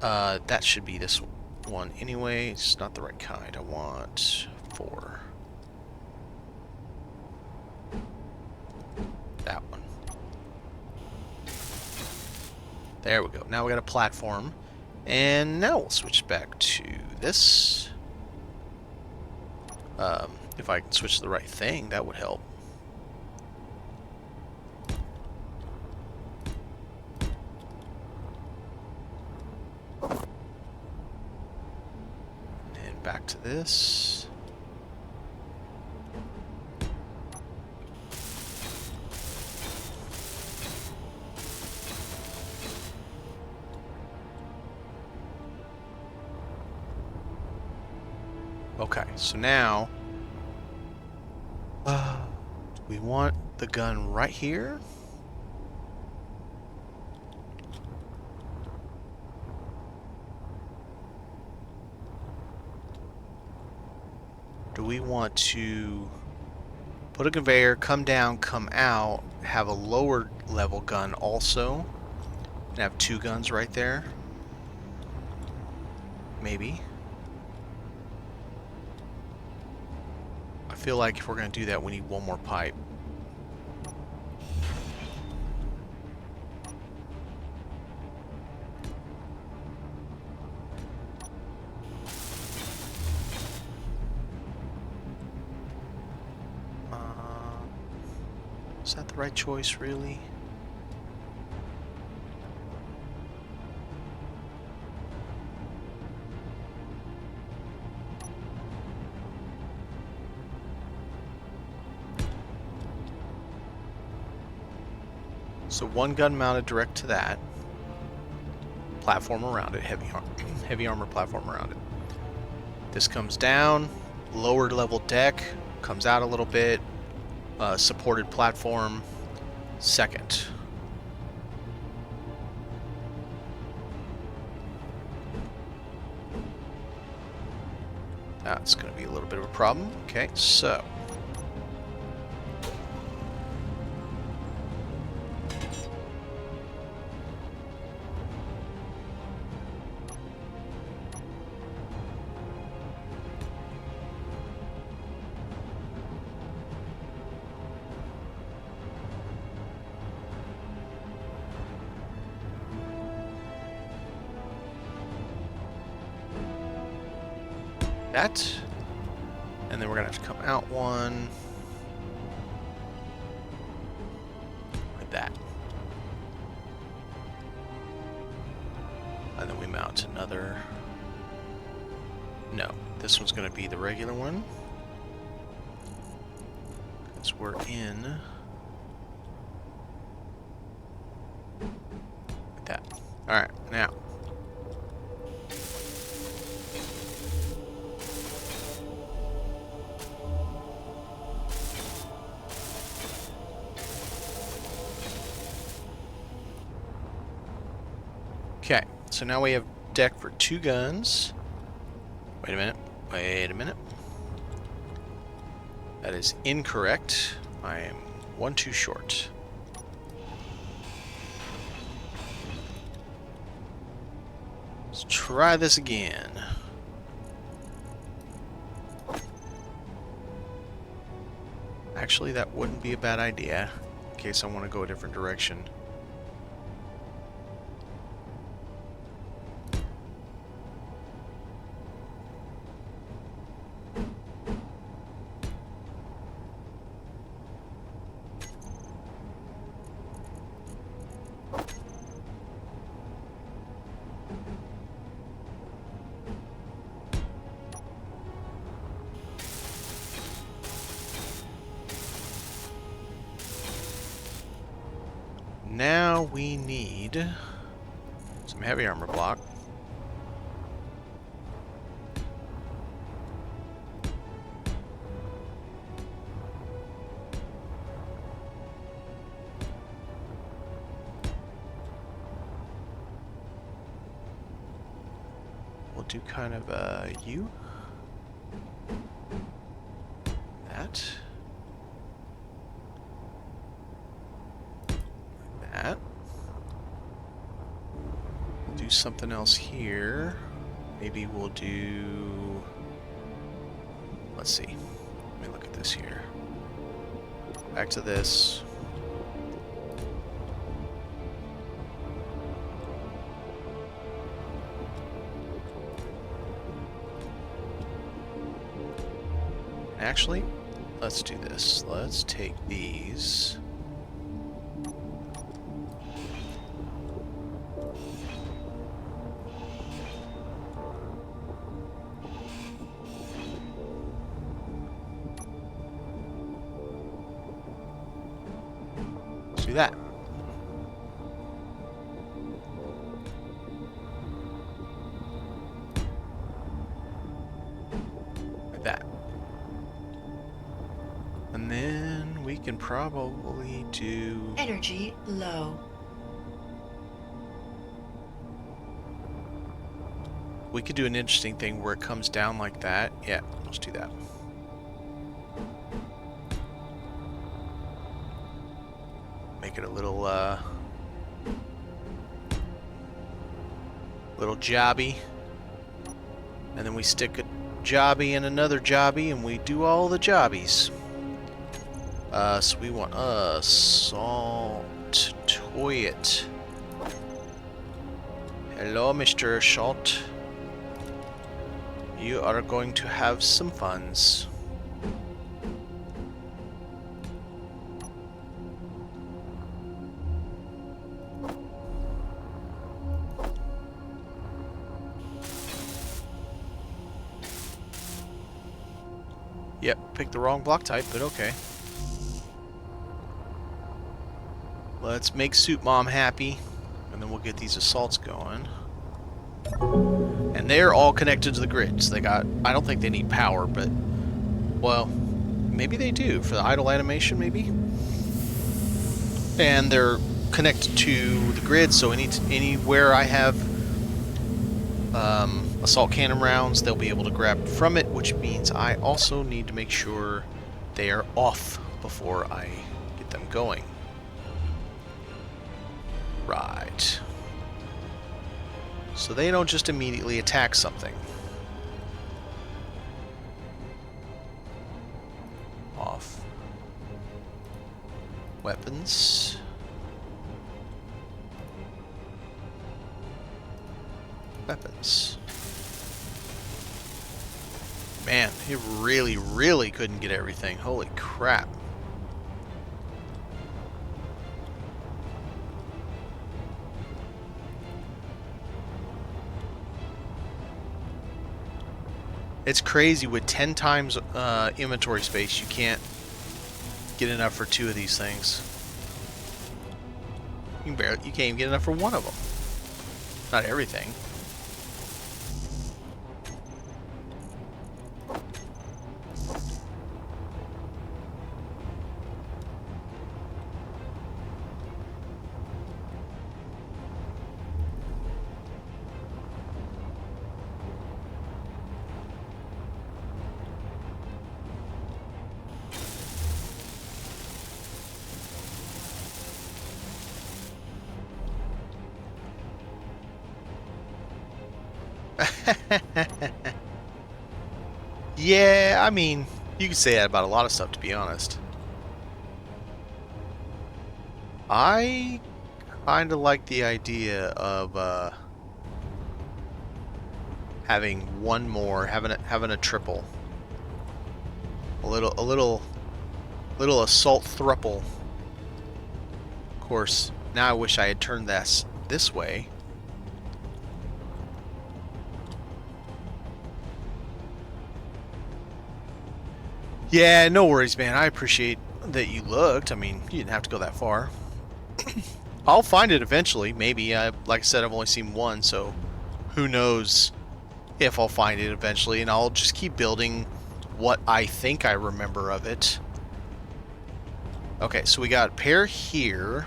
That should be this one anyway. It's not the right kind. I want 4. That one. There we go. Now we got a platform. And now we'll switch back to this. If I can switch to the right thing, that would help. And back to this. Okay, so now, do we want the gun right here? Do we want to put a conveyor, come down, come out, have a lower level gun also, and have 2 guns right there? Maybe. I feel like if we're going to do that, we need one more pipe. Is that the right choice, really? So 1 gun mounted direct to that. Platform around it, heavy armor platform around it. This comes down, lower level deck, comes out a little bit, supported platform, second. That's going to be a little bit of a problem. Okay, so... that, and then we're gonna have to come out one like that, and then we mount another. No, this one's gonna be the regular one because we're in like that. All right, now. Okay, so now we have deck for 2 guns. Wait a minute. Wait a minute. That is incorrect. I am 1 too short. Let's try this again. Actually, that wouldn't be a bad idea in case I want to go a different direction. Now we need some heavy armor block. We'll do kind of a U. That. That. We'll do something else here. Maybe we'll do... Let's see. Let me look at this here. Back to this. Actually, let's do this. Let's take these. Let's do that. Like that. And then we can probably do... Energy low. We could do an interesting thing where it comes down like that. Yeah, let's do that. Make it a little, little jobby. And then we stick a jobby and another jobby, and we do all the jobbies. So we want assault toilet. Hello, Mr. Assault. You are going to have some funs. Yep, picked the wrong block type, but okay. Let's make Soup Mom happy, and then we'll get these assaults going. And they're all connected to the grid, so they got... I don't think they need power, but... Well, maybe they do, for the idle animation, maybe? And they're connected to the grid, so anywhere I have assault cannon rounds, they'll be able to grab from it, which means I also need to make sure they are off before I get them going. Right. So they don't just immediately attack something. Off. Weapons. Weapons. Man, it really, really couldn't get everything. Holy crap. It's crazy, with 10 times inventory space, you can't get enough for 2 of these things. You can't even get enough for 1 of them. Not everything. Yeah, I mean, you can say that about a lot of stuff, to be honest. I kind of like the idea of having one more, having a triple, a little assault thruple. Of course, now I wish I had turned this way. Yeah, no worries, man. I appreciate that you looked. I mean, you didn't have to go that far. I'll find it eventually, maybe. Like I said, I've only seen one, so who knows if I'll find it eventually, and I'll just keep building what I think I remember of it. Okay, so we got a pair here.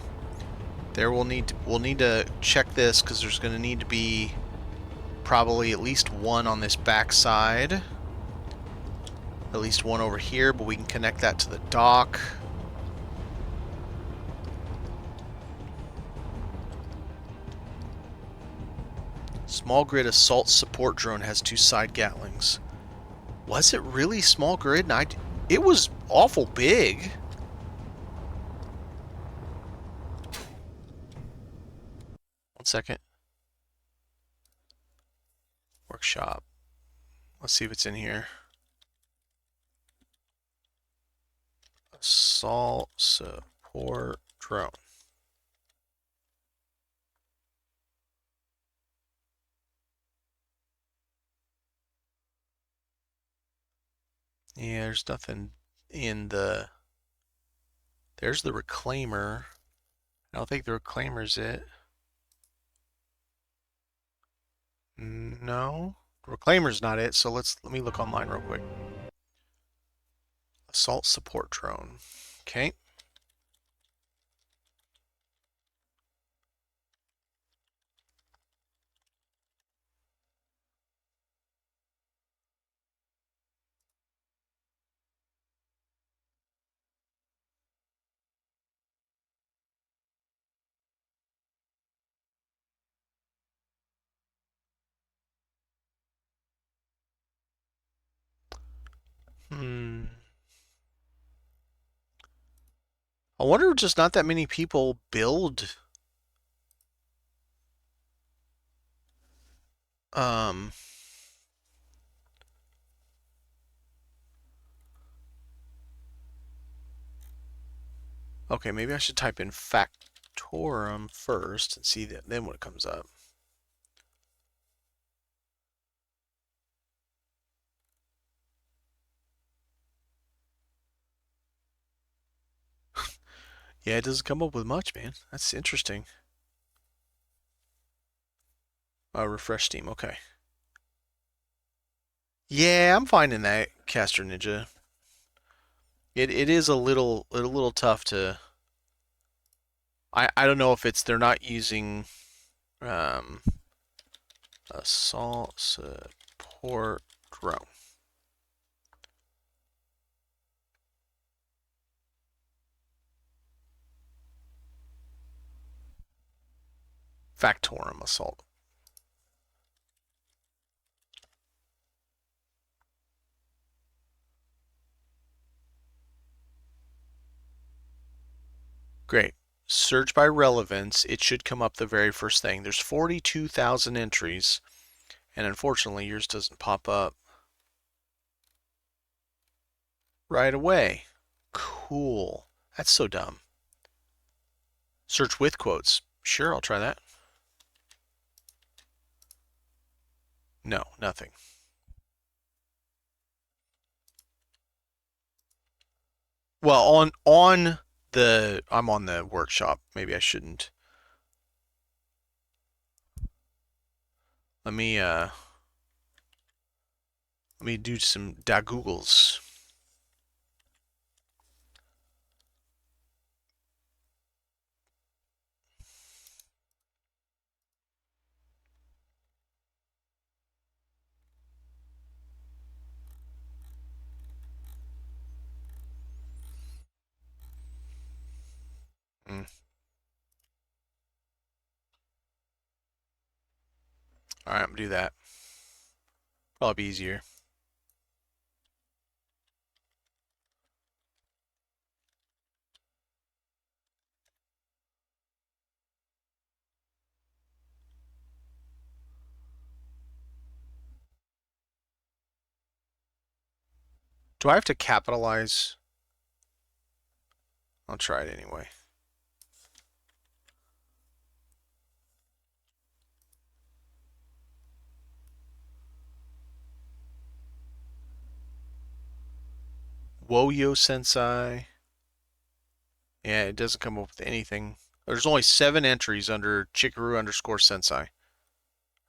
There we'll need to check this, because there's going to need to be probably at least one on this back side. At least one over here, but we can connect that to the dock. Small grid assault support drone has 2 side Gatlings. Was it really small grid? It was awful big. One second. Workshop. Let's see if it's in here. Assault support drone. Yeah, there's nothing in the... There's the reclaimer. I don't think the reclaimer's it. No. The reclaimer's not it, so let me look online real quick. Assault support drone. Okay. I wonder if just not that many people build okay, maybe I should type in Factorum first and see then what comes up. Yeah, it doesn't come up with much, man. That's interesting. Refresh Steam, okay. Yeah, I'm finding that, Caster Ninja. It is a little tough to... I don't know if it's they're not using Assault support drone. Factorum assault. Great. Search by relevance. It should come up the very first thing. There's 42,000 entries, and unfortunately yours doesn't pop up right away. Cool. That's so dumb. Search with quotes. Sure, I'll try that. No, nothing. Well, on the I'm on the workshop. Maybe I shouldn't. Let me do some Googles. Mm. All right, I'm gonna do that. Probably be easier. Do I have to capitalize? I'll try it anyway. Woyo Sensei. Yeah, it doesn't come up with anything. There's only 7 entries under Chikaru_Sensei.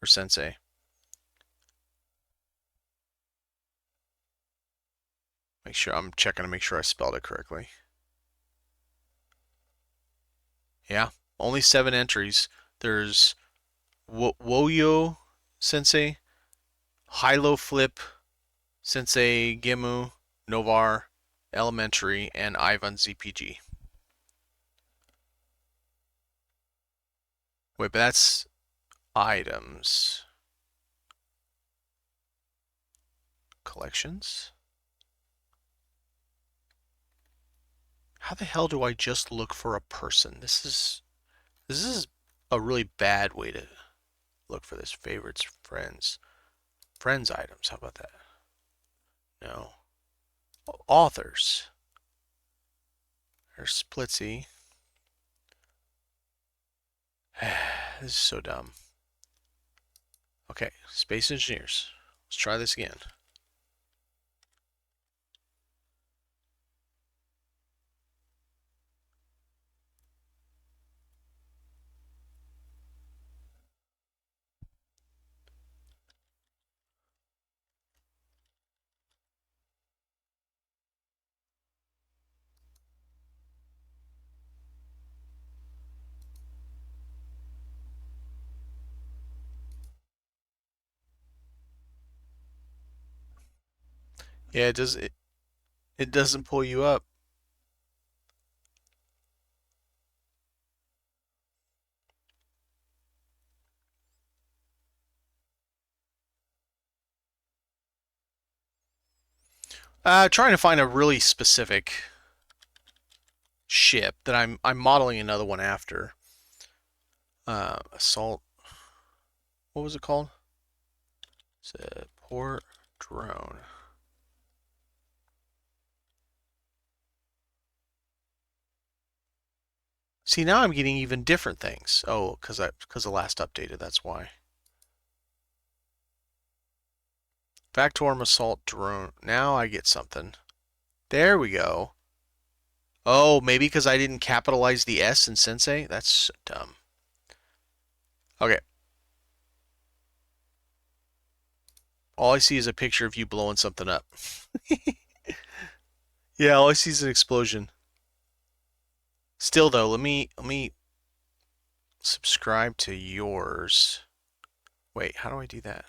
Or Sensei. Make sure I'm checking to make sure I spelled it correctly. Yeah, only 7 entries. There's Woyo Sensei, Hilo Flip, Sensei Gemu, Novar, Elementary, and Ivan ZPG. Wait, but that's items. Collections? How the hell do I just look for a person? This is a really bad way to look for this. Favorites, friends. Friends items, how about that? No. Authors. There's Splitsy. This is so dumb. Okay, Space Engineers. Let's try this again. Yeah, it doesn't pull you up. Trying to find a really specific ship that I'm modeling another one after. Assault. What was it called? Support drone. See, now I'm getting even different things. Oh, because the last updated, that's why. Factorum assault drone. Now I get something. There we go. Oh, maybe because I didn't capitalize the S in Sensei? That's so dumb. Okay. All I see is a picture of you blowing something up. Yeah, all I see is an explosion. Still though, let me subscribe to yours. Wait, how do I do that?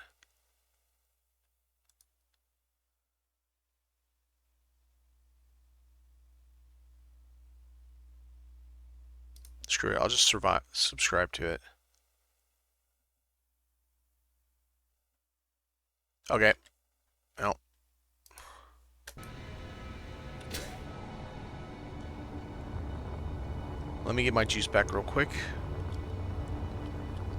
Screw it, I'll just subscribe to it. Okay. Well. Let me get my juice back real quick.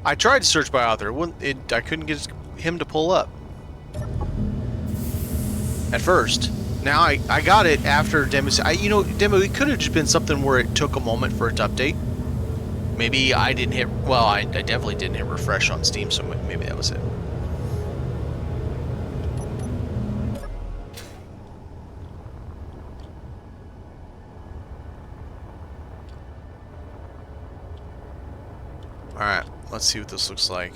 I tried to search by author. I couldn't get him to pull up. At first. Now I got it after Demo. You know, Demo, it could have just been something where it took a moment for it to update. Maybe I didn't hit... Well, I definitely didn't hit refresh on Steam, so maybe that was it. Alright, let's see what this looks like.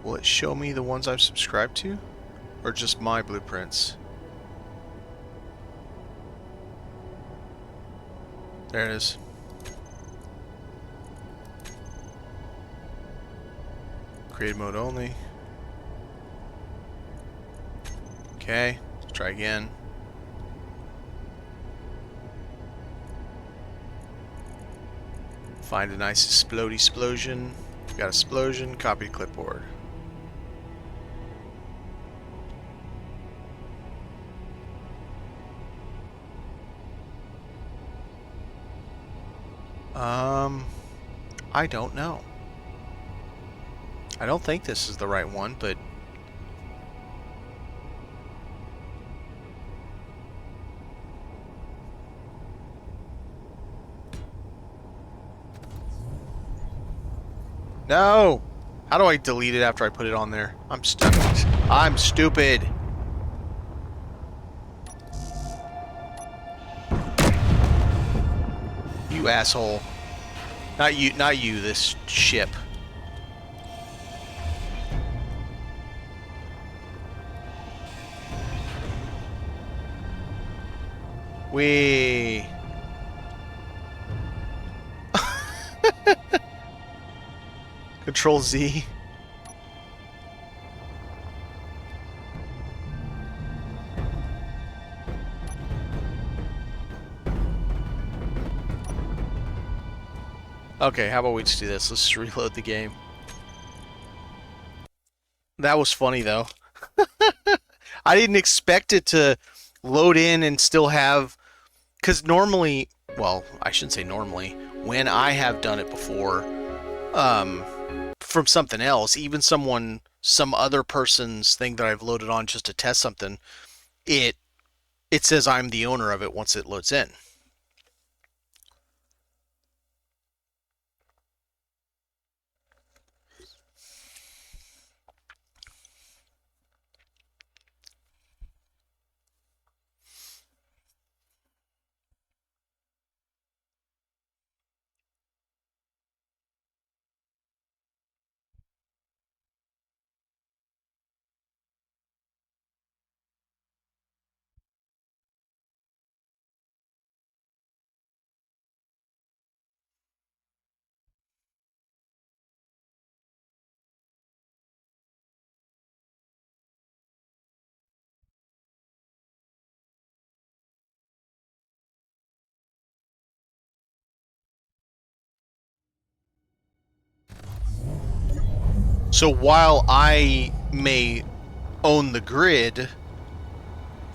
Will it show me the ones I've subscribed to? Or just my blueprints? There it is. Create mode only. Okay, let's try again. Find a nice explosion. Got explosion, copy clipboard. I don't know. I don't think this is the right one, but... No! How do I delete it after I put it on there? I'm stupid. You asshole. Not you, this ship. Wee. Control Z. Okay, how about we just do this? Let's just reload the game. That was funny, though. I didn't expect it to load in and still have... Because normally... Well, I shouldn't say normally. When I have done it before, from something else, even some other person's thing that I've loaded on just to test something, it says I'm the owner of it once it loads in. So while I may own the grid,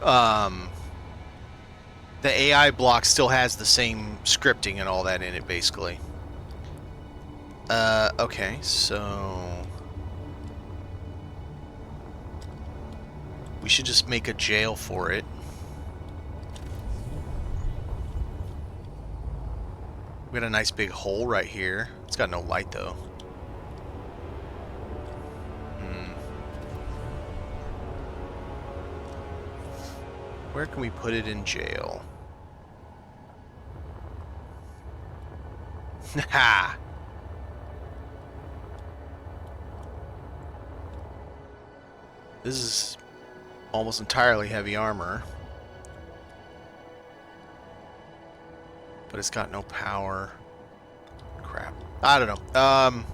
the AI block still has the same scripting and all that in it, basically. Okay, so... we should just make a jail for it. We got a nice big hole right here. It's got no light, though. Where can we put it in jail? Ha! This is almost entirely heavy armor. But it's got no power. Crap. I don't know.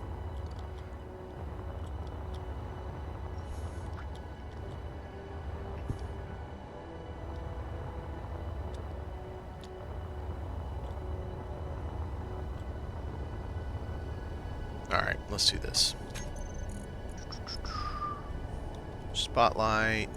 Alright, let's do this. Spotlight.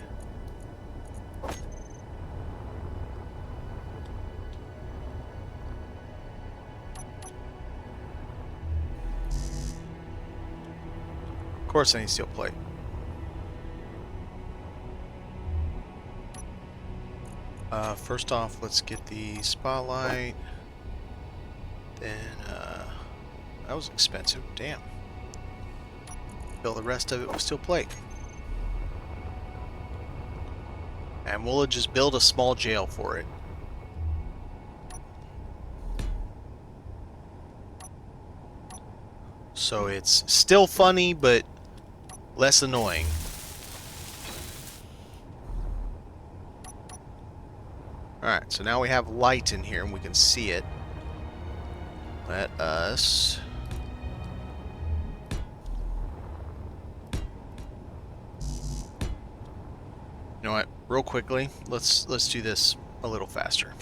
Of course I need steel plate. First off, let's get the spotlight. Then, that was expensive. Damn. Fill the rest of it with steel plate. And we'll just build a small jail for it. So it's still funny, but less annoying. Alright, so now we have light in here and we can see it. Let us... You know what? Real quickly, let's do this a little faster.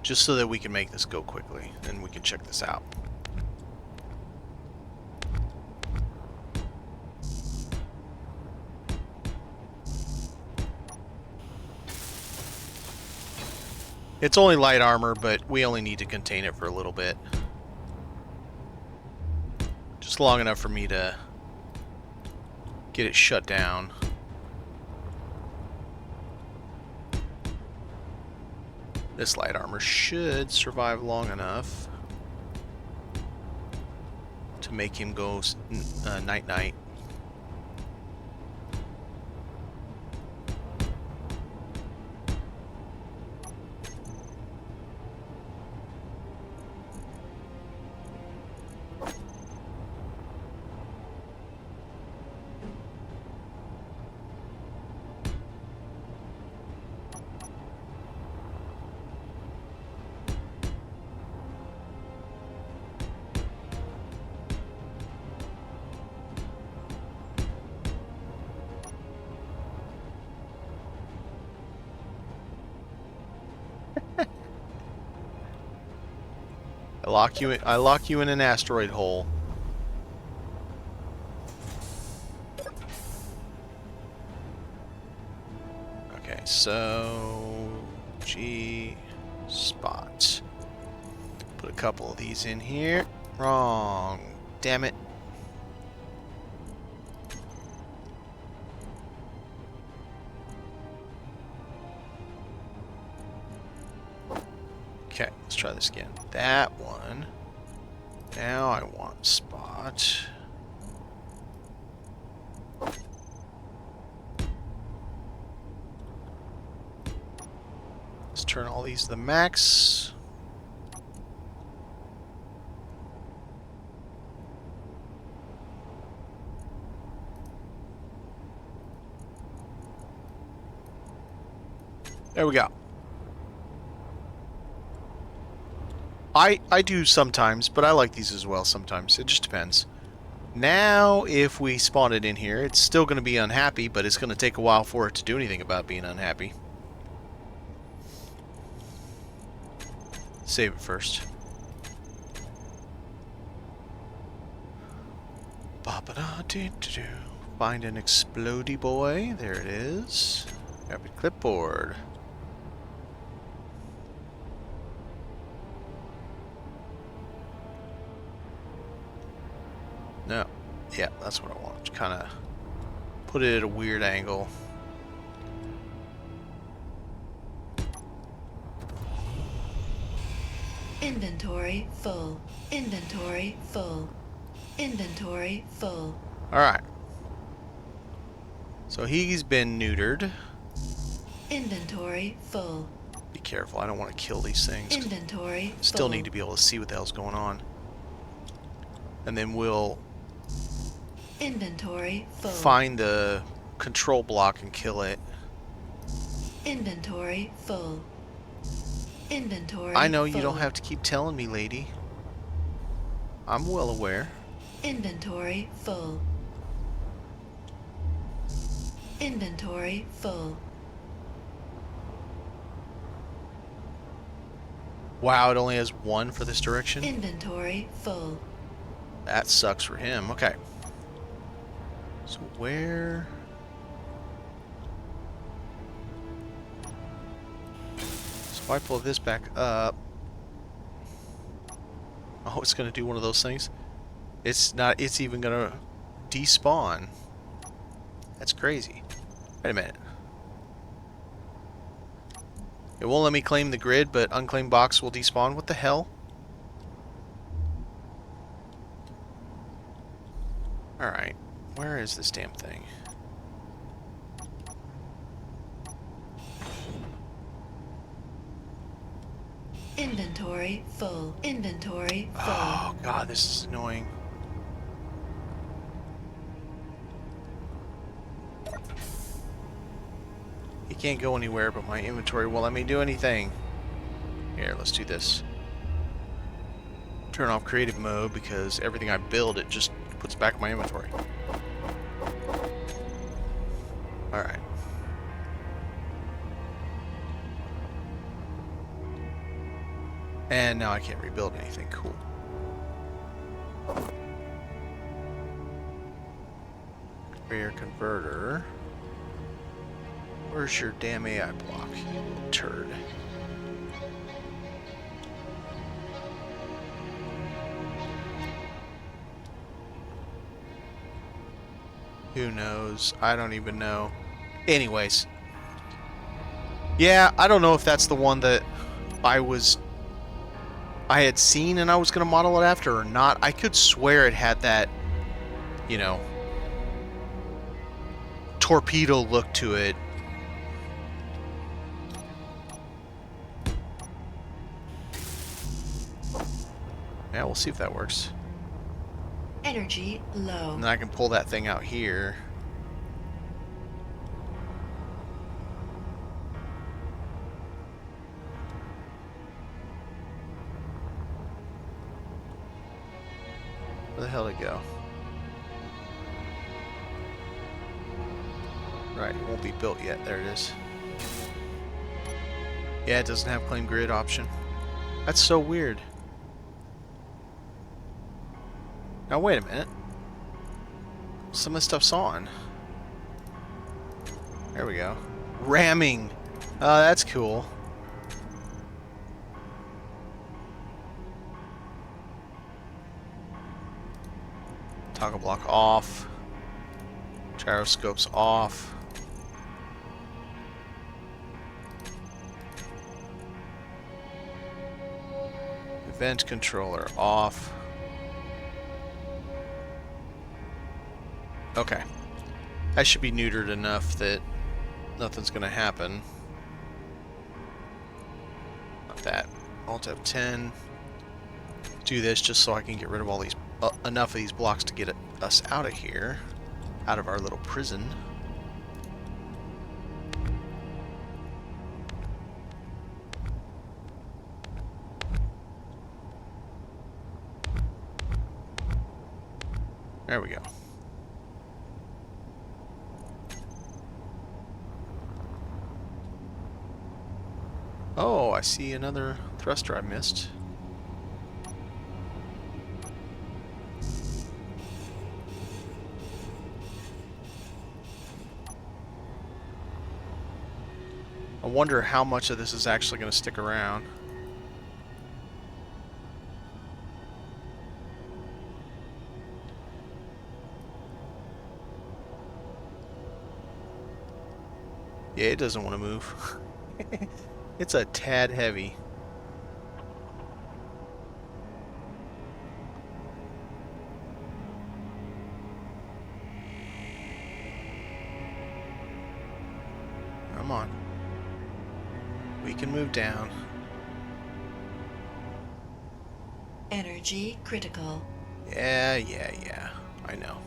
Just so that we can make this go quickly, and we can check this out. It's only light armor, but we only need to contain it for a little bit. Just long enough for me to get it shut down. This light armor should survive long enough to make him go night-night. I lock you in an asteroid hole. Okay, so G spot. Put a couple of these in here. Wrong. Damn it. Okay, let's try this again. That one. Now I want spot. Let's turn all these to the max. There we go. I do sometimes, but I like these as well sometimes. It just depends. Now, if we spawn it in here, it's still going to be unhappy, but it's going to take a while for it to do anything about being unhappy. Save it first. Ba-ba-da-dee-doo-doo. Find an explodey boy. There it is. Rapid clipboard. No. Yeah, that's what I want. Just kind of put it at a weird angle. Inventory full. Inventory full. Inventory full. Alright. So he's been neutered. Inventory full. Be careful, I don't want to kill these things. Inventory Still full. need to be able to see what the hell's going on. And then we'll Inventory full. find the control block and kill it. Inventory full. Inventory I know you full. don't have to keep telling me, lady. I'm well aware. Inventory full. Inventory full. Wow, it only has one for this direction? Inventory full. That sucks for him. Okay. So where... So if I pull this back up... Oh, it's going to do one of those things? It's not... It's even going to despawn. That's crazy. Wait a minute. It won't let me claim the grid, but unclaimed box will despawn? What the hell? Alright. Where is this damn thing? Inventory full. Inventory full. Oh, God, this is annoying. He can't go anywhere, but my inventory won't let me do anything. Here, let's do this. Turn off creative mode because everything I build, it just puts back in my inventory. Alright. And now I can't rebuild anything. Cool. Barrier converter. Where's your damn AI block, you turd? Who knows? I don't even know. Anyways. Yeah, I don't know if that's the one that I had seen and I was going to model it after or not. I could swear it had that, you know, torpedo look to it. Yeah, we'll see if that works. Energy low. And then I can pull that thing out here. Where the hell did it go? Right, it won't be built yet. There it is. Yeah, it doesn't have claim grid option. That's so weird. Now wait a minute. Some of this stuff's on. There we go. Ramming. Oh, that's cool. Toggle block off. Gyroscope's off. Event controller off. Okay. That should be neutered enough that nothing's going to happen. Not that. Alt F10. Do this just so I can get rid of all these, enough of these blocks to get us out of here. Out of our little prison. There we go. Oh, I see another thruster I missed. I wonder how much of this is actually going to stick around. Yeah, it doesn't want to move. It's a tad heavy. Come on. We can move down. Energy critical. Yeah. I know.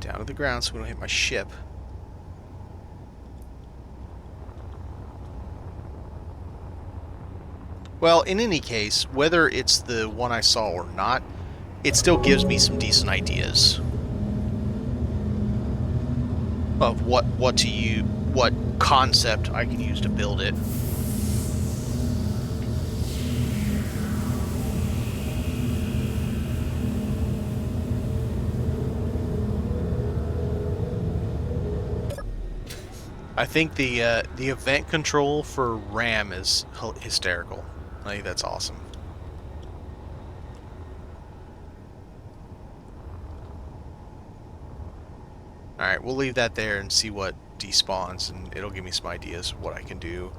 Down to the ground so we don't hit my ship. Well, in any case, whether it's the one I saw or not, it still gives me some decent ideas of what to use, what concept I can use to build it. I think the event control for RAM is hysterical. I think that's awesome. Alright, we'll leave that there and see what despawns, and it'll give me some ideas of what I can do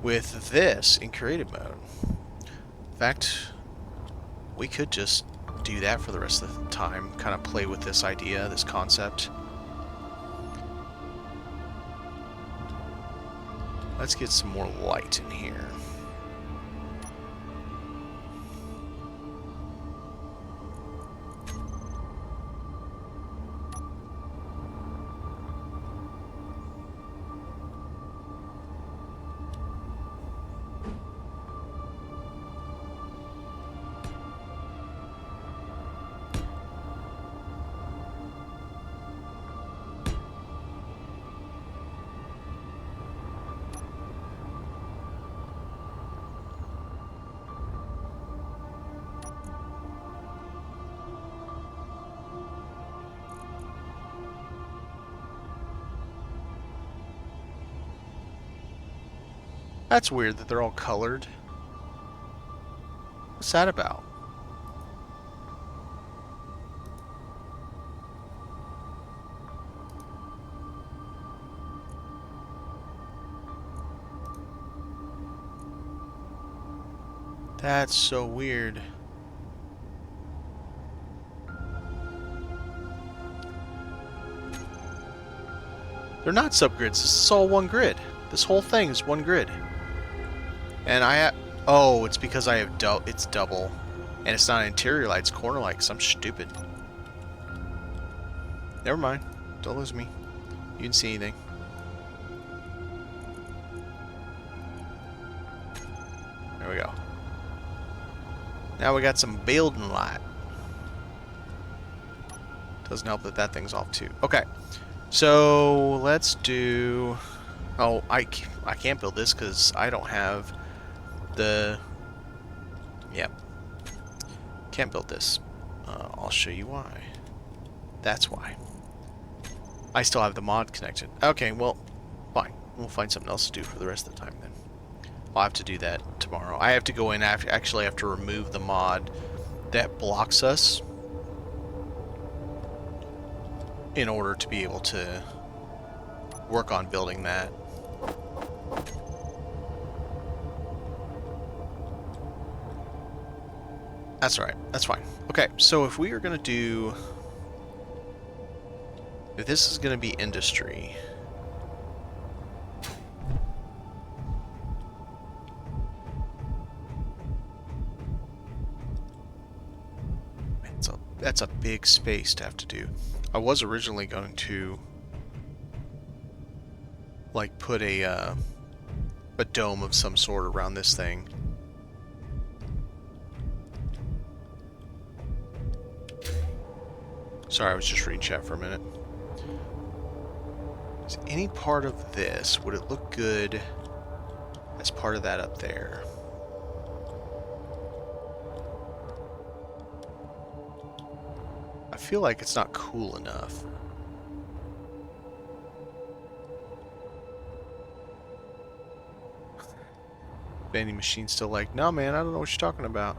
with this in creative mode. In fact, we could just do that for the rest of the time, kind of play with this idea, this concept. Let's get some more light in here. That's weird that they're all colored. What's that about? That's so weird. They're not subgrids. This is all one grid. This whole thing is one grid. And oh, it's because I have it's double. And it's not interior light, it's corner light, because I'm stupid. Never mind. Don't lose me. You didn't see anything. There we go. Now we got some building light. Doesn't help that that thing's off too. Okay. So let's do... Oh, I can't build this because I don't have the... Yep. Can't build this. I'll show you why. That's why. I still have the mod connected. Okay, well, fine. We'll find something else to do for the rest of the time then. I'll have to do that tomorrow. I have to go in, actually have to remove the mod that blocks us in order to be able to work on building that. That's alright. That's fine. Okay, so if we are going to do... If this is going to be industry... That's a big space to have to do. I was originally going to like put a dome of some sort around this thing. Sorry, I was just reading chat for a minute. Is any part of this, would it look good as part of that up there? I feel like it's not cool enough. Vending machine's still like, no man, I don't know what you're talking about.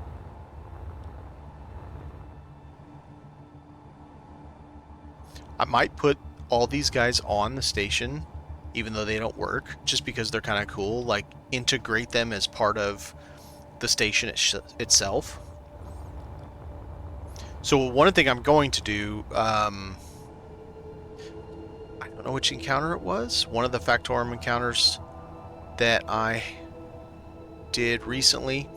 I might put all these guys on the station, even though they don't work, just because they're kind of cool. Like, integrate them as part of the station itself. So one thing I'm going to do, I don't know which encounter it was. One of the Factorum encounters that I did recently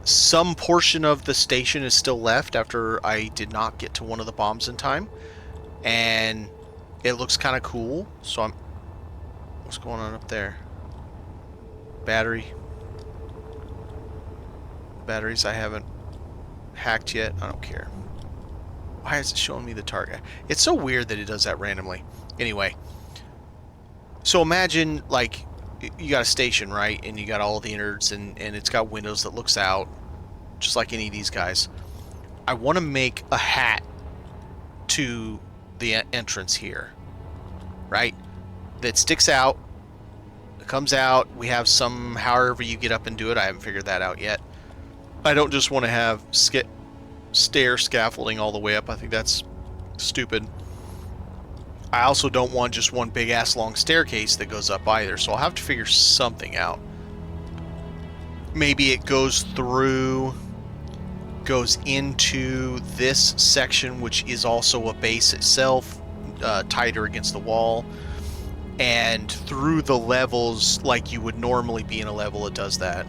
some portion of the station is still left after I did not get to one of the bombs in time. And it looks kind of cool. So I'm... What's going on up there? Battery. Batteries I haven't hacked yet. I don't care. Why is it showing me the target? It's so weird that it does that randomly. Anyway. So imagine, like, you got a station, right? And you got all the innards, and it's got windows that looks out, just like any of these guys. I want to make a hat to the entrance here, right? That sticks out, it comes out. We have some, however you get up and do it. I haven't figured that out yet. I don't just want to have stair scaffolding all the way up. I think that's stupid. I also don't want just one big ass long staircase that goes up either, so I'll have to figure something out. Maybe it goes through, goes into this section, which is also a base itself, tighter against the wall, and through the levels like you would normally be in a level, it does that.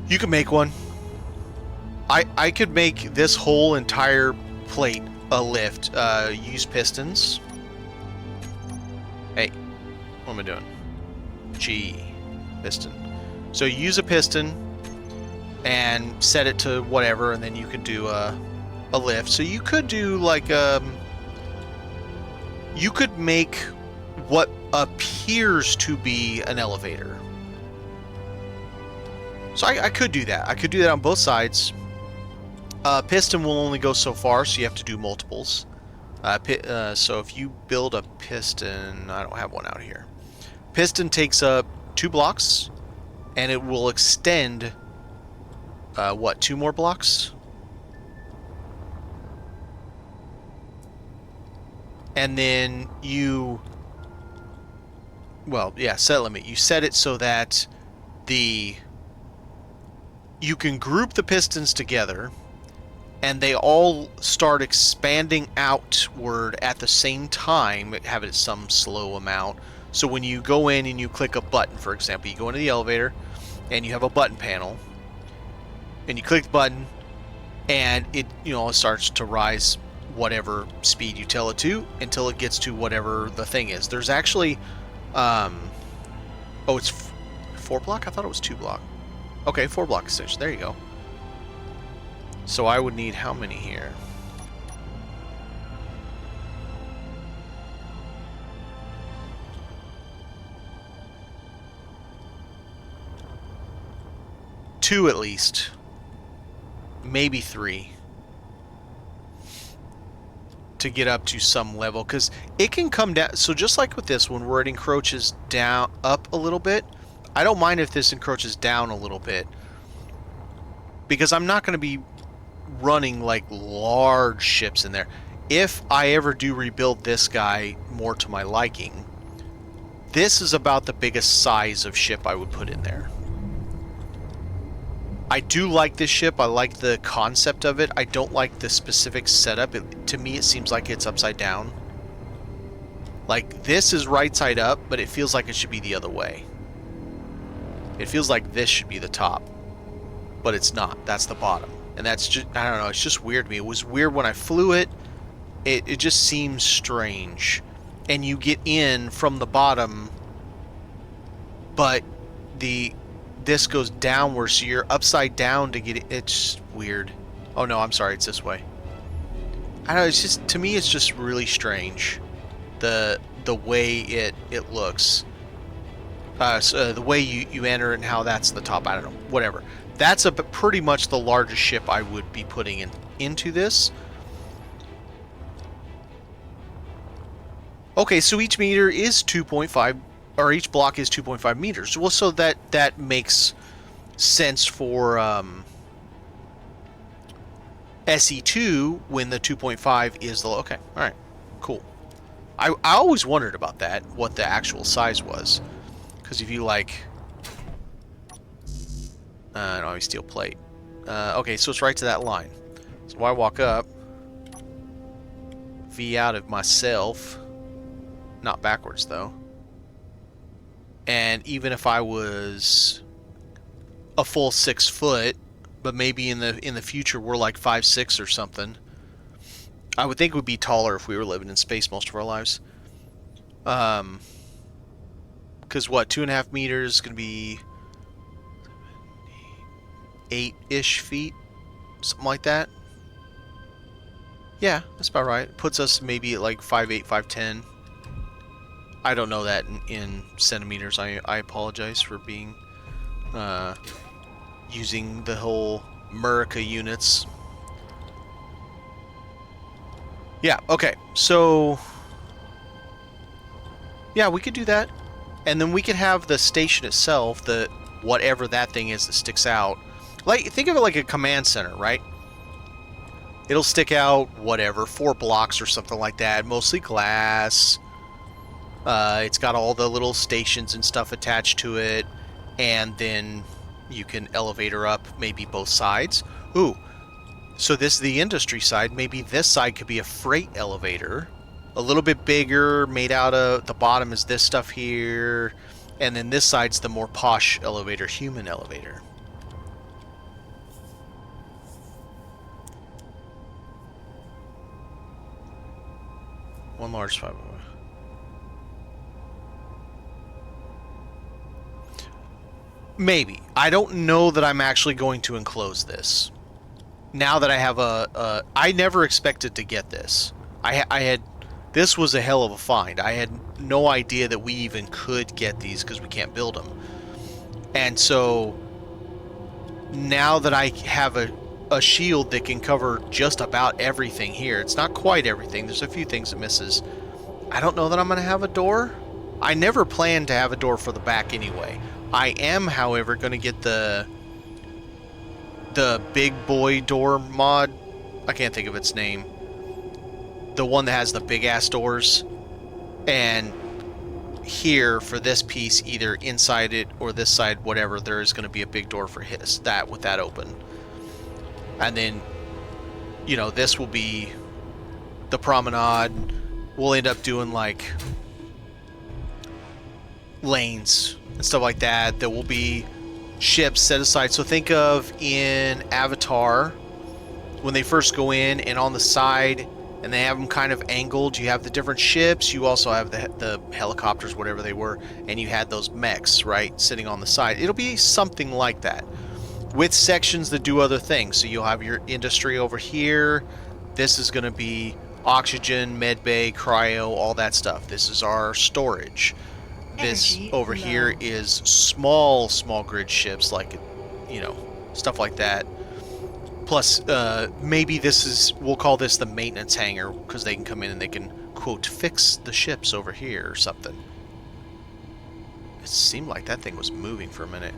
You can make one. I could make this whole entire plate a lift. Use pistons. Hey, what am I doing? G, piston. So you use a piston and set it to whatever, and then you can do a lift. So you could do like you could make what appears to be an elevator. So I could do that. I could do that on both sides. Piston will only go so far, so you have to do multiples. So if you build a piston, I don't have one out here. Piston takes up 2 blocks, and it will extend, what, 2 more blocks? And then you, well, yeah, set limit. You set it so that you can group the pistons together, and they all start expanding outward at the same time, have it some slow amount. So when you go in and you click a button, for example, you go into the elevator, and you have a button panel, and you click the button, and it, you know, it starts to rise whatever speed you tell it to until it gets to whatever the thing is. There's actually, oh, it's 4 block? I thought it was 2 block. Okay, 4 block extension. There you go. So I would need how many here? Two at least. Maybe 3. To get up to some level, because it can come down. So just like with this one, where it encroaches down up a little bit, I don't mind if this encroaches down a little bit, because I'm not going to be running like large ships in there. If I ever do rebuild this guy more to my liking, this is about the biggest size of ship I would put in there. I do like this ship. I like the concept of it. I don't like the specific setup. To me, it seems like it's upside down. Like, this is right side up, but it feels like it should be the other way. It feels like this should be the top, but it's not. That's the bottom. And that's just, I don't know, it's just weird to me. It was weird when I flew it. It just seems strange. And you get in from the bottom, but this goes downward, so you're upside down to get it. It's weird. Oh no, I'm sorry, it's this way. I don't know, it's just, to me, it's just really strange. The way it looks. So the way you enter it and how that's the top, I don't know, whatever. That's pretty much the largest ship I would be putting into this. Okay, so each meter is 2.5, or each block is 2.5 meters. Well, so that makes sense for SE2 when the 2.5 is the... Okay, alright, cool. I always wondered about that, what the actual size was. Because if you, like... no, steel plate. Okay, so it's right to that line. So I walk up, V out of myself, not backwards though. And even if I was a full 6 foot, but maybe in the future we're like 5'6" or something. I would think we'd be taller if we were living in space most of our lives. Because what, 2.5 meters is going to be 8-ish feet, something like that. Yeah, that's about right. It puts us maybe at like 5'8", 5'10". I don't know that in centimeters. I apologize for being using the whole America units. Yeah, okay. So yeah, we could do that. And then we could have the station itself, the whatever that thing is that sticks out. Like, think of it like a command center, right? It'll stick out, whatever, 4 blocks or something like that. Mostly glass. It's got all the little stations and stuff attached to it. And then you can elevator up maybe both sides. Ooh, so this is the industry side. Maybe this side could be a freight elevator. A little bit bigger, made out of, the bottom is this stuff here. And then this side's the more posh elevator, human elevator. One large 5. Maybe. I don't know that I'm actually going to enclose this. Now that I have I never expected to get this. I had... This was a hell of a find. I had no idea that we even could get these because we can't build them. And so... Now that I have a shield that can cover just about everything here. It's not quite everything. There's a few things it misses. I don't know that I'm going to have a door. I never planned to have a door for the back anyway. I am, however, going to get the big boy door mod. I can't think of its name. The one that has the big ass doors. And here for this piece, either inside it or this side, whatever, there is going to be a big door for that with that open. And then, you know, this will be the promenade. We'll end up doing like lanes and stuff like that. There will be ships set aside. So think of in Avatar when they first go in and on the side and they have them kind of angled. You have the different ships. You also have the helicopters, whatever they were, and you had those mechs, right, sitting on the side. It'll be something like that with sections that do other things. So you'll have your industry over here. This is going to be oxygen, med bay, cryo, all that stuff. This is our storage. This Energy over low. here is small grid ships, like, you know, stuff like that. Plus, maybe this is, we'll call this the maintenance hangar, because they can come in and they can, quote, fix the ships over here or something. It seemed like that thing was moving for a minute.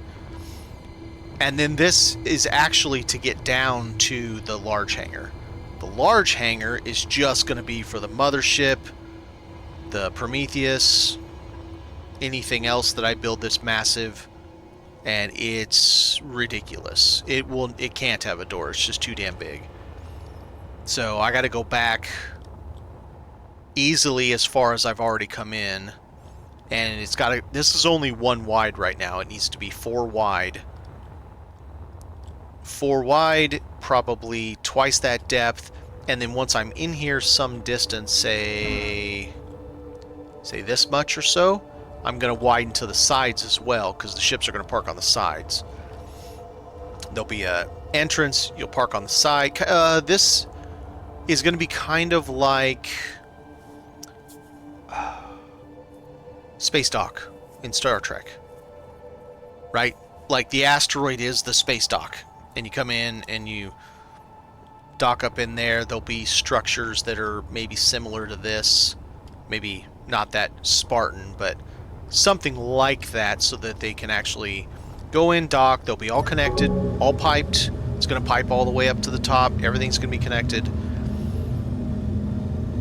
And then this is actually to get down to the large hangar. The large hangar is just going to be for the mothership, the Prometheus, anything else that I build this massive, and it's ridiculous. It can't have a door. It's just too damn big. So I got to go back easily as far as I've already come in, and it's got to. This is only 1 wide right now. It needs to be 4 wide. 4 wide, probably twice that depth, and then once I'm in here some distance, say this much or so, I'm going to widen to the sides as well, because the ships are going to park on the sides. There'll be a entrance, you'll park on the side. This is going to be kind of like space dock in Star Trek, right? Like the asteroid is the space dock, and you come in and you dock up in there. There'll be structures that are maybe similar to this, maybe not that Spartan, but something like that, so that they can actually go in, dock. They'll be all connected, all piped. It's going to pipe all the way up to the top. Everything's going to be connected.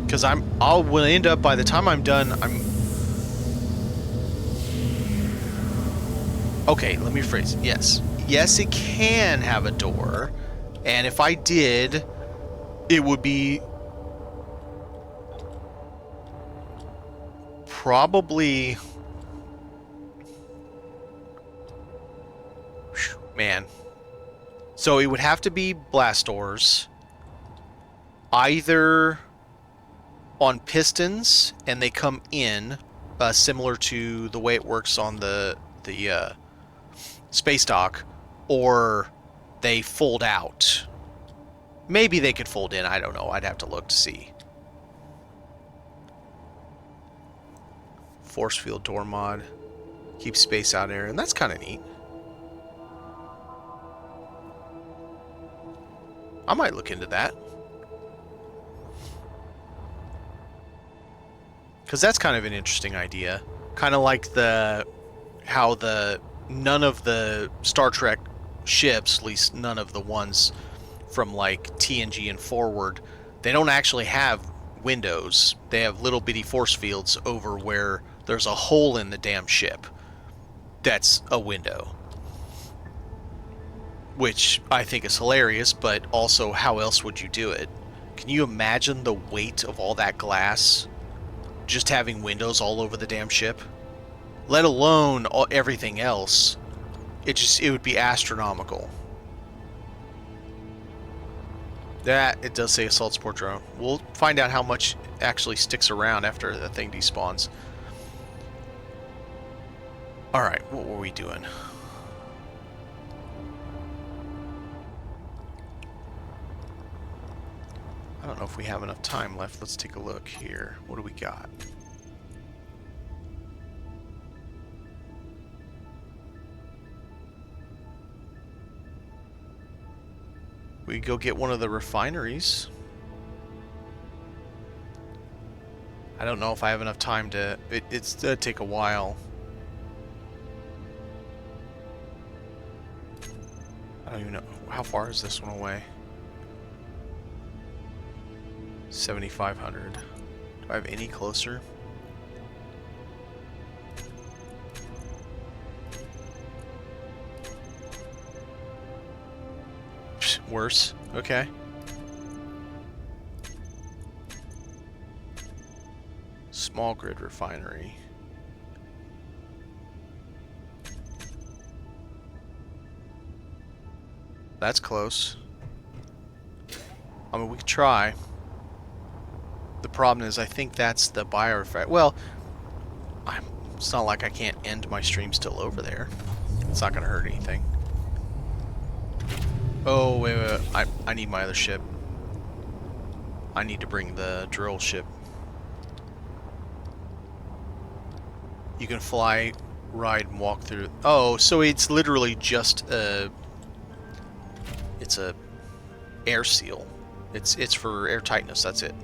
Because will end up, by the time I'm done, okay, let me rephrase it. Yes, it can have a door, and if I did, it would be probably Man. So it would have to be blast doors, either on pistons and they come in, similar to the way it works on the space dock, or they fold out. Maybe they could fold in. I don't know. I'd have to look to see. Force field door mod. Keep space out area, and that's kind of neat. I might look into that. Because that's kind of an interesting idea. Kind of like how none of the Star Trek ships, at least none of the ones from like TNG and forward, they don't actually have windows. They have little bitty force fields over where there's a hole in the damn ship. That's a window. Which I think is hilarious, but also how else would you do it? Can you imagine the weight of all that glass just having windows all over the damn ship? Let alone everything else. It would be astronomical. It does say assault support drone. We'll find out how much actually sticks around after the thing despawns. Alright, what were we doing? I don't know if we have enough time left. Let's take a look here. What do we got? We go get one of the refineries. I don't know if I have enough time to... It's gonna take a while. I don't even know. How far is this one away? 7,500. Do I have any closer? Psh, worse. Okay. Small grid refinery. That's close. I mean, we could try. The problem is, I think that's the biorefinery. Well, it's not like I can't end my stream still over there. It's not going to hurt anything. Oh, wait. I need my other ship. I need to bring the drill ship. You can fly, ride, and walk through. Oh, so it's literally just it's a air seal. It's for air tightness. That's it.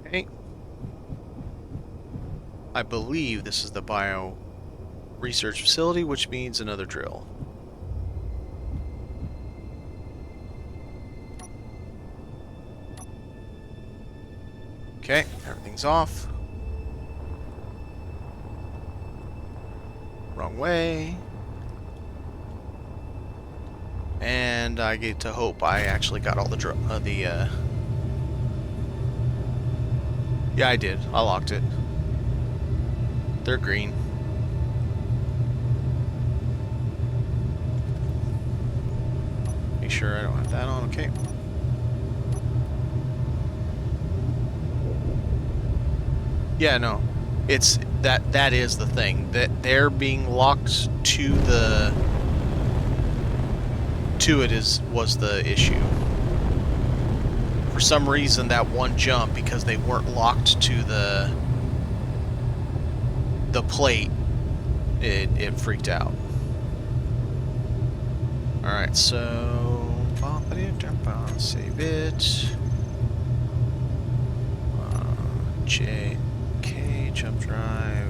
Okay. I believe this is the bio research facility, which means another drill. Okay, everything's off. Wrong way. And I get to hope I actually got all the yeah, I did. I locked it. They're green. Make sure I don't have that on. Okay. Yeah, no. It's that is the thing. That they're being locked to it was the issue. For some reason, that one jump, because they weren't locked to the plate, it freaked out. Alright, so... Save it. J, K, jump drive.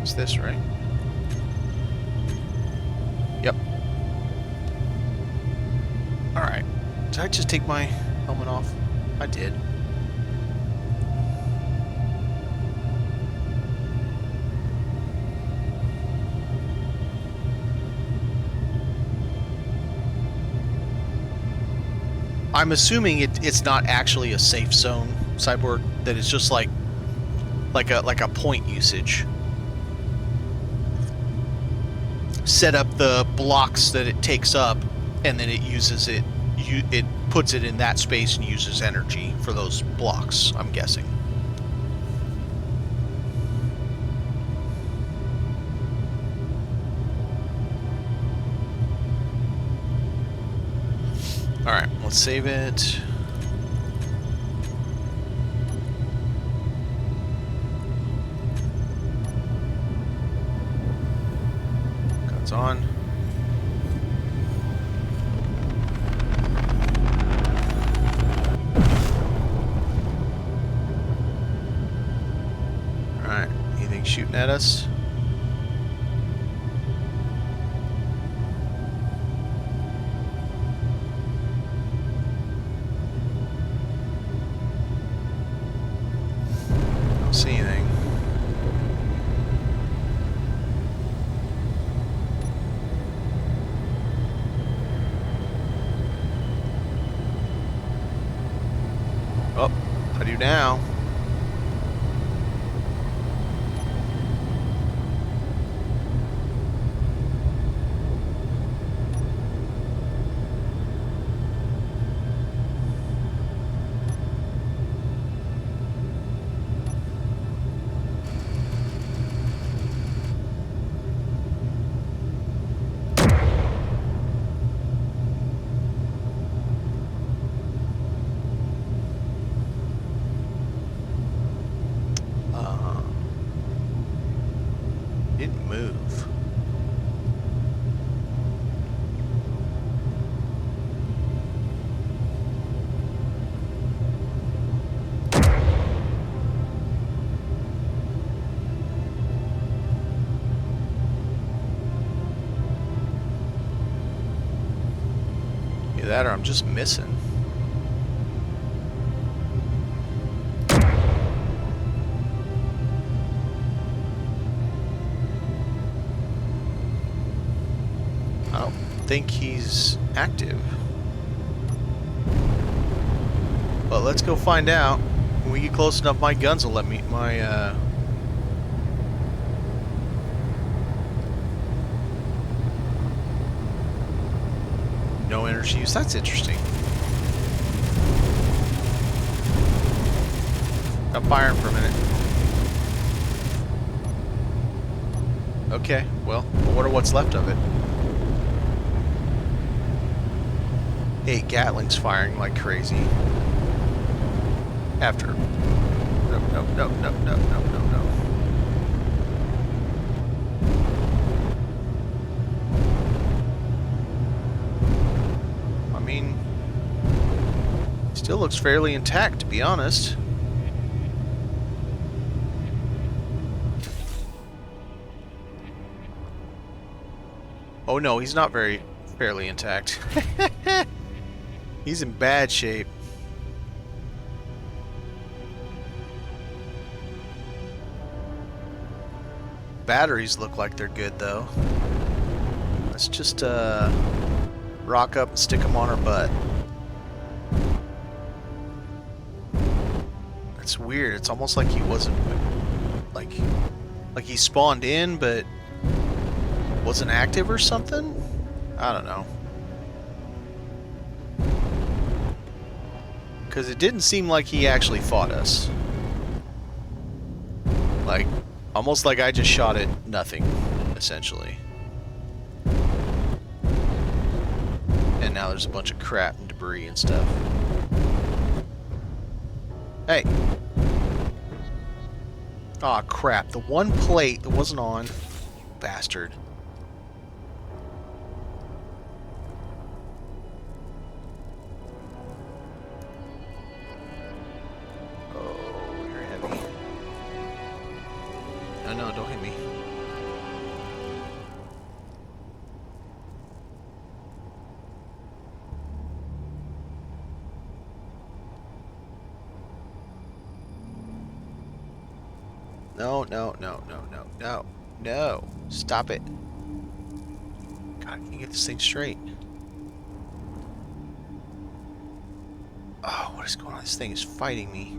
It's this, right? Yep. Alright. Did I just take my helmet off? I did. I'm assuming it's not actually a safe zone, Cyborg. That it's just like a point usage. Set up the blocks that it takes up, and then it uses it. It puts it in that space and uses energy for those blocks, I'm guessing. Alright, let's save it. Guns on. Alright, anything shooting at us? See anything. Oh, I do now. Didn't move. Either that or I'm just missing. I don't think he's active. But let's go find out. When we get close enough, my guns will let me... No energy use. That's interesting. I'm firing for a minute. Okay, well, I wonder what's left of it. 8 Gatlings firing like crazy. After. No, no, no, no, no, no, no, no. I mean, still looks fairly intact, to be honest. Oh no, he's not fairly intact. He's in bad shape. Batteries look like they're good though. Let's just rock up and stick them on our butt. That's weird. It's almost like he wasn't like he spawned in but wasn't active or something? I don't know. Because it didn't seem like he actually fought us. Like, almost like I just shot at nothing, essentially. And now there's a bunch of crap and debris and stuff. Hey! Aw, crap. The one plate that wasn't on. Bastard. Oh, you're heavy. No, no, don't hit me. No, no, no, no, no, no, no. Stop it. God, I can't get this thing straight. Oh, what is going on? This thing is fighting me.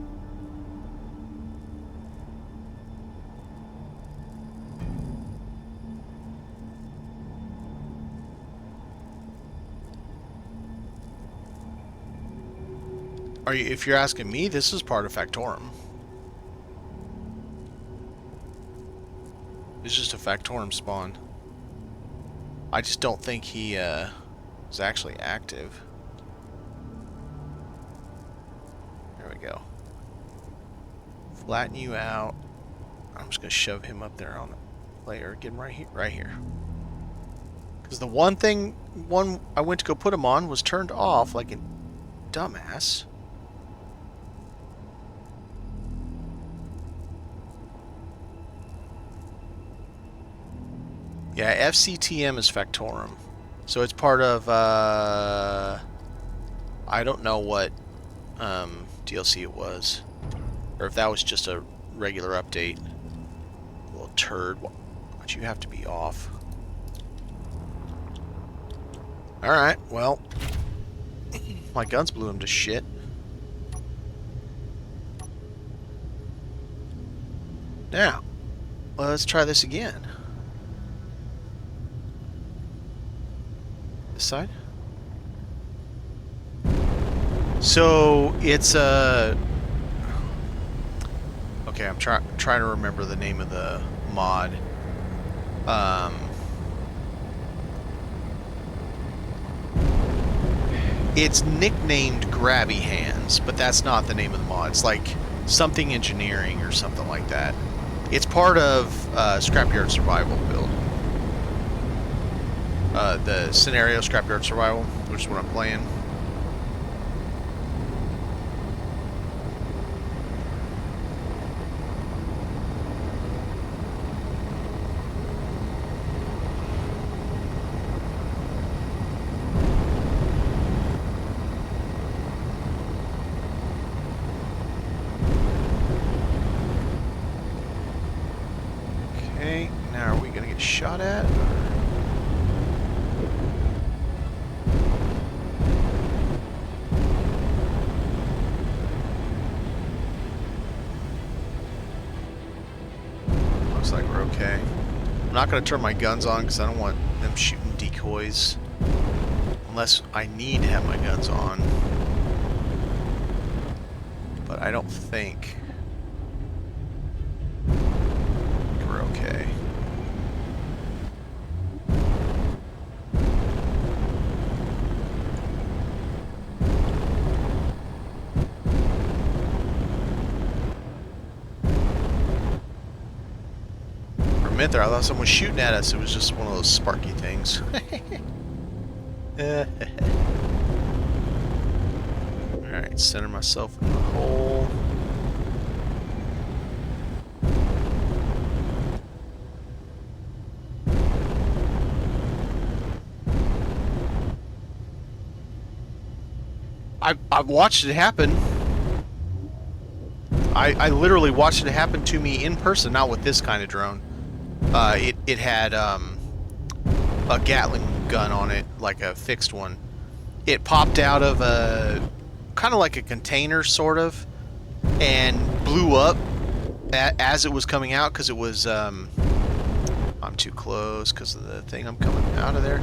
If you're asking me, this is part of Factorum. It's just a Factorum spawn. I just don't think he is actually active. There we go. Flatten you out. I'm just gonna shove him up there on the player. Get him right here. Because the one I went to go put him on was turned off like a dumbass. Yeah, FCTM is Factorum. So it's part of, I don't know what DLC it was. Or if that was just a regular update. Little turd. Why'd you have to be off? Alright, well. My guns blew him to shit. Now, let's try this again. This side? So, it's okay, I'm trying to remember the name of the mod. It's nicknamed Grabby Hands, but that's not the name of the mod. It's like something engineering or something like that. It's part of Scrapyard Survival build. The scenario Scrapyard Survival, which is what I'm playing. Okay, now are we gonna get shot at? Looks like we're okay. I'm not going to turn my guns on because I don't want them shooting decoys. Unless I need to have my guns on. But I don't think we're okay. Minute there, I thought someone was shooting at us. It was just one of those sparky things. Alright, center myself in the hole. I've watched it happen. I literally watched it happen to me in person, not with this kind of drone. It had a Gatling gun on it, like a fixed one. It popped out of a kind of like a container, sort of, and blew up as it was coming out because it was. I'm too close because of the thing. I'm coming out of there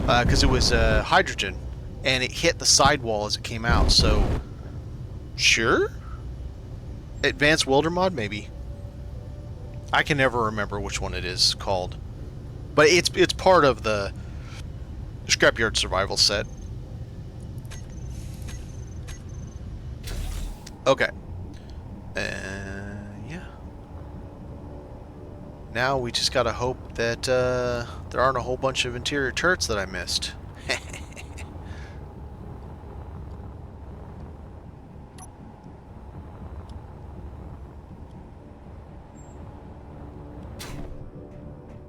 because it was hydrogen, and it hit the sidewall as it came out. So, sure, advanced welder mod maybe. I can never remember which one it is called, but it's part of the Scrapyard Survival set. Okay. Yeah. Now we just gotta hope that there aren't a whole bunch of interior turrets that I missed. I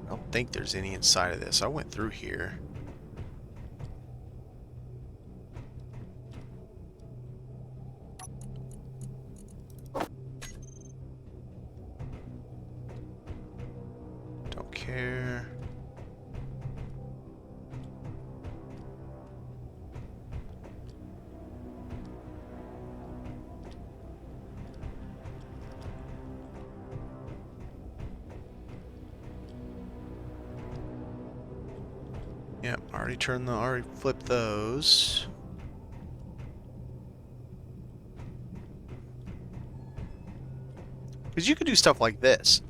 don't think there's any inside of this. I went through here. Don't care. Yep, already flipped those. Because you could do stuff like this.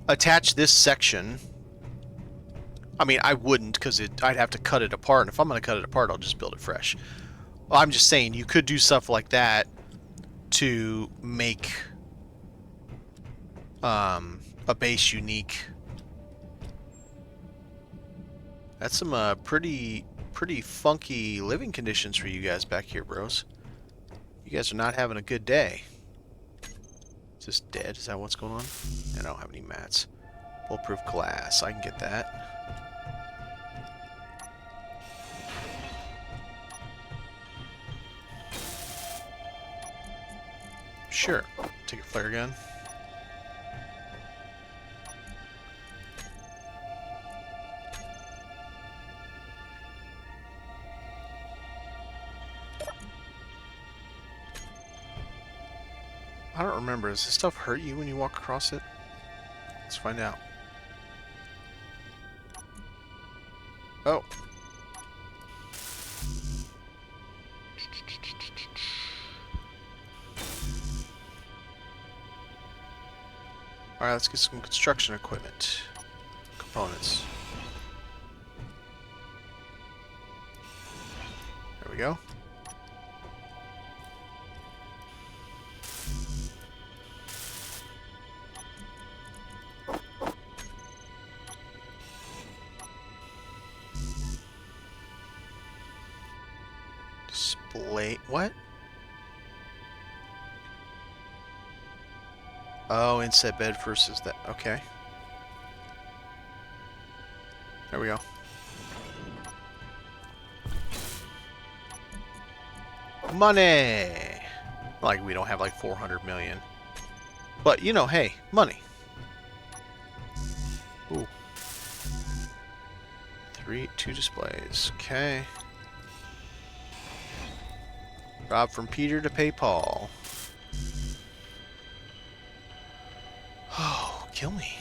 Attach this section. I mean, I wouldn't, because I'd have to cut it apart, and if I'm going to cut it apart, I'll just build it fresh. Well, I'm just saying, you could do stuff like that to make a base unique. That's some pretty funky living conditions for you guys back here, bros. You guys are not having a good day. Is this dead? Is that what's going on? I don't have any mats. Bulletproof glass. I can get that. Sure. Take a flare gun. I don't remember. Does this stuff hurt you when you walk across it? Let's find out. Oh. Alright, let's get some construction equipment. Components. There we go. Display... What? Oh, inset bed versus that. Okay. There we go. Money! Like, we don't have like 400 million. But, you know, hey, money. Ooh. 2 displays. Okay. Rob from Peter to pay Paul. Oh, kill me.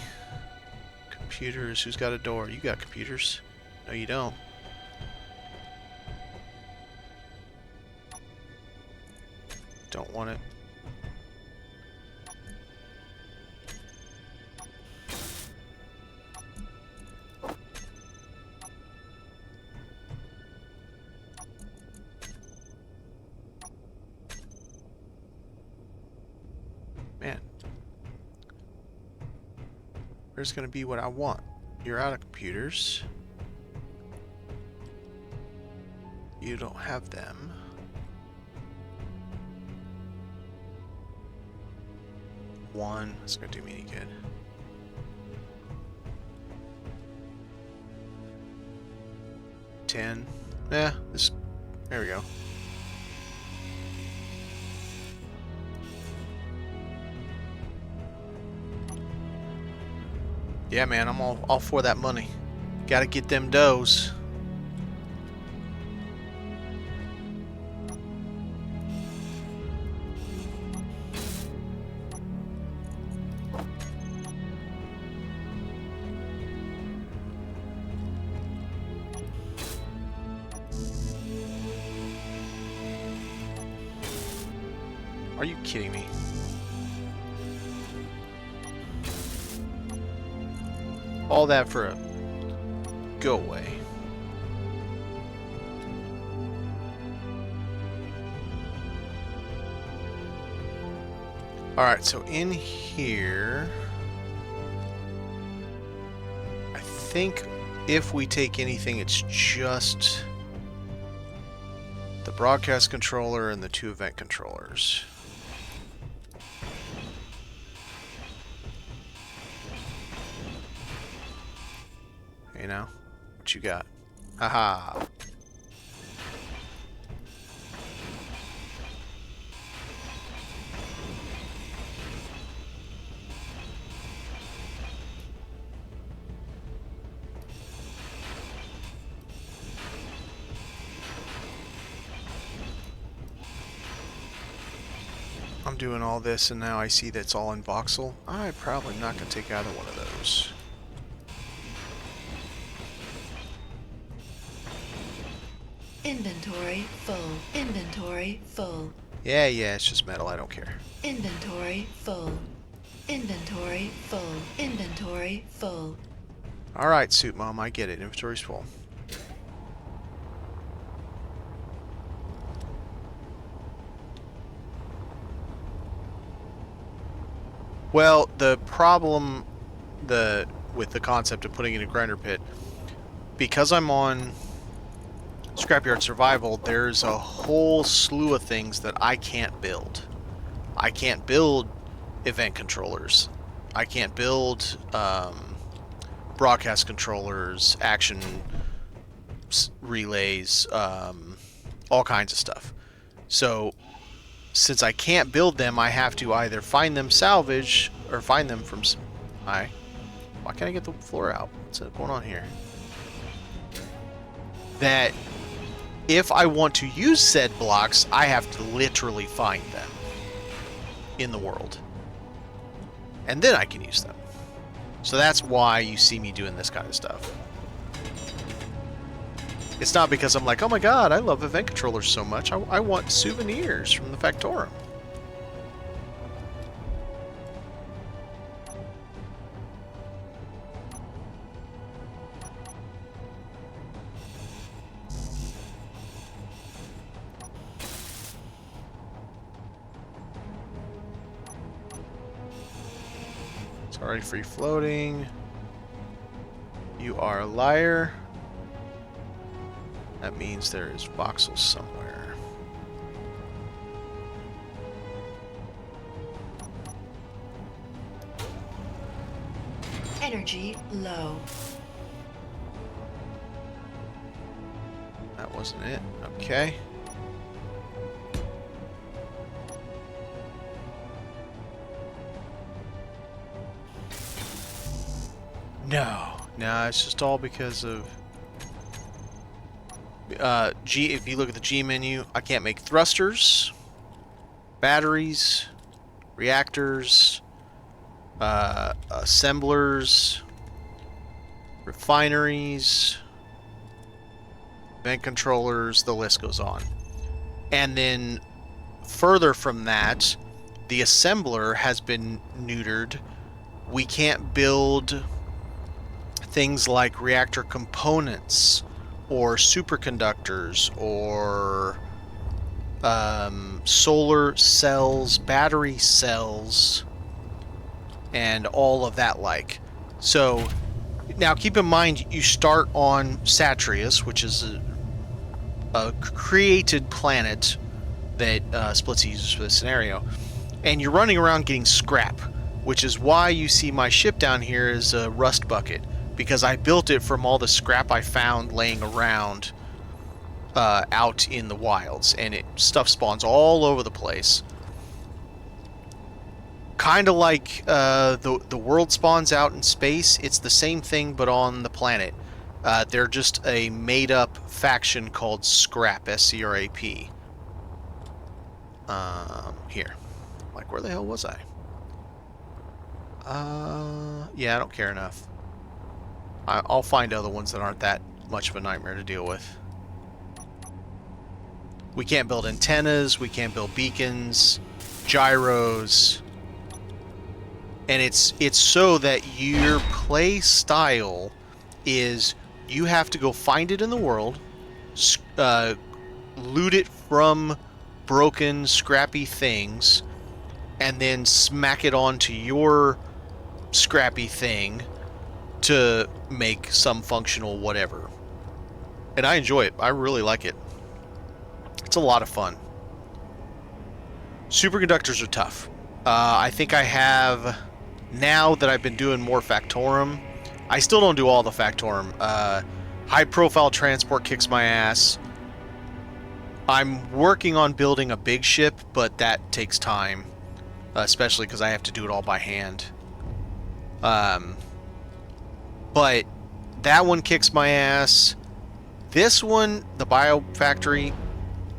Computers. Who's got a door? You got computers. No, you don't. Don't want it. Man. Where's going to be what I want? You're out of computers. You don't have them. One. That's going to do me any good. $10. Yeah, this. There we go. Yeah, man, I'm all for that money. Gotta get them doughs. Are you kidding me? All that for a go away. Alright, so in here think if we take anything, it's just the broadcast controller and the 2 event controllers. Hey now, what you got? Haha. I'm doing all this and now I see that's all in voxel. I'm probably not going to take either one of those. Inventory full. Inventory full. Yeah, it's just metal. I don't care. Inventory full. Inventory full. Inventory full. Alright, Suit Mom, I get it. Inventory's full. Well, the problem with the concept of putting in a grinder pit, because I'm on Scrapyard Survival, there's a whole slew of things that I can't build. I can't build event controllers. I can't build broadcast controllers, action relays, all kinds of stuff. So since I can't build them, I have to either find them salvage or find them from... Why can't I get the floor out? What's going on here? That if I want to use said blocks, I have to literally find them in the world. And then I can use them. So that's why you see me doing this kind of stuff. It's not because I'm like, oh my god, I love event controllers so much. I want souvenirs from the Factorum. It's already free floating. You are a liar. That means there is voxels somewhere. Energy low. That wasn't it. Okay. No, it's just all because of G. If you look at the G menu, I can't make thrusters, batteries, reactors, assemblers, refineries, vent controllers, the list goes on. And then further from that, the assembler has been neutered. We can't build things like reactor components or superconductors or solar cells, battery cells, and all of that like. So now keep in mind you start on Satreus, which is a created planet that Splitsy uses for this scenario, and you're running around getting scrap, which is why you see my ship down here is a rust bucket, because I built it from all the scrap I found laying around out in the wilds, and stuff spawns all over the place. Kind of like the world spawns out in space. It's the same thing, but on the planet. They're just a made-up faction called Scrap, S-C-R-A-P. Here. Like, where the hell was I? Yeah, I don't care enough. I'll find other ones that aren't that much of a nightmare to deal with. We can't build antennas, we can't build beacons, gyros, and it's so that your play style is you have to go find it in the world, loot it from broken, scrappy things, and then smack it onto your scrappy thing, to make some functional whatever. And I enjoy it. I really like it. It's a lot of fun. Superconductors are tough. I think I have, now that I've been doing more Factorum, I still don't do all the Factorum. High profile transport kicks my ass. I'm working on building a big ship, but that takes time, especially because I have to do it all by hand. But that one kicks my ass. This one, the Bio Factory,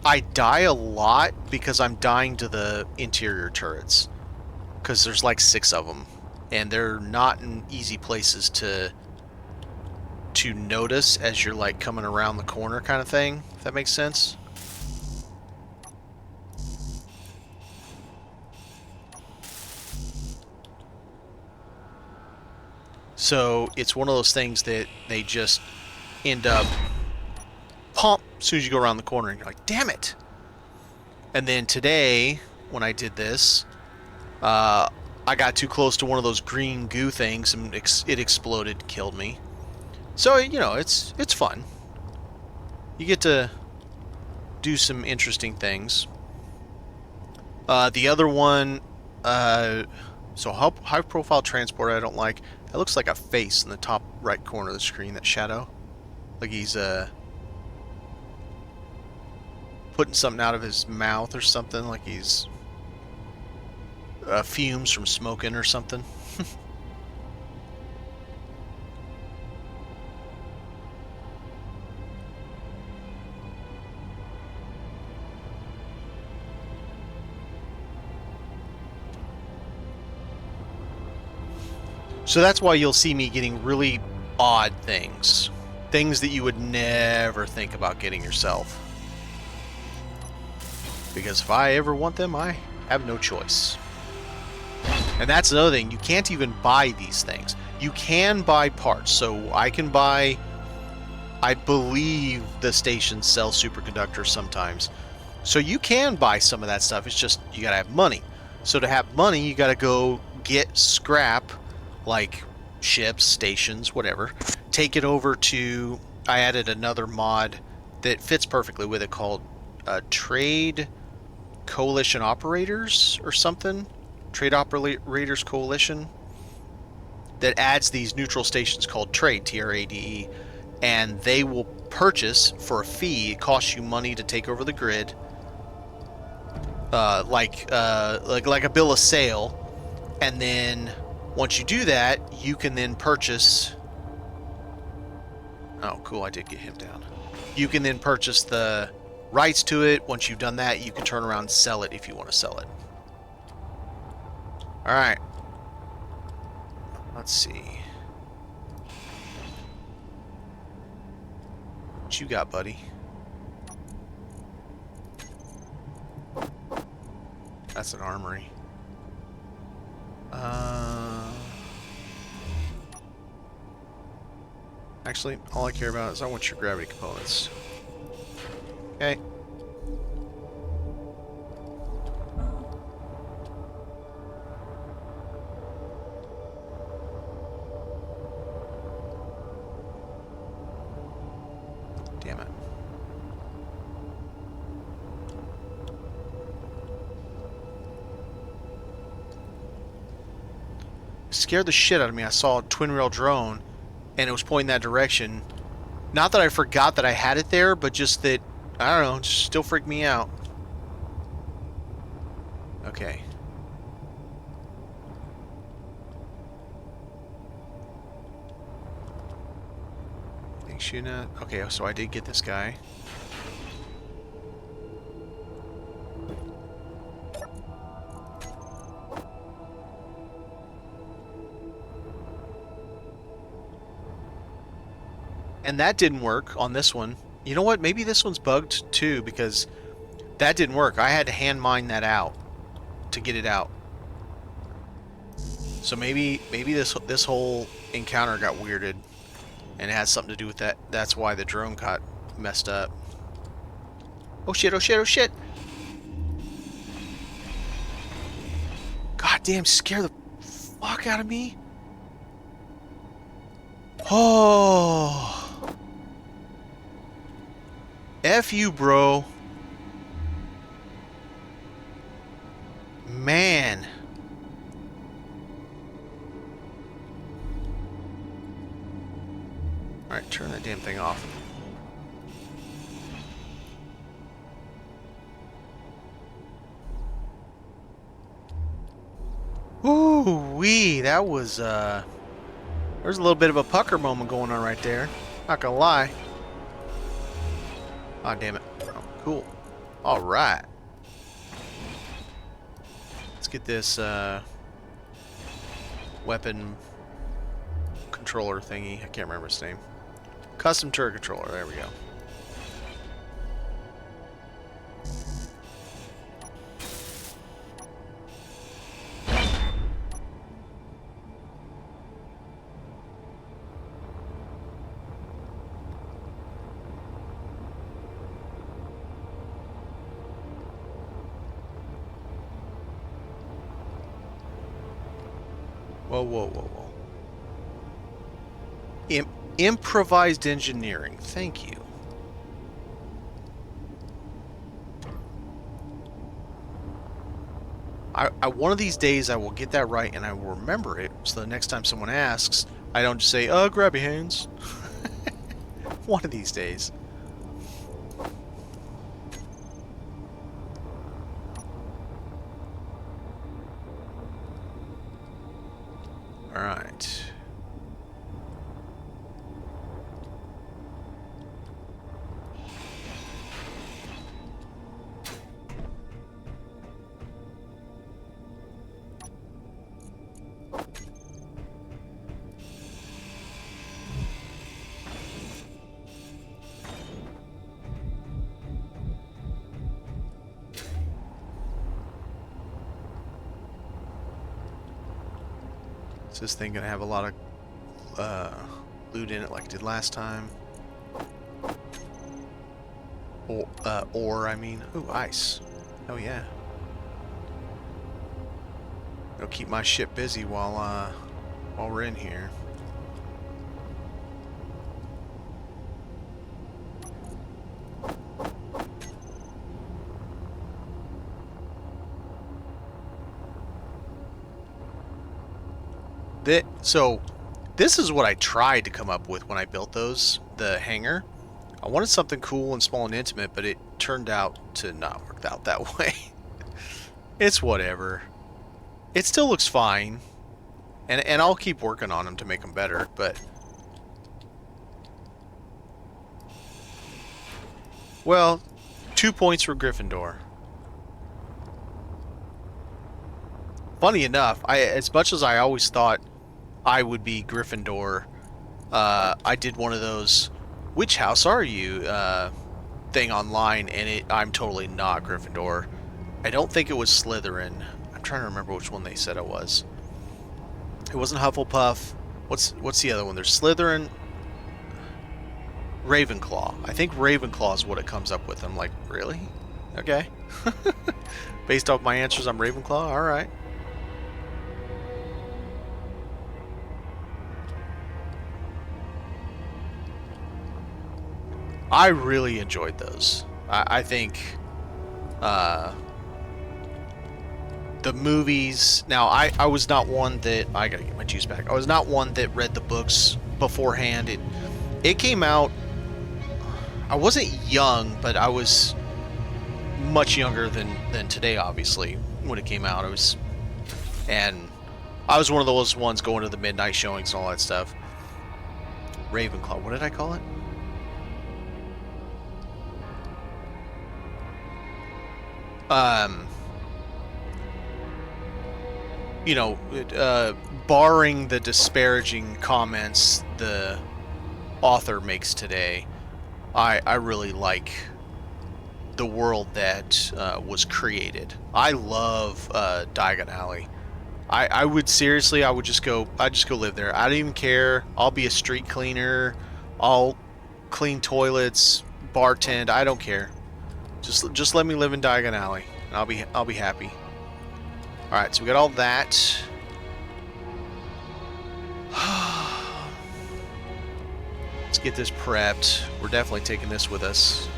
I die a lot because I'm dying to the interior turrets. Because there's like 6 of them. And they're not in easy places to notice as you're like coming around the corner kind of thing, if that makes sense. So it's one of those things that they just end up pump as soon as you go around the corner and you're like, damn it. And then today, when I did this, I got too close to one of those green goo things and it exploded, killed me. So, you know, it's fun. You get to do some interesting things. The other one, so high profile transport I don't like. It looks like a face in the top right corner of the screen, that shadow. Like he's putting something out of his mouth or something, like he's fumes from smoking or something. So that's why you'll see me getting really odd things. Things that you would never think about getting yourself. Because if I ever want them, I have no choice. And that's another thing. You can't even buy these things. You can buy parts. So I can buy... I believe the stations sell superconductors sometimes. So you can buy some of that stuff. It's just you gotta have money. So to have money, you gotta go get scrap, like ships, stations, whatever. Take it over to... I added another mod that fits perfectly with it called Trade Coalition Operators or something. Trade Operators Coalition. That adds these neutral stations called Trade, Trade, and they will purchase for a fee. It costs you money to take over the grid. Like a bill of sale, and then once you do that, you can then purchase... Oh, cool, I did get him down. You can then purchase the rights to it. Once you've done that, you can turn around and sell it if you want to sell it. Alright. Let's see. What you got, buddy? That's an armory. Actually, all I care about is I want your gravity components. Okay. Damn it. It scared the shit out of me. I saw a twin rail drone and it was pointing that direction. Not that I forgot that I had it there, but just that, I don't know, it just still freaked me out. Okay. Think she not? Okay, so I did get this guy. And that didn't work on this one. You know what? Maybe this one's bugged too, because that didn't work. I had to hand mine that out to get it out. So maybe this whole encounter got weirded, and it has something to do with that. That's why the drone got messed up. Oh shit! Oh shit! Oh shit! God damn! Scare the fuck out of me. Oh. F you, bro. Man. Alright, turn that damn thing off. Ooh-wee, that was, there's a little bit of a pucker moment going on right there. Not gonna lie. Aw, damn it. Oh, cool. Alright. Let's get this, weapon controller thingy. I can't remember its name. Custom turret controller. There we go. Whoa, whoa, whoa, whoa. Improvised engineering. Thank you. One of these days I will get that right and I will remember it, so the next time someone asks, I don't just say, grab your hands. One of these days. Alright. Is this thing gonna have a lot of loot in it like it did last time? Ore, I mean. Ooh, ice. Oh yeah. It'll keep my ship busy while we're in here. So, this is what I tried to come up with when I built those, the hangar. I wanted something cool and small and intimate, but it turned out to not work out that way. It's whatever. It still looks fine, and I'll keep working on them to make them better, but... Well, 2 points for Gryffindor. Funny enough, as much as I always thought I would be Gryffindor, I did one of those "which house are you" thing online, and I'm totally not Gryffindor. I don't think it was Slytherin. I'm trying to remember which one they said it was. It wasn't Hufflepuff. What's the other one? There's Slytherin, Ravenclaw. I think Ravenclaw is what it comes up with. I'm like, really? Okay. Based off my answers, I'm Ravenclaw. All right. I really enjoyed those. I think the movies... Now, I was not one that... I gotta get my juice back. I was not one that read the books beforehand. It came out... I wasn't young, but I was much younger than today, obviously, when it came out. And I was one of those ones going to the midnight showings and all that stuff. Ravenclaw. What did I call it? You know, barring the disparaging comments the author makes today, I really like the world that was created. I love Diagon Alley. I would seriously, I'd just go live there. I don't even care. I'll be a street cleaner. I'll clean toilets, bartend. I don't care. Just let me live in Diagon Alley, and I'll be happy. All right, so we got all that. Let's get this prepped. We're definitely taking this with us.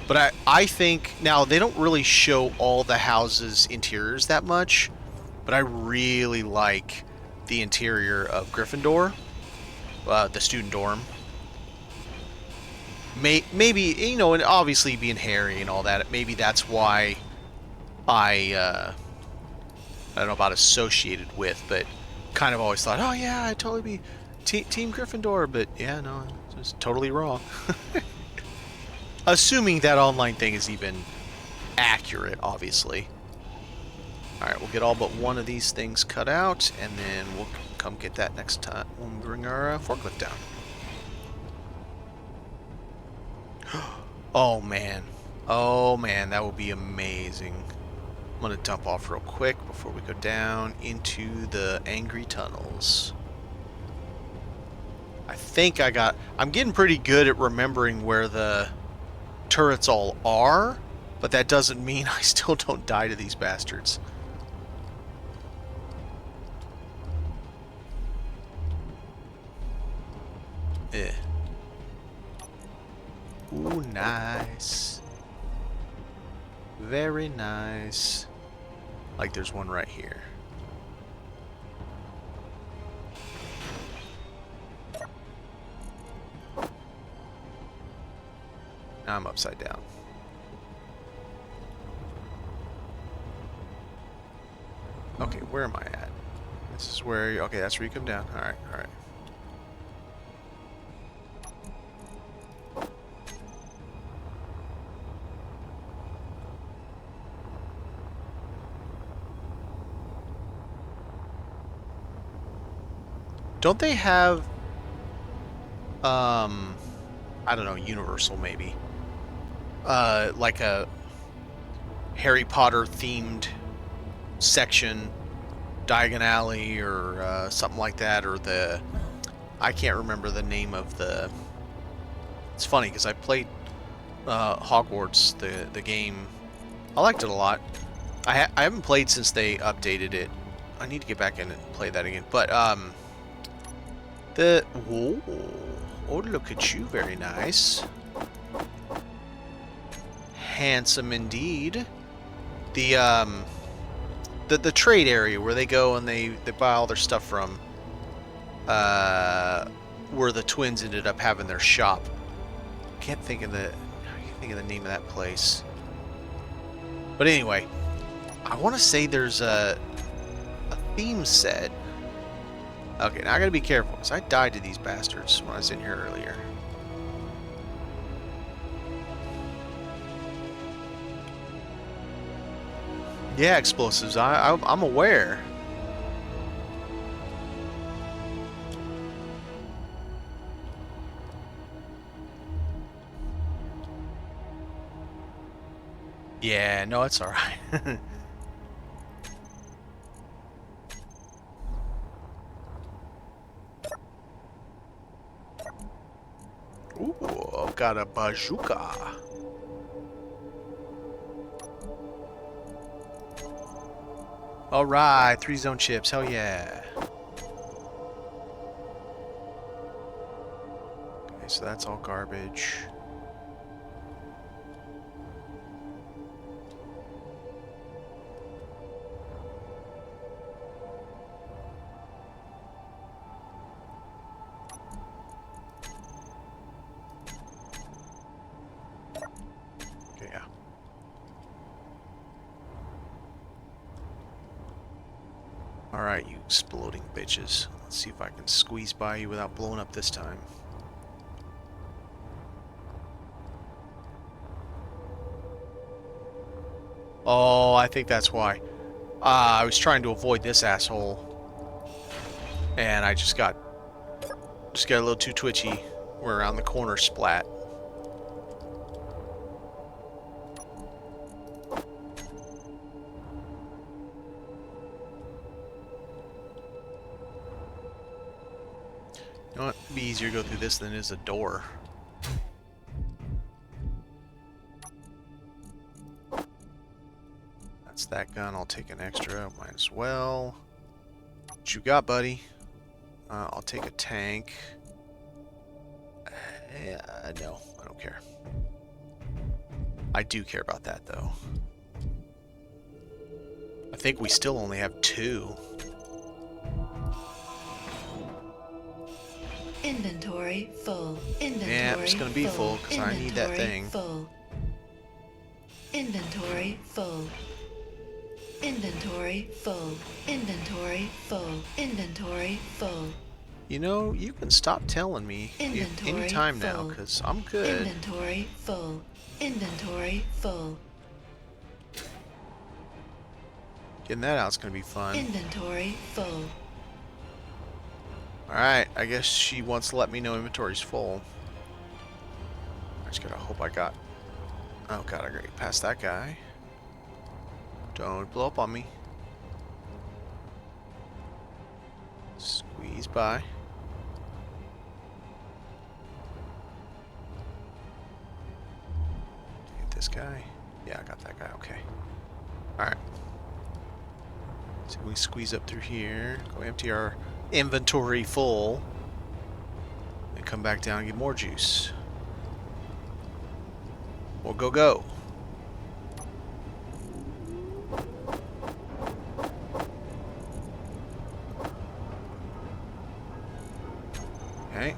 But I think, now they don't really show all the houses' interiors that much, but I really like the interior of Gryffindor, the student dorm. Maybe, you know, and obviously being Harry and all that, maybe that's why I don't know about associated with, but kind of always thought, oh yeah, I'd totally be Team Gryffindor, but yeah, no, it's totally wrong. Assuming that online thing is even accurate, obviously. Alright, we'll get all but one of these things cut out, and then we'll come get that next time when we bring our forklift down. Oh man. Oh man, that would be amazing. I'm going to dump off real quick before we go down into the angry tunnels. I think I'm getting pretty good at remembering where the turrets all are, but that doesn't mean I still don't die to these bastards. Eh. Ooh, nice. Very nice. Like there's one right here. Now I'm upside down. Okay, where am I at? This is where... Okay, that's where you come down. Alright, alright. Don't they have... I don't know, Universal maybe. Like a Harry Potter themed section, Diagon Alley or something like that, or the... I can't remember the name of the... It's funny because I played Hogwarts, the game. I liked it a lot. I haven't played since they updated it. I need to get back in and play that again. But whoa, oh, look at you, very nice, handsome indeed. The trade area where they go and they buy all their stuff from, where the twins ended up having their shop. Can't think of the name of that place. But anyway, I want to say there's a theme set. Okay, now I gotta be careful because I died to these bastards when I was in here earlier. Yeah, explosives. I'm aware. Yeah, no, it's alright. Ooh, I've got a bazooka. Alright, 3 zone chips, hell yeah. Okay, so that's all garbage. Alright, you exploding bitches. Let's see if I can squeeze by you without blowing up this time. Oh, I think that's why. I was trying to avoid this asshole. And I just got a little too twitchy. We're around the corner splat. You know what? It'd be easier to go through this than it is a door. What's that gun? I'll take an extra. Might as well. What you got, buddy? I'll take a tank. No, I don't care. I do care about that, though. I think we still only have 2. Inventory full. Inventory Yeah, it's gonna be full because I need that thing. Full. Inventory full. Inventory full. Inventory full. Inventory full. You know, you can stop telling me any time now, because I'm good. Inventory full. Inventory full. Getting that out's gonna be fun. Inventory full. Alright, I guess she wants to let me know inventory's full. I just gotta hope I got... Oh god, I gotta get past that guy. Don't blow up on me. Squeeze by. Get this guy. Yeah, I got that guy. Okay. Alright. So we squeeze up through here. Go empty our inventory full. And come back down and get more juice. We'll go. Okay.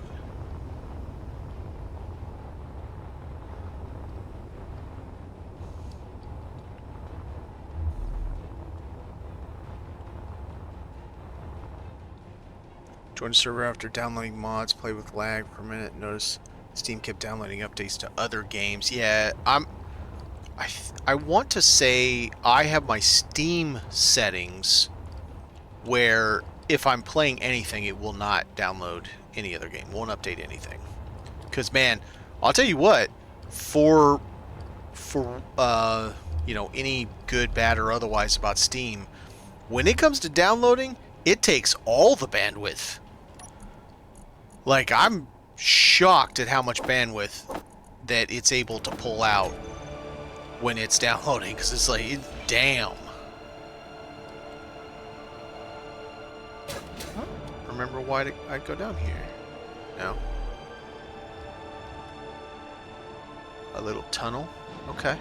Join the server after downloading mods. Play with lag for a minute. Notice Steam kept downloading updates to other games. Yeah, I want to say I have my Steam settings where if I'm playing anything, it will not download any other game. Won't update anything. Because man, I'll tell you what, for you know, any good, bad, or otherwise about Steam, when it comes to downloading, it takes all the bandwidth. Like, I'm shocked at how much bandwidth that it's able to pull out when it's downloading, because it's like, damn. Remember why I'd go down here? No. A little tunnel? Okay.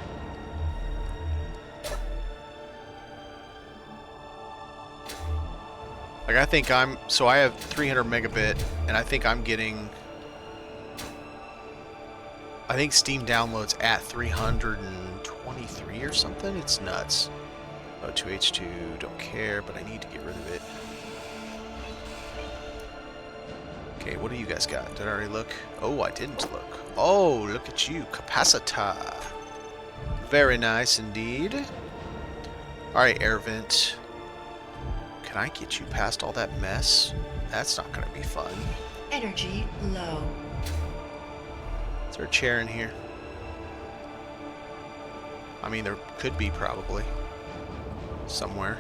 Like, I think so I have 300 megabit, and I think I'm getting... I think Steam downloads at 323 or something. It's nuts. O2H2, don't care, but I need to get rid of it. Okay, what do you guys got? Did I already look? Oh, I didn't look. Oh, look at you. Capacitor. Very nice indeed. Alright, air vent. Can I get you past all that mess? That's not going to be fun. Energy low. Is there a chair in here? I mean, there could be probably. Somewhere.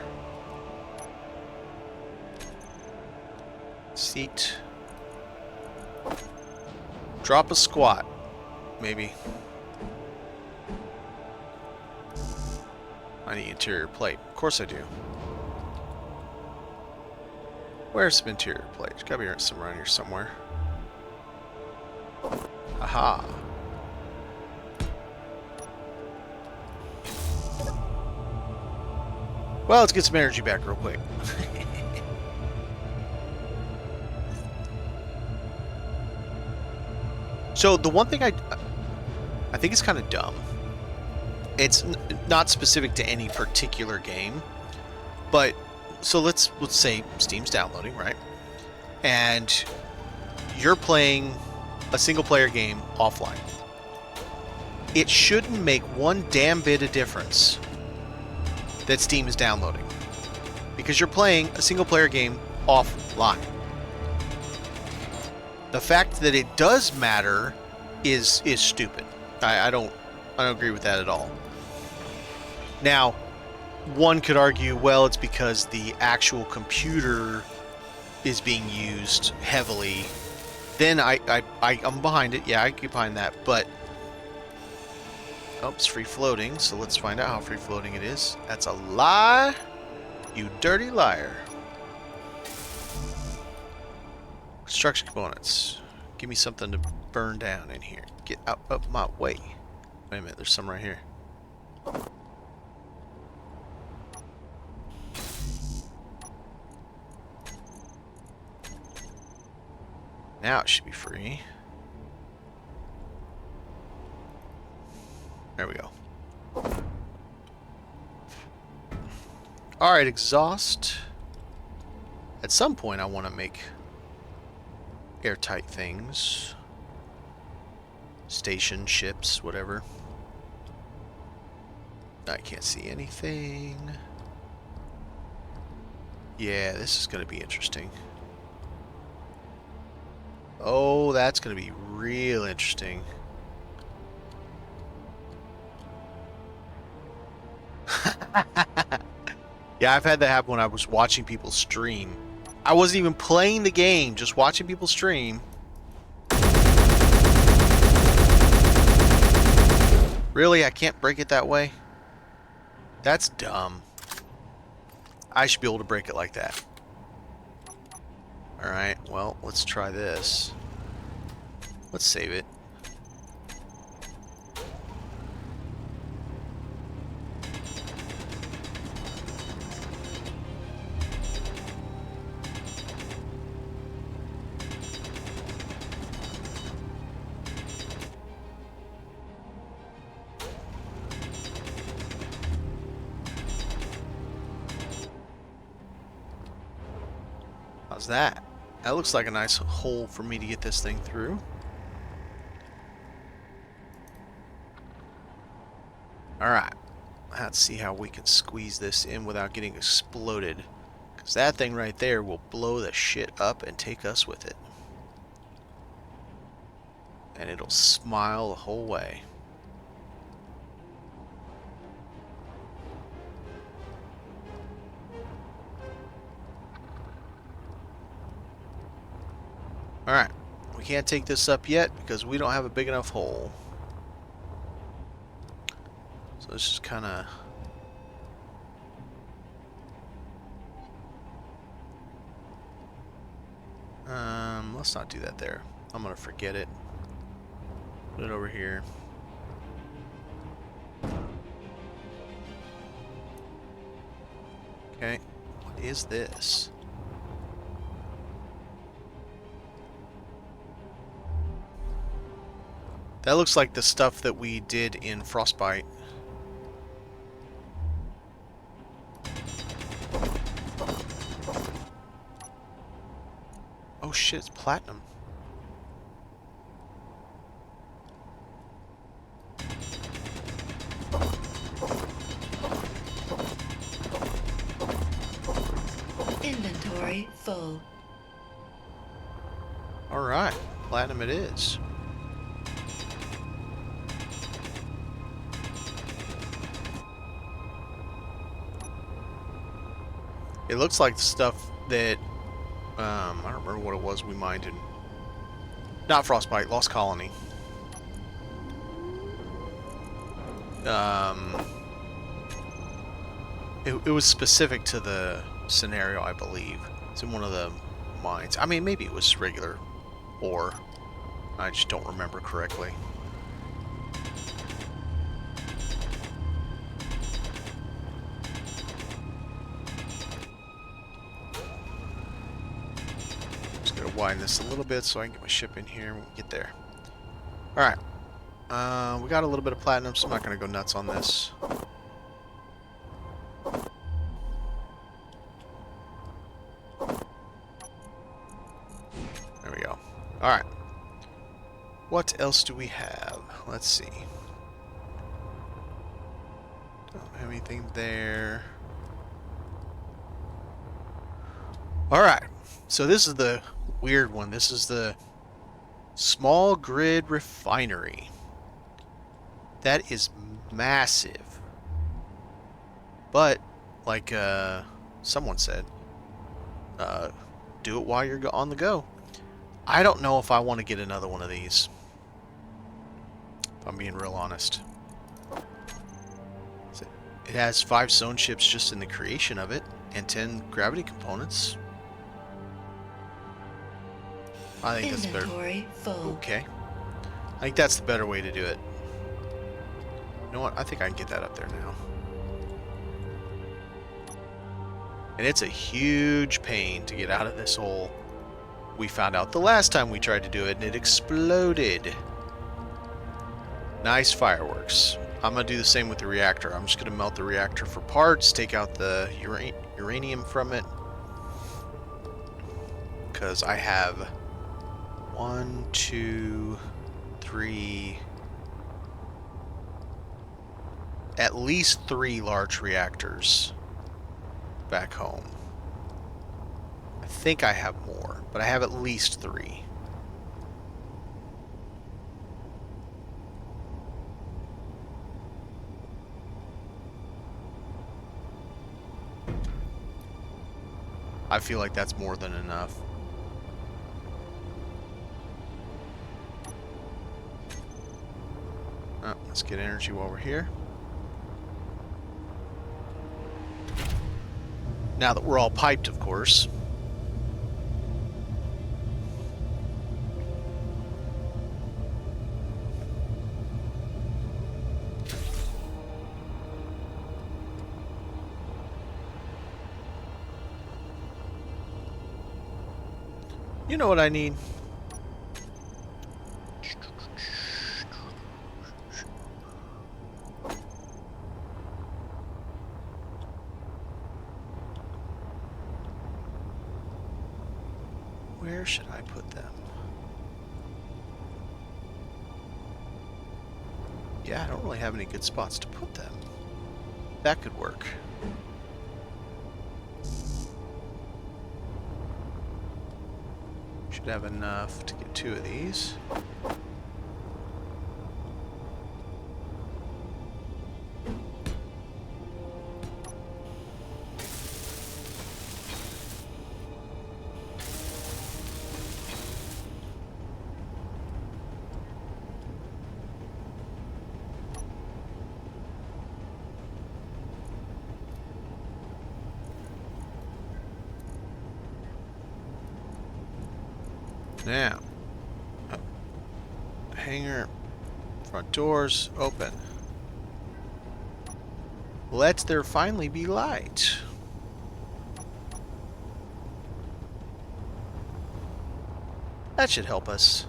Seat. Drop a squat. Maybe. I need interior plate. Of course I do. Where's some interior plate? There's gotta be some around here somewhere. Aha. Well, let's get some energy back real quick. So the one thing I think is kind of dumb. It's not specific to any particular game, but so let's say Steam's downloading, right? And you're playing a single player game offline. It shouldn't make one damn bit of difference that Steam is downloading, because you're playing a single player game offline. The fact that it does matter is stupid. I don't agree with that at all. Now, one could argue, well, it's because the actual computer is being used heavily. Then I'm behind it. Yeah, I get behind that. But Oh, it's free floating, so let's find out how free floating it is. That's a lie, you dirty liar. Construction components. Give me something to burn down in here. Get out of my way. Wait a minute, there's some right here. Now it should be free. There we go. Alright, exhaust. At some point I want to make airtight things. Station, ships, whatever. I can't see anything. Yeah, this is going to be interesting. Oh, that's going to be real interesting. Yeah, I've had that happen when I was watching people stream. I wasn't even playing the game, just watching people stream. Really? I can't break it that way? That's dumb. I should be able to break it like that. Alright, well, let's try this. Let's save it. How's that? That looks like a nice hole for me to get this thing through. Alright. Let's see how we can squeeze this in without getting exploded. Because that thing right there will blow the shit up and take us with it. And it'll smile the whole way. Alright, we can't take this up yet because we don't have a big enough hole. So let's just kind of... let's not do that there. I'm going to forget it. Put it over here. Okay, what is this? That looks like the stuff that we did in Frostbite. Oh shit, it's platinum. Inventory full. Alright, platinum it is. It looks like the stuff that, I don't remember what it was we mined in. Not Frostbite, Lost Colony. It was specific to the scenario, I believe. It's in one of the mines. I mean, maybe it was regular ore. I just don't remember correctly. Widen this a little bit so I can get my ship in here when we get there. Alright. We got a little bit of platinum, so I'm not going to go nuts on this. There we go. Alright. What else do we have? Let's see. Don't have anything there. Alright. So this is the weird one. This is the small grid refinery. That is massive. But, like someone said, do it while you're on the go. I don't know if I want to get another one of these. If I'm being real honest. It has 5 zone ships just in the creation of it, and 10 gravity components. I think that's better. Inventory full. Okay. I think that's the better way to do it. You know what? I think I can get that up there now. And it's a huge pain to get out of this hole. We found out the last time we tried to do it, and it exploded. Nice fireworks. I'm going to do the same with the reactor. I'm just going to melt the reactor for parts, take out the uranium from it. Because I have 1, 2, 3... at least 3 large reactors back home. I think I have more, but I have at least 3. I feel like that's more than enough. Oh, let's get energy while we're here. Now that we're all piped, of course. You know what I need? Where should I put them? Yeah, I don't really have any good spots to put them. That could work. Should have enough to get 2 of these. Now, hangar, front doors open. Let there finally be light. That should help us.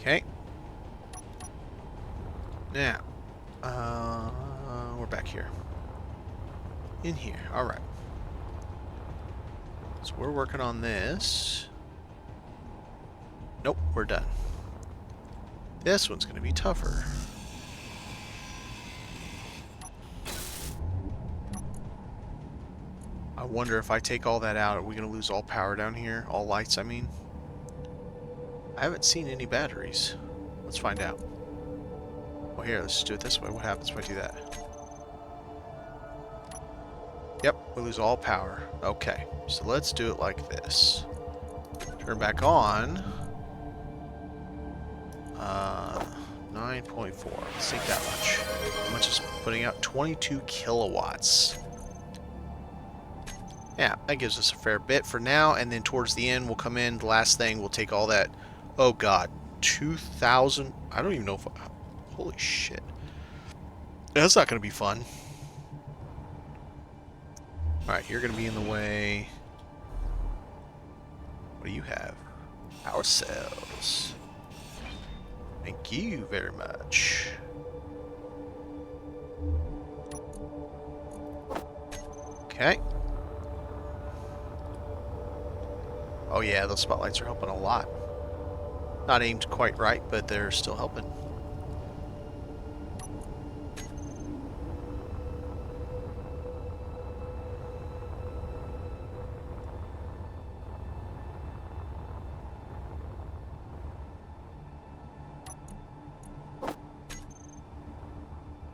Okay. Now, we're back here. In here. All right. So we're working on this. Nope, we're done. This one's going to be tougher. I wonder if I take all that out, are we going to lose all power down here? All lights, I mean. I haven't seen any batteries. Let's find out. Well, here, let's just do it this way. What happens if I do that? Yep, we lose all power. Okay, so let's do it like this. Turn back on. 9.4. Let's take that much. How much is putting out? 22 kilowatts. Yeah, that gives us a fair bit for now, and then towards the end we'll come in. The last thing, we'll take all that. Oh god, 2,000. I don't even know if. Holy shit. That's not going to be fun. Alright, you're going to be in the way. What do you have? Power cells. Thank you very much. Okay. Oh yeah, those spotlights are helping a lot. Not aimed quite right, but they're still helping.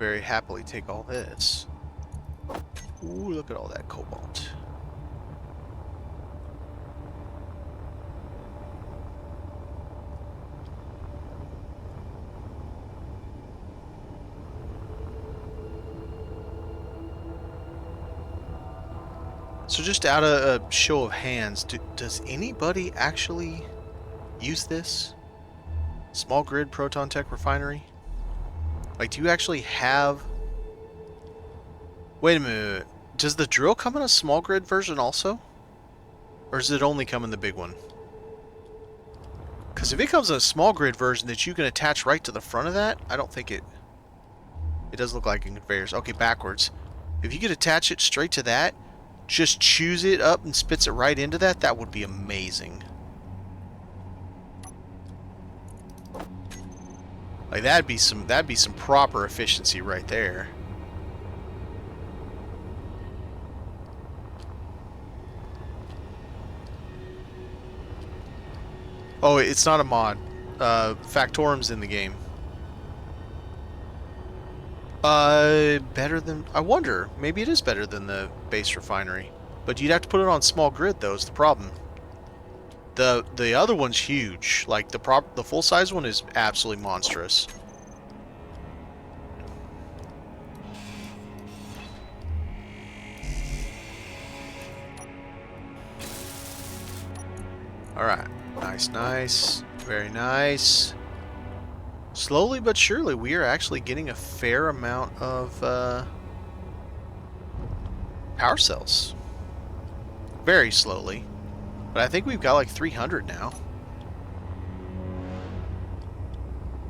Very happily take all this. Ooh, look at all that cobalt. So just out of a show of hands, does anybody actually use this? Small grid proton tech refinery? Like, do you actually have... Wait a minute. Does the drill come in a small grid version also? Or does it only come in the big one? Because if it comes in a small grid version that you can attach right to the front of that, I don't think it... It does look like in conveyors. Okay, backwards. If you could attach it straight to that, just choose it up and spits it right into that, that would be amazing. Like that'd be some proper efficiency right there. Oh, it's not a mod. Factorum's in the game. Better than... I wonder. Maybe it is better than the base refinery. But you'd have to put it on small grid, though, is the problem. The other one's huge. Like, the full-size one is absolutely monstrous. Alright. Nice, nice. Very nice. Slowly but surely, we are actually getting a fair amount of power cells. Very slowly. But I think we've got like 300 now.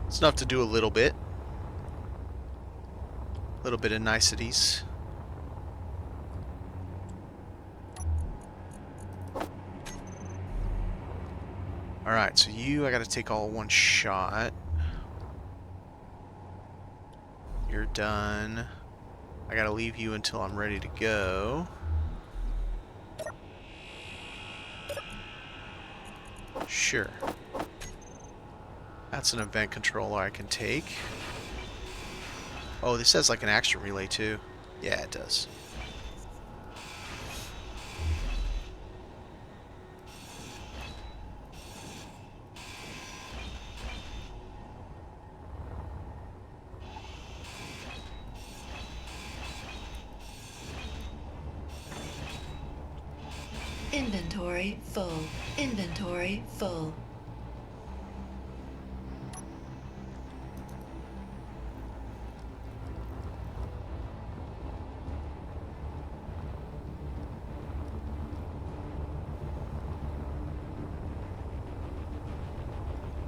It's enough to do a little bit. A little bit of niceties. Alright, so I gotta take all one shot. You're done. I gotta leave you until I'm ready to go. Sure. That's an event controller I can take. Oh, this has like an action relay too. Yeah, it does. Inventory full. Inventory full.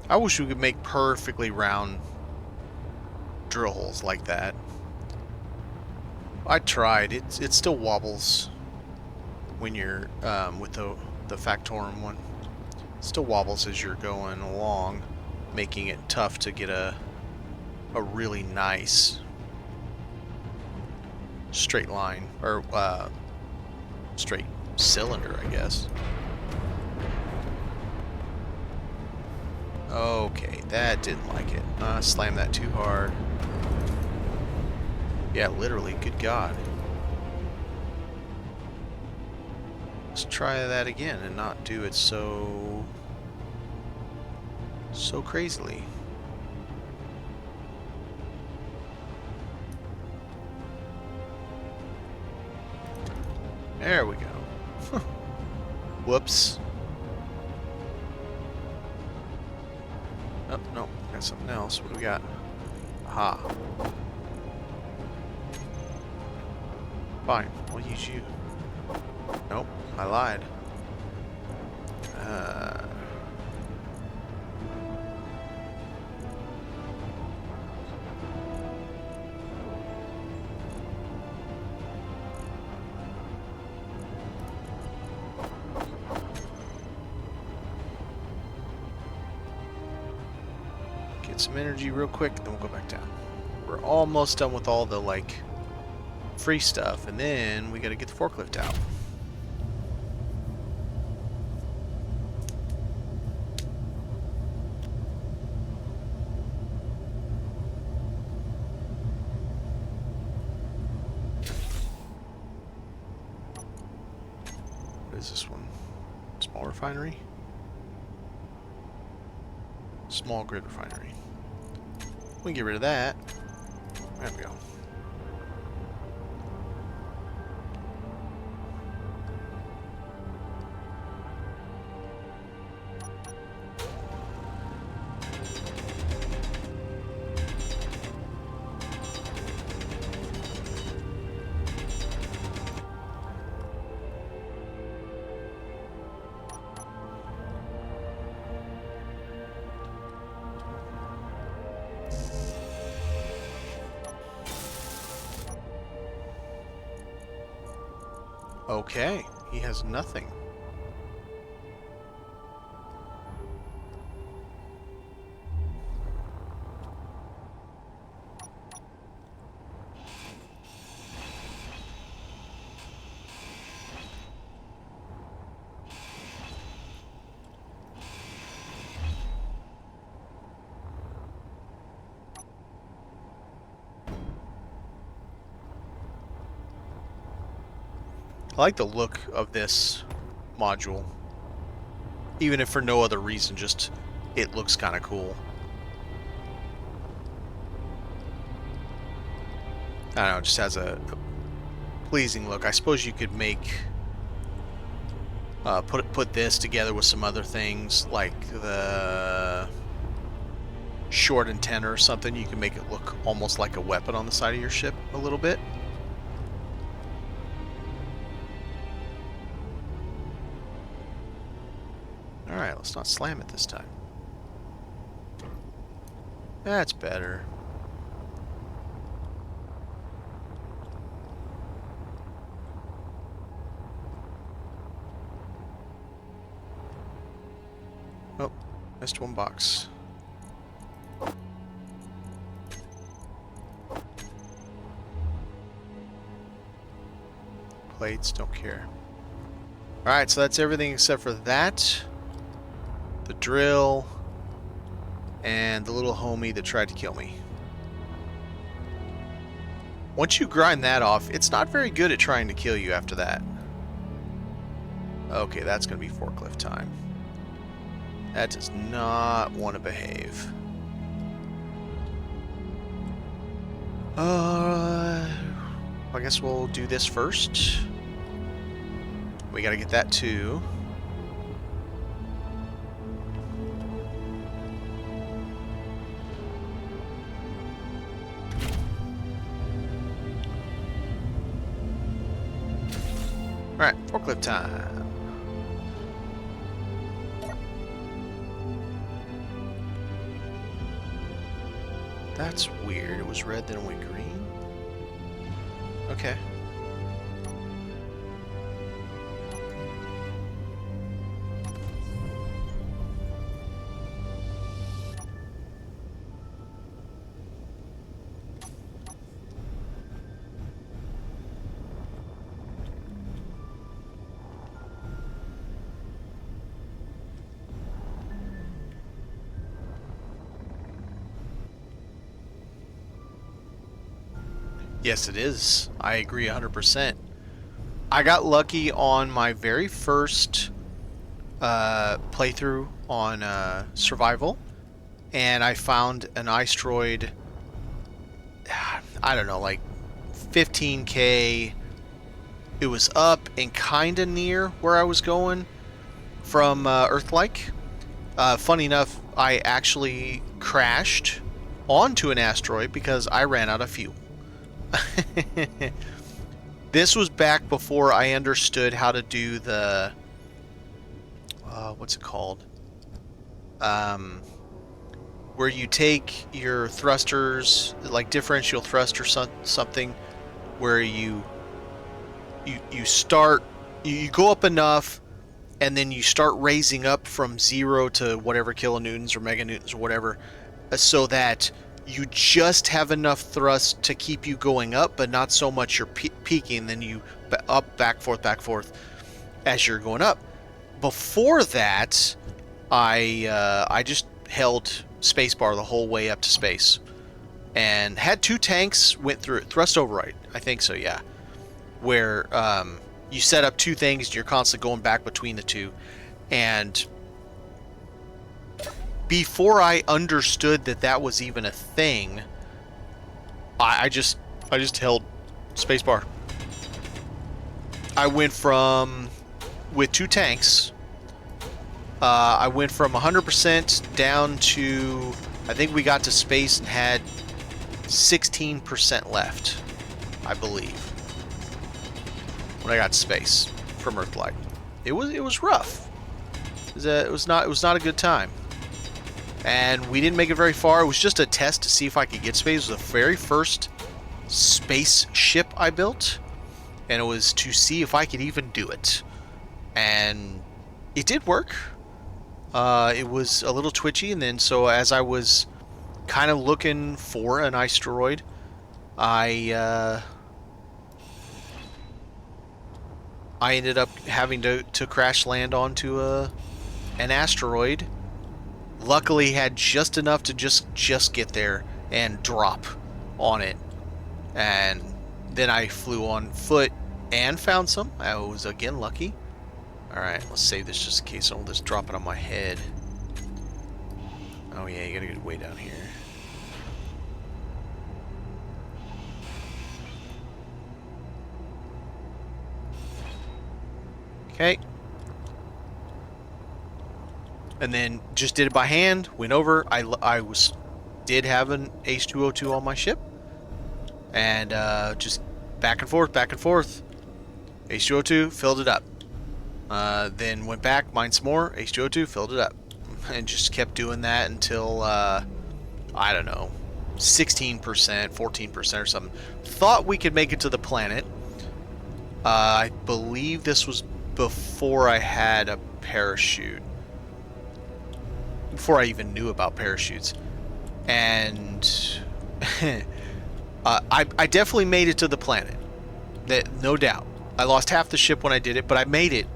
I wish we could make perfectly round drill holes like that. I tried. It still wobbles when you're with the Factorum one. It still wobbles as you're going along, making it tough to get a really nice straight line or straight cylinder, I guess. Okay, that didn't like it. Slammed that too hard. Yeah, literally, good God. Let's try that again and not do it so crazily. There we go. Whoops. Oh, no, got something else. What do we got? Aha. Fine, we'll use you. Nope, I lied. Get some energy real quick, then we'll go back down. We're almost done with all the, like, free stuff, and then we gotta get the forklift out. What is this one? Small refinery? Small grid refinery. We can get rid of that. There we go. Okay, he has nothing. I like the look of this module. Even if for no other reason, just it looks kind of cool. I don't know, it just has a pleasing look. I suppose you could make put this together with some other things like the short antenna or something. You can make it look almost like a weapon on the side of your ship a little bit. Alright, let's not slam it this time. That's better. Oh, missed one box. Plates, don't care. Alright, so that's everything except for that. The drill, and the little homie that tried to kill me. Once you grind that off, it's not very good at trying to kill you after that. Okay, that's going to be forklift time. That does not want to behave. I guess we'll do this first. We got to get that too. Alright, forklift time. That's weird. It was red, then it went green. Okay. Yes, it is. I agree 100%. I got lucky on my very first playthrough on survival, and I found an iceroid, I don't know, like 15k. It was up and kind of near where I was going from Earth-like. Funny enough, I actually crashed onto an asteroid because I ran out of fuel. This was back before I understood how to do the what's it called, where you take your thrusters, like differential thrust or something, where you start, you go up enough and then you start raising up from 0 to whatever kilonewtons or meganewtons or whatever, so that you just have enough thrust to keep you going up, but not so much you're peaking, then you up, back, forth as you're going up. Before that, I just held spacebar the whole way up to space, and had 2 tanks, went through it. Thrust override, I think so, yeah. Where you set up two things, and you're constantly going back between the two. And before I understood that that was even a thing, I just held spacebar. I went from, with two tanks, I went from 100% down to, I think we got to space and had 16% left, I believe, when I got to space from Earthlight. It was rough. It was not a good time. And we didn't make it very far. It was just a test to see if I could get space. It was the very first spaceship I built, and it was to see if I could even do it. And it did work. It was a little twitchy, and then so as I was kind of looking for an asteroid, I ended up having to crash land onto an asteroid. Luckily had just enough to just get there and drop on it. And then I flew on foot and found some. I was again lucky. Alright, let's save this just in case all this dropping on my head. Oh yeah, you gotta get way down here. Okay. And then just did it by hand, went over. I did have an H2O2 on my ship. And just back and forth, H2O2, filled it up. Then went back, mined some more, H2O2, filled it up. And just kept doing that until, I don't know, 16%, 14% or something. Thought we could make it to the planet. I believe this was before I had a parachute. Before I even knew about parachutes. And I definitely made it to the planet. That, no doubt. I lost half the ship when I did it, but I made it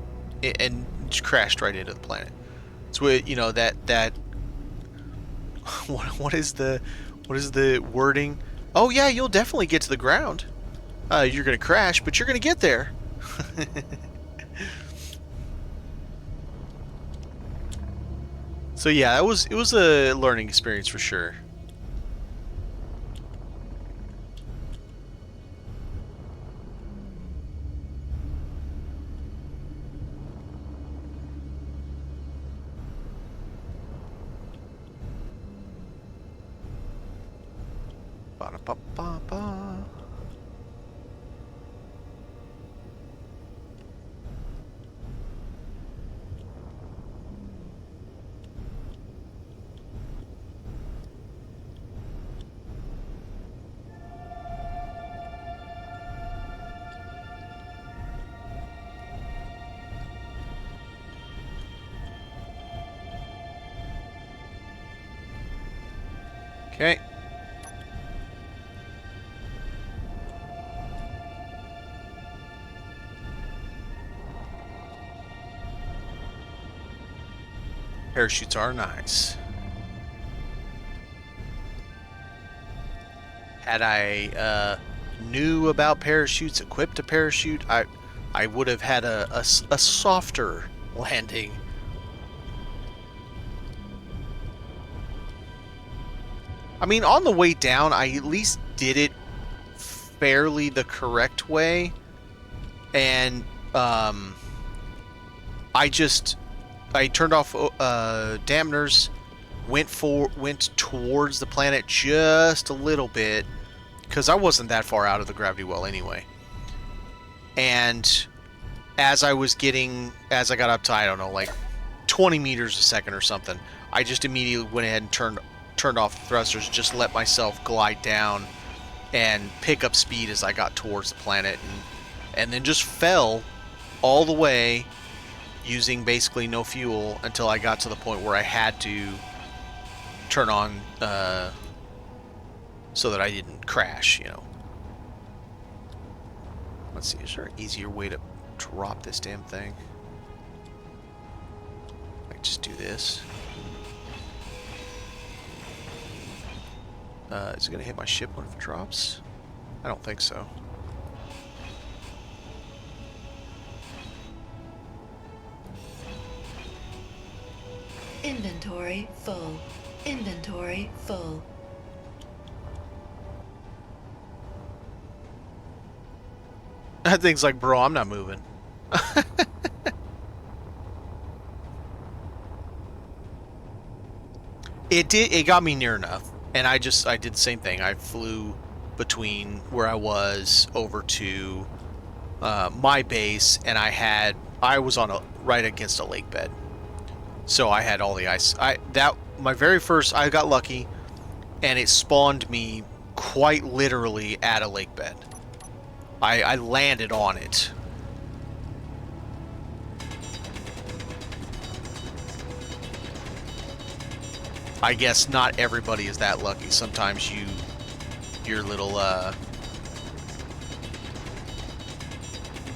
and just crashed right into the planet. So, you know, that what is the wording? Oh yeah, you'll definitely get to the ground. You're gonna crash, but you're gonna get there. So yeah, it was a learning experience for sure. Ba-da-ba-ba-ba. Okay. Parachutes are nice. Had I knew about parachutes, equipped a parachute, I would have had a softer landing. I mean, on the way down, I at least did it fairly the correct way, and I turned off dampeners, went towards the planet just a little bit, because I wasn't that far out of the gravity well anyway. And as I got up to, I don't know, like 20 meters a second or something, I just immediately went ahead and turned off the thrusters, just let myself glide down and pick up speed as I got towards the planet, and then just fell all the way using basically no fuel until I got to the point where I had to turn on so that I didn't crash, you know. Let's see, is there an easier way to drop this damn thing? I can just do this. Is it going to hit my ship when it drops? I don't think so. Inventory full. Inventory full. That thing's like, bro, I'm not moving. It got me near enough. And I did the same thing. I flew between where I was over to my base, and I was on right against a lake bed. So I had all the ice. My very first, I got lucky, and it spawned me quite literally at a lake bed. I landed on it. I guess not everybody is that lucky. Sometimes your little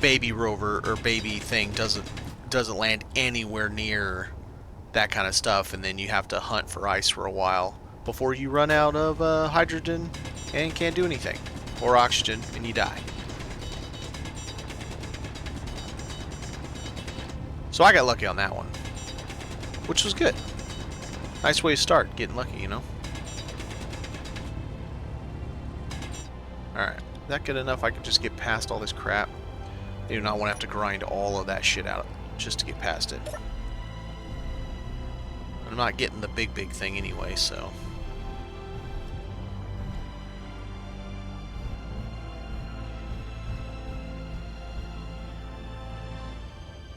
baby rover or baby thing doesn't land anywhere near that kind of stuff, and then you have to hunt for ice for a while before you run out of hydrogen and can't do anything, or oxygen, and you die. So I got lucky on that one, which was good. Nice way to start, getting lucky, you know? Alright, is that good enough? I can just get past all this crap. I do not want to have to grind all of that shit out just to get past it. I'm not getting the big thing anyway, so...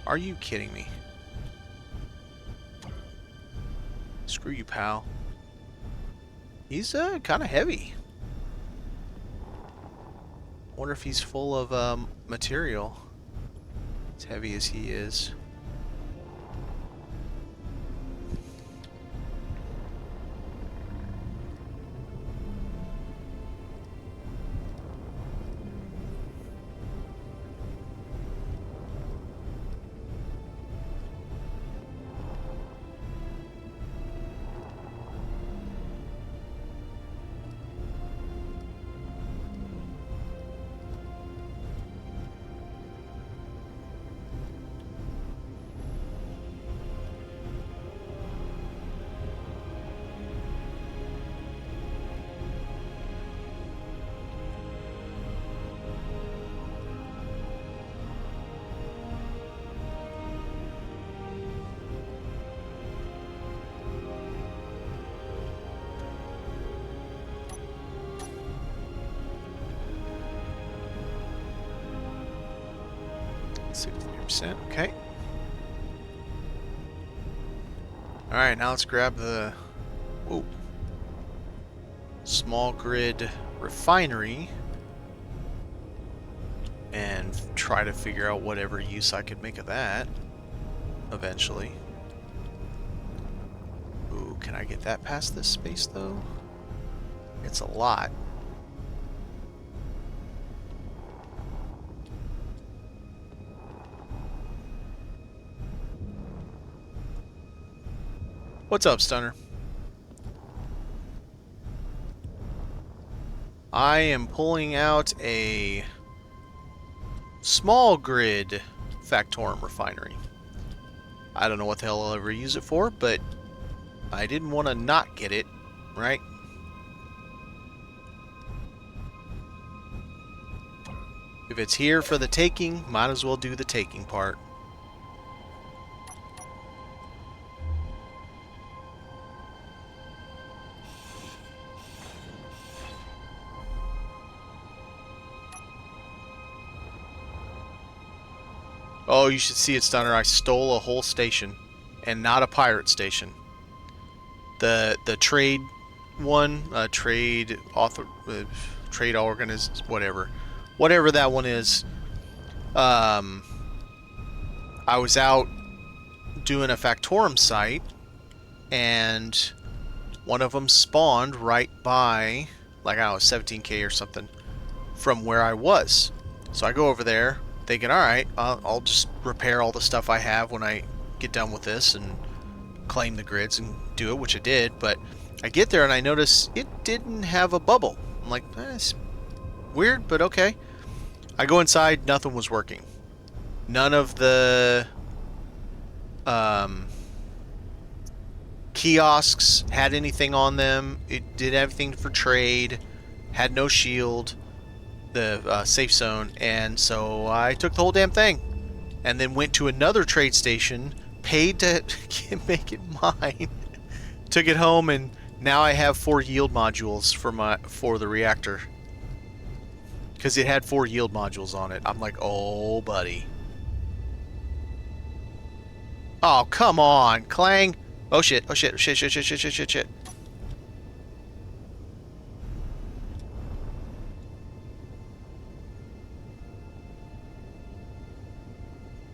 Are you kidding me? Screw you, pal. He's kind of heavy. Wonder if he's full of material. As heavy as he is. Okay. Alright, now let's grab the small grid refinery and try to figure out whatever use I could make of that eventually. Ooh, can I get that past this space though? It's a lot. What's up, Stunner? I am pulling out a small grid Factorum refinery. I don't know what the hell I'll ever use it for, but I didn't want to not get it, right? If it's here for the taking, might as well do the taking part. Oh, you should see it, Stunner. I stole a whole station, and not a pirate station. The trade one, trade author, trade organist, whatever that one is. I was out doing a Factorum site, and one of them spawned right by, like, I don't know, 17K or something from where I was. So I go over there, thinking, alright, I'll just repair all the stuff I have when I get done with this and claim the grids and do it, which I did, but I get there and I notice it didn't have a bubble. I'm like, it's weird, but okay. I go inside, nothing was working. None of the kiosks had anything on them. It did everything for trade. Had no shield. The safe zone. And so I took the whole damn thing. And then went to another trade station. Paid to make it mine. Took it home, and now I have 4 yield modules for the reactor. Because it had 4 yield modules on it. I'm like, oh, buddy. Oh, come on, Clang. Oh, shit. Oh, shit. Shit, shit, shit, shit, shit, shit, shit.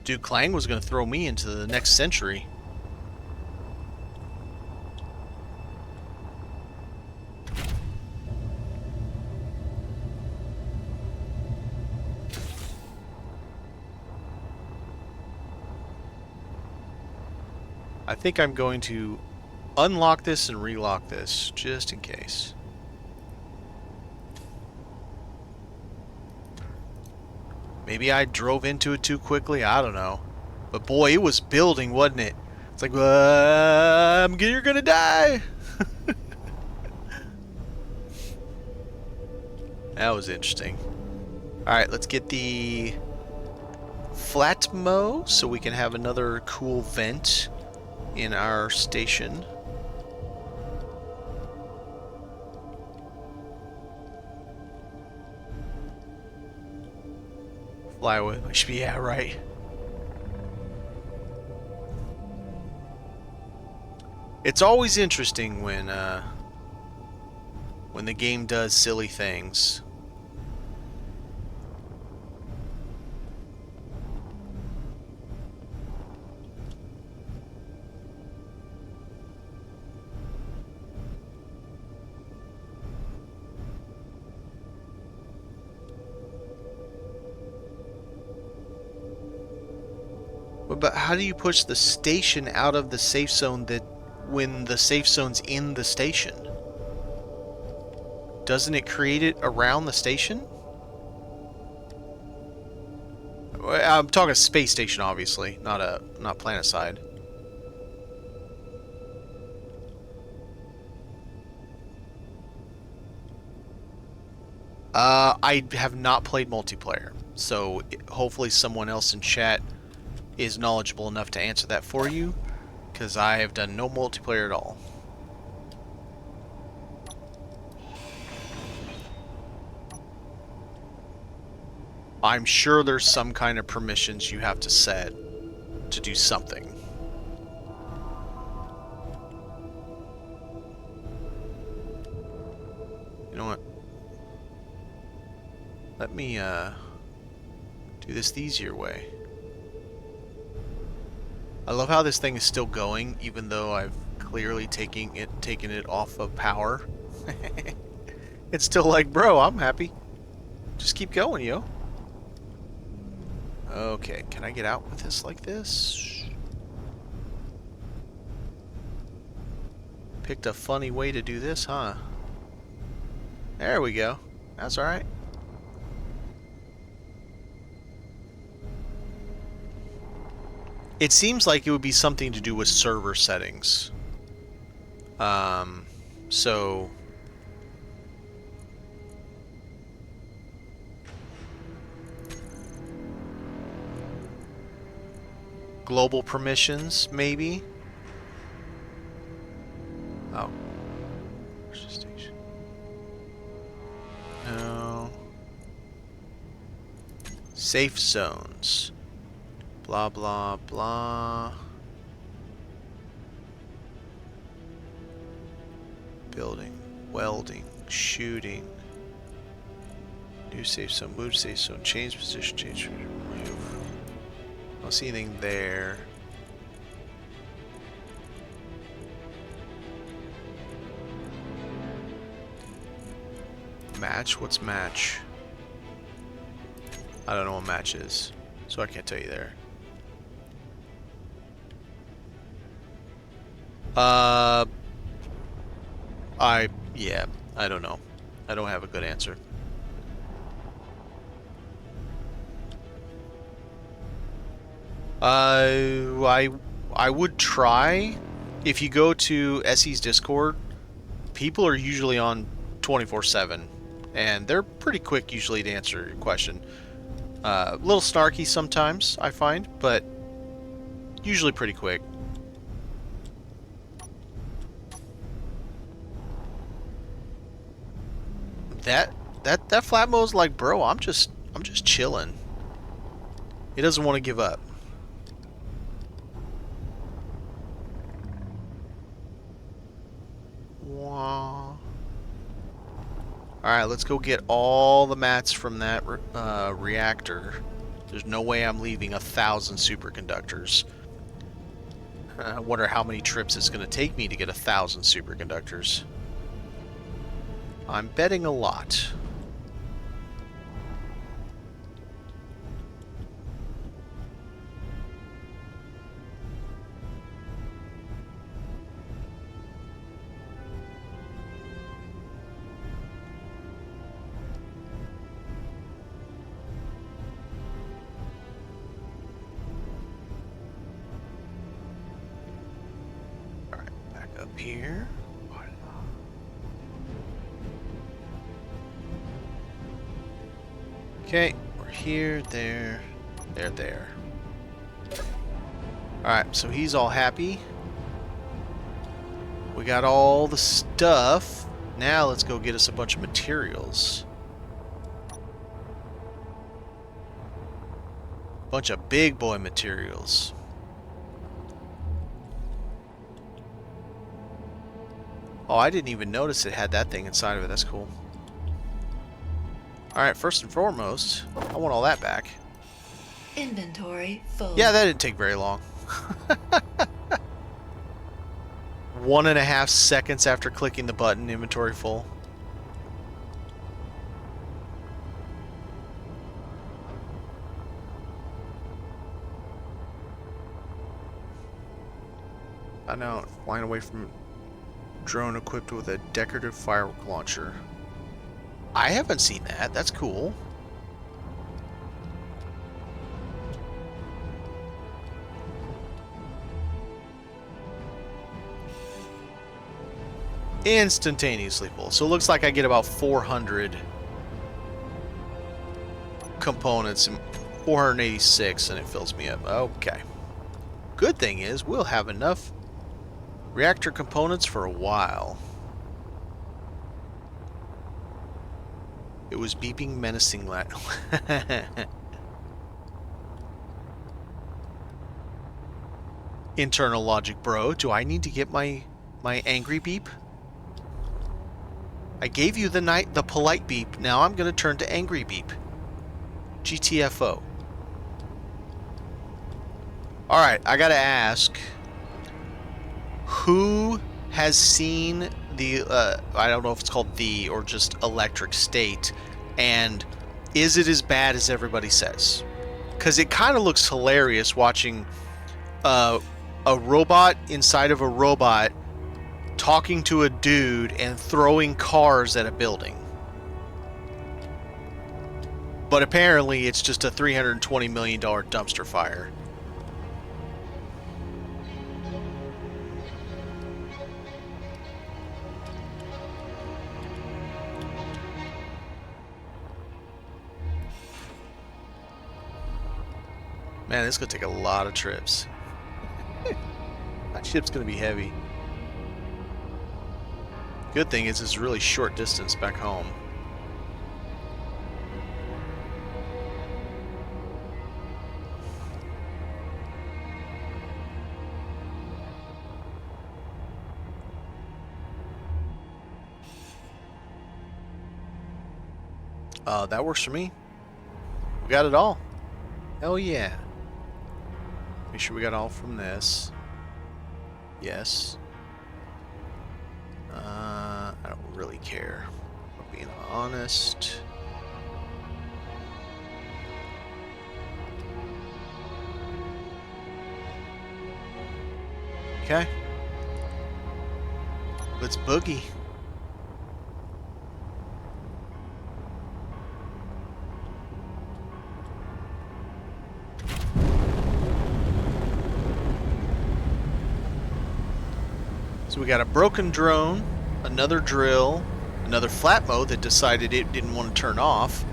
Dude, Clang was going to throw me into the next century. I think I'm going to unlock this and relock this, just in case. Maybe I drove into it too quickly, I don't know. But boy, it was building, wasn't it? It's like, you're gonna die! That was interesting. Alright, let's get the Flatmo so we can have another cool vent in our station. Fly with my speed, yeah, right. It's always interesting when the game does silly things. But how do you push the station out of the safe zone when the safe zone's in the station? Doesn't it create it around the station? I'm talking space station, obviously, not planet side. I have not played multiplayer, so hopefully someone else in chat is knowledgeable enough to answer that for you, because I have done no multiplayer at all. I'm sure there's some kind of permissions you have to set to do something. You know what? Let me do this the easier way. I love how this thing is still going, even though I've clearly taken it off of power. It's still like, bro, I'm happy. Just keep going, yo. Okay, can I get out with this like this? Picked a funny way to do this, huh? There we go. That's alright. It seems like it would be something to do with server settings. So global permissions, maybe? Oh. Where's the station? No. Safe zones. Blah, blah, blah. Building, welding, shooting. New safe zone, move safe zone, change position, change, move. I don't see anything there. Match? What's match? I don't know what match is, so I can't tell you there. Yeah, I don't know. I don't have a good answer. I would try if you go to SE's Discord, people are usually on 24/7, and they're pretty quick usually to answer your question. A little snarky sometimes, I find, but usually pretty quick. That Flatmo's like, bro, I'm just chilling. He doesn't want to give up. Wah. Alright, let's go get all the mats from that reactor. There's no way I'm leaving 1,000 superconductors. I wonder how many trips it's going to take me to get 1,000 superconductors. I'm betting a lot. Up here. Okay, we're here, there. Alright, so he's all happy. We got all the stuff. Now let's go get us a bunch of materials. Bunch of big boy materials. Oh, I didn't even notice it had that thing inside of it. That's cool. Alright, first and foremost, I want all that back. Inventory full. Yeah, that didn't take very long. 1.5 seconds after clicking the button, inventory full. I know, flying away from drone equipped with a decorative firework launcher. I haven't seen that. That's cool. Instantaneously full. So it looks like I get about 400 components and 486 and it fills me up. Okay. Good thing is we'll have enough reactor components for a while. It was beeping menacing like internal logic, bro. Do I need to get my angry beep? I gave you the polite beep. Now I'm going to turn to angry beep. GTFO. Alright, I gotta ask, who has seen the, I don't know if it's called the, or just Electric State, and is it as bad as everybody says? Because it kind of looks hilarious watching a robot inside of a robot talking to a dude and throwing cars at a building. But apparently it's just a $320 million dumpster fire. Man, this is going to take a lot of trips. That ship's going to be heavy. Good thing is it's a really short distance back home. That works for me. We got it all. Hell yeah. Make sure we got all from this. Yes. I don't really care. I'm being honest. Okay. Let's boogie. So we got a broken drone, another drill, another flat mode that decided it didn't want to turn off,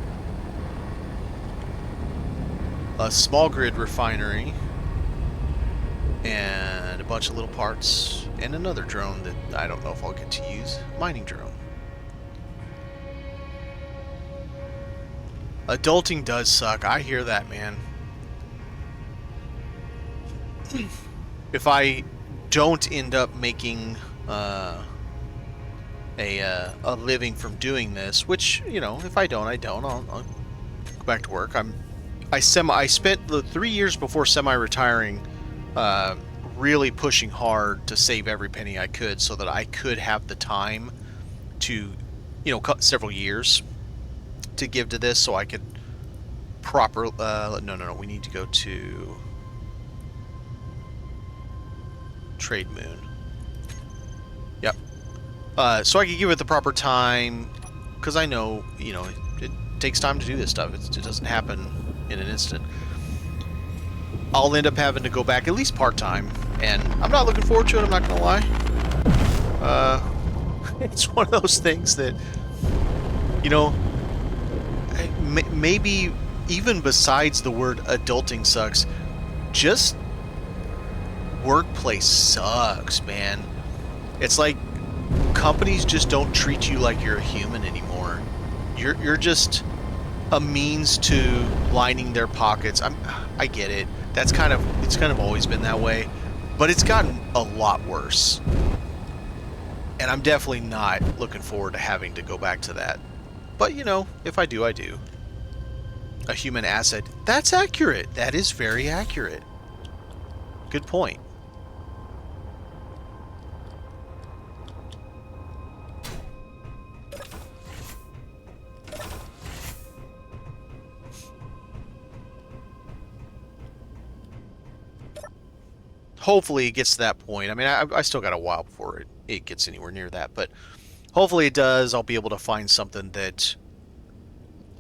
a small grid refinery, and a bunch of little parts, and another drone that I don't know if I'll get to use. Mining drone. Adulting does suck. I hear that, man. If I don't end up making a living from doing this, which, you know, if I don't, I don't. I'll go back to work. I spent the 3 years before semi-retiring really pushing hard to save every penny I could so that I could have the time to, you know, several years to give to this so I could no, we need to go to Trade Moon. Yep. So I could give it the proper time, because I know, you know, it takes time to do this stuff. It doesn't happen in an instant. I'll end up having to go back at least part-time, and I'm not looking forward to it, I'm not gonna lie. It's one of those things that, you know, maybe even besides the word adulting sucks, just workplace sucks, man. It's like companies just don't treat you like you're a human anymore. You're just a means to lining their pockets. I get it. It's kind of always been that way, but it's gotten a lot worse. And I'm definitely not looking forward to having to go back to that. But, you know, if I do, I do. A human asset. That's accurate. That is very accurate. Good point. Hopefully it gets to that point. I mean, I still got a while before it gets anywhere near that, but hopefully it does. I'll be able to find something that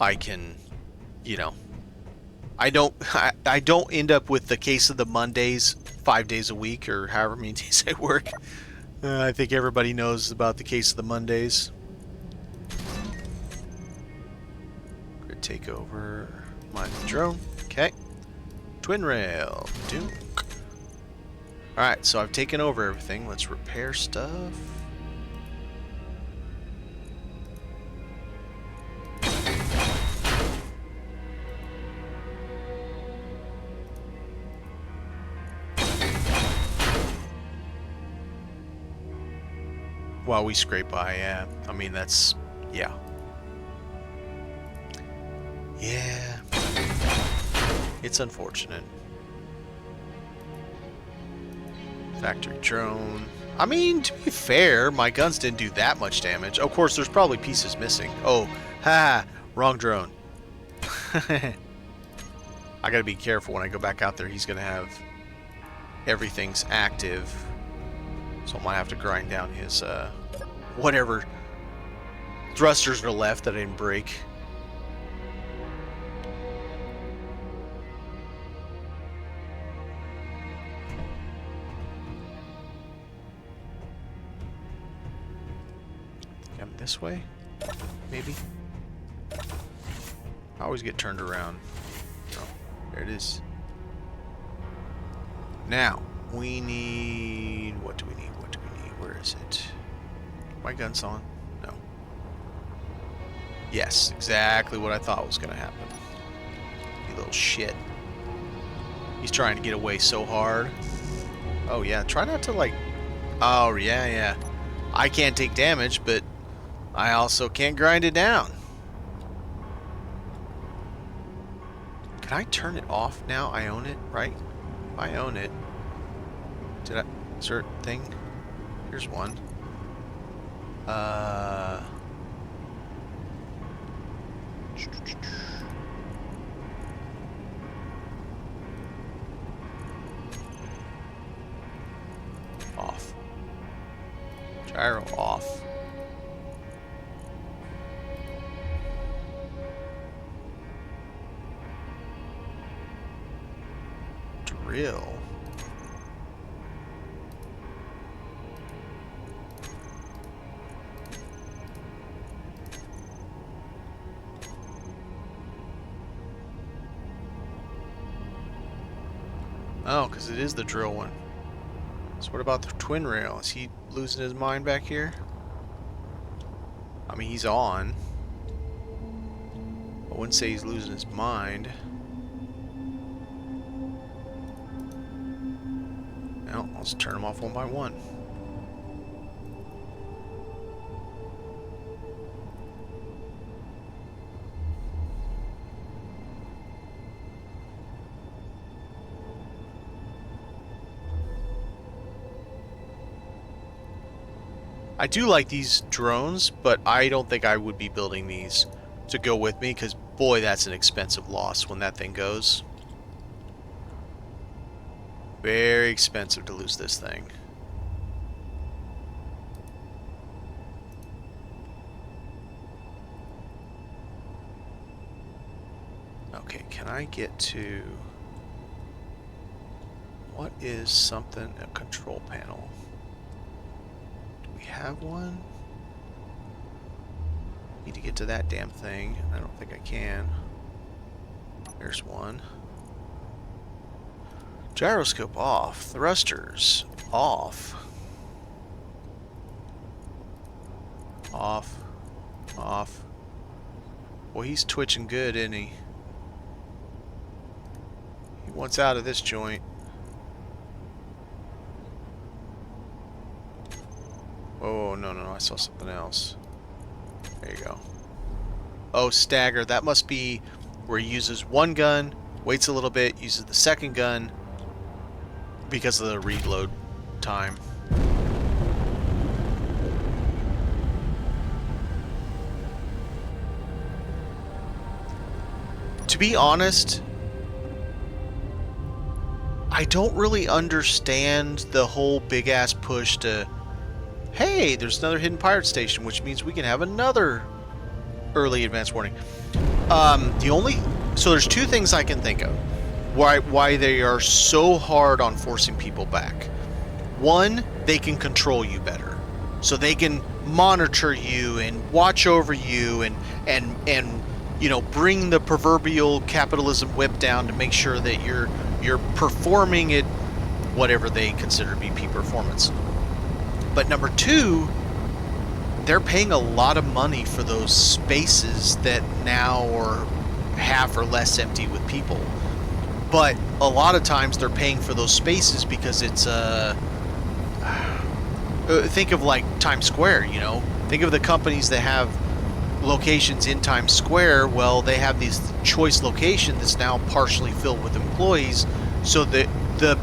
I can, you know, I don't end up with the case of the Mondays 5 days a week or however many days I work. I think everybody knows about the case of the Mondays. Grid takeover. Mine the drone. Okay. Twin rail. Duke. Alright, so I've taken over everything. Let's repair stuff. While we scrape by, yeah. I mean, that's... yeah. Yeah. It's unfortunate. Factory drone. I mean, to be fair, my guns didn't do that much damage. Of course, there's probably pieces missing. Oh, ha! Wrong drone. I gotta be careful when I go back out there. He's gonna have... everything's active. So I might have to grind down his, whatever thrusters are left that I didn't break. Come this way? Maybe? I always get turned around. Oh, there it is. Now, we need... what do we need? What do we need? Where is it? My gun's on? No. Yes, exactly what I thought was going to happen. You little shit. He's trying to get away so hard. Oh, yeah. Try not to, like... oh, yeah, yeah. I can't take damage, but I also can't grind it down. Can I turn it off now? I own it, right? I own it. Did I... is there a thing? Here's one. Off. Gyro off. Drill. Oh, because it is the drill one. So what about the twin rail? Is he losing his mind back here? I mean, he's on. I wouldn't say he's losing his mind. Well, let's turn them off one by one. I do like these drones, but I don't think I would be building these to go with me, because boy, that's an expensive loss when that thing goes. Very expensive to lose this thing. Okay, can I get to... What is something... a control panel? Have one? Need to get to that damn thing. I don't think I can. There's one. Gyroscope off. Thrusters off. Off. Off. Well, he's twitching good, isn't he? He wants out of this joint. Oh, no, I saw something else. There you go. Oh, stagger. That must be where he uses one gun, waits a little bit, uses the second gun because of the reload time. To be honest, I don't really understand the whole big-ass push to... Hey, there's another hidden pirate station, which means we can have another early advance warning. So there's two things I can think of why they are so hard on forcing people back. One, they can control you better, so they can monitor you and watch over you and you know, bring the proverbial capitalism whip down to make sure that you're performing at whatever they consider to be peak performance. But number two, they're paying a lot of money for those spaces that now are half or less empty with people. But a lot of times they're paying for those spaces because it's think of like Times Square, you know? Think of the companies that have locations in Times Square. Well, they have this choice location that's now partially filled with employees, so that the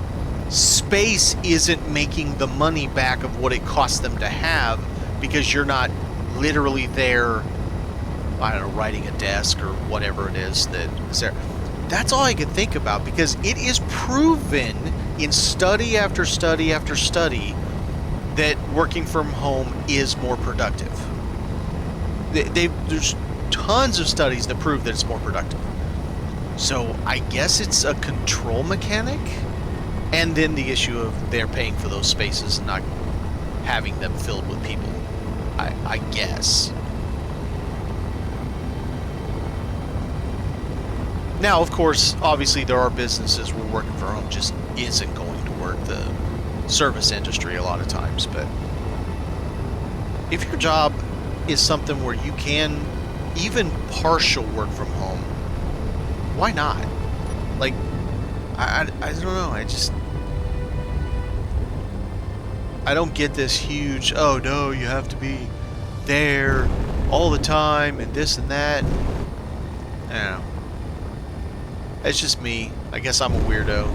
space isn't making the money back of what it costs them to have, because you're not literally there, I don't know, writing a desk or whatever it is that is there. That's all I can think about, because it is proven in study after study after study that working from home is more productive. There's tons of studies that prove that it's more productive. So I guess it's a control mechanic. And then the issue of they're paying for those spaces and not having them filled with people, I guess. Now, of course, obviously there are businesses where working from home just isn't going to work. The service industry a lot of times. But if your job is something where you can even partial work from home, why not? Like, I don't know, I don't get this huge, oh no, you have to be there all the time and this and that. I don't know. It's just me. I guess I'm a weirdo.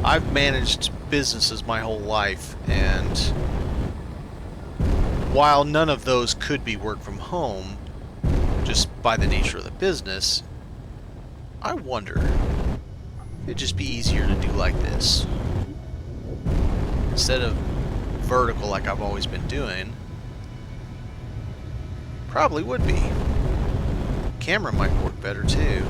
I've managed businesses my whole life, and while none of those could be work from home, just by the nature of the business, I wonder if it'd just be easier to do like this. Instead of vertical like I've always been doing. Probably would be. Camera might work better too.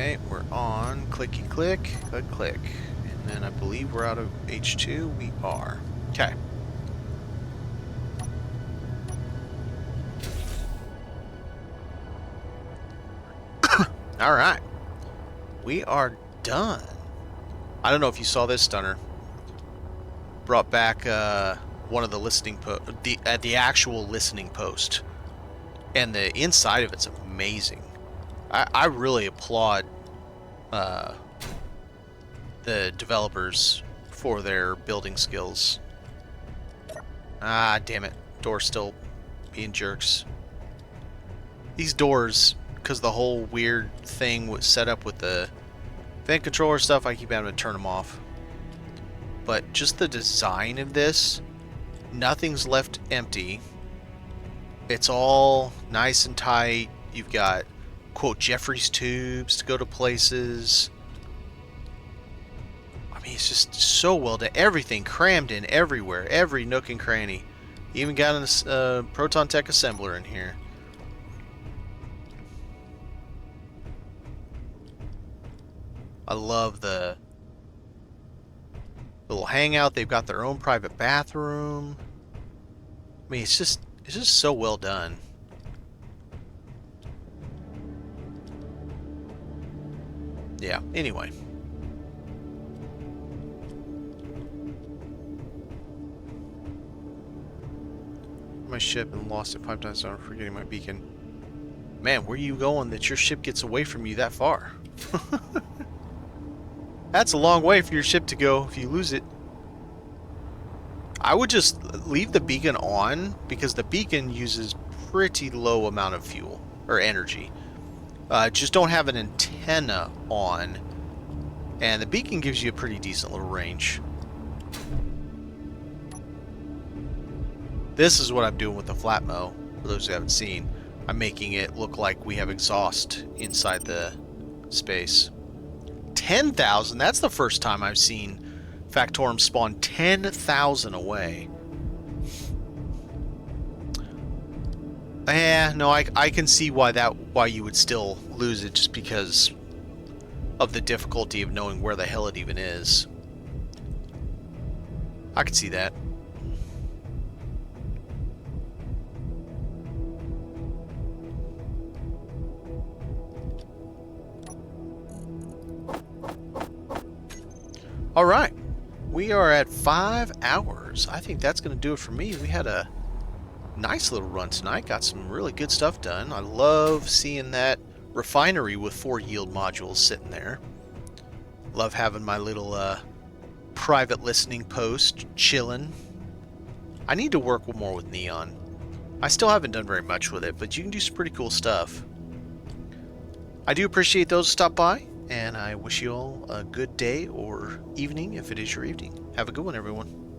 Okay, we're on clicky click, click click. And then I believe we're out of H2. We are. Okay. Alright. We are done. I don't know if you saw this, Stunner. Brought back one of the listening the actual listening post. And the inside of it's amazing. I really applaud the developers for their building skills. Ah, damn it. Door's still being jerks. These doors, because the whole weird thing was set up with the vent controller stuff, I keep having to turn them off. But just the design of this, nothing's left empty. It's all nice and tight. You've got, quote, Jeffrey's tubes to go to places. I mean, it's just so well done. Everything crammed in everywhere, every nook and cranny. You even got a Proton Tech assembler in here. I love the little hangout. They've got their own private bathroom. I mean, it's just so well done. Yeah, anyway. My ship and lost it 5 times over forgetting my beacon. Man, where are you going that your ship gets away from you that far? That's a long way for your ship to go if you lose it. I would just leave the beacon on because the beacon uses pretty low amount of fuel or energy. Just don't have an antenna on, and the beacon gives you a pretty decent little range. This is what I'm doing with the Flatmo, for those who haven't seen. I'm making it look like we have exhaust inside the space. 10,000? That's the first time I've seen Factorum spawn 10,000 away. Yeah, no, I can see why you would still lose it, just because of the difficulty of knowing where the hell it even is. I could see that. All right, we are at 5 hours. I think that's going to do it for me. We had a nice little run tonight. Got some really good stuff done. I love seeing that refinery with 4 yield modules sitting there. Love having my little private listening post chilling. I need to work more with Neon. I still haven't done very much with it, but you can do some pretty cool stuff. I do appreciate those who stop by, and I wish you all a good day or evening if it is your evening. Have a good one, everyone.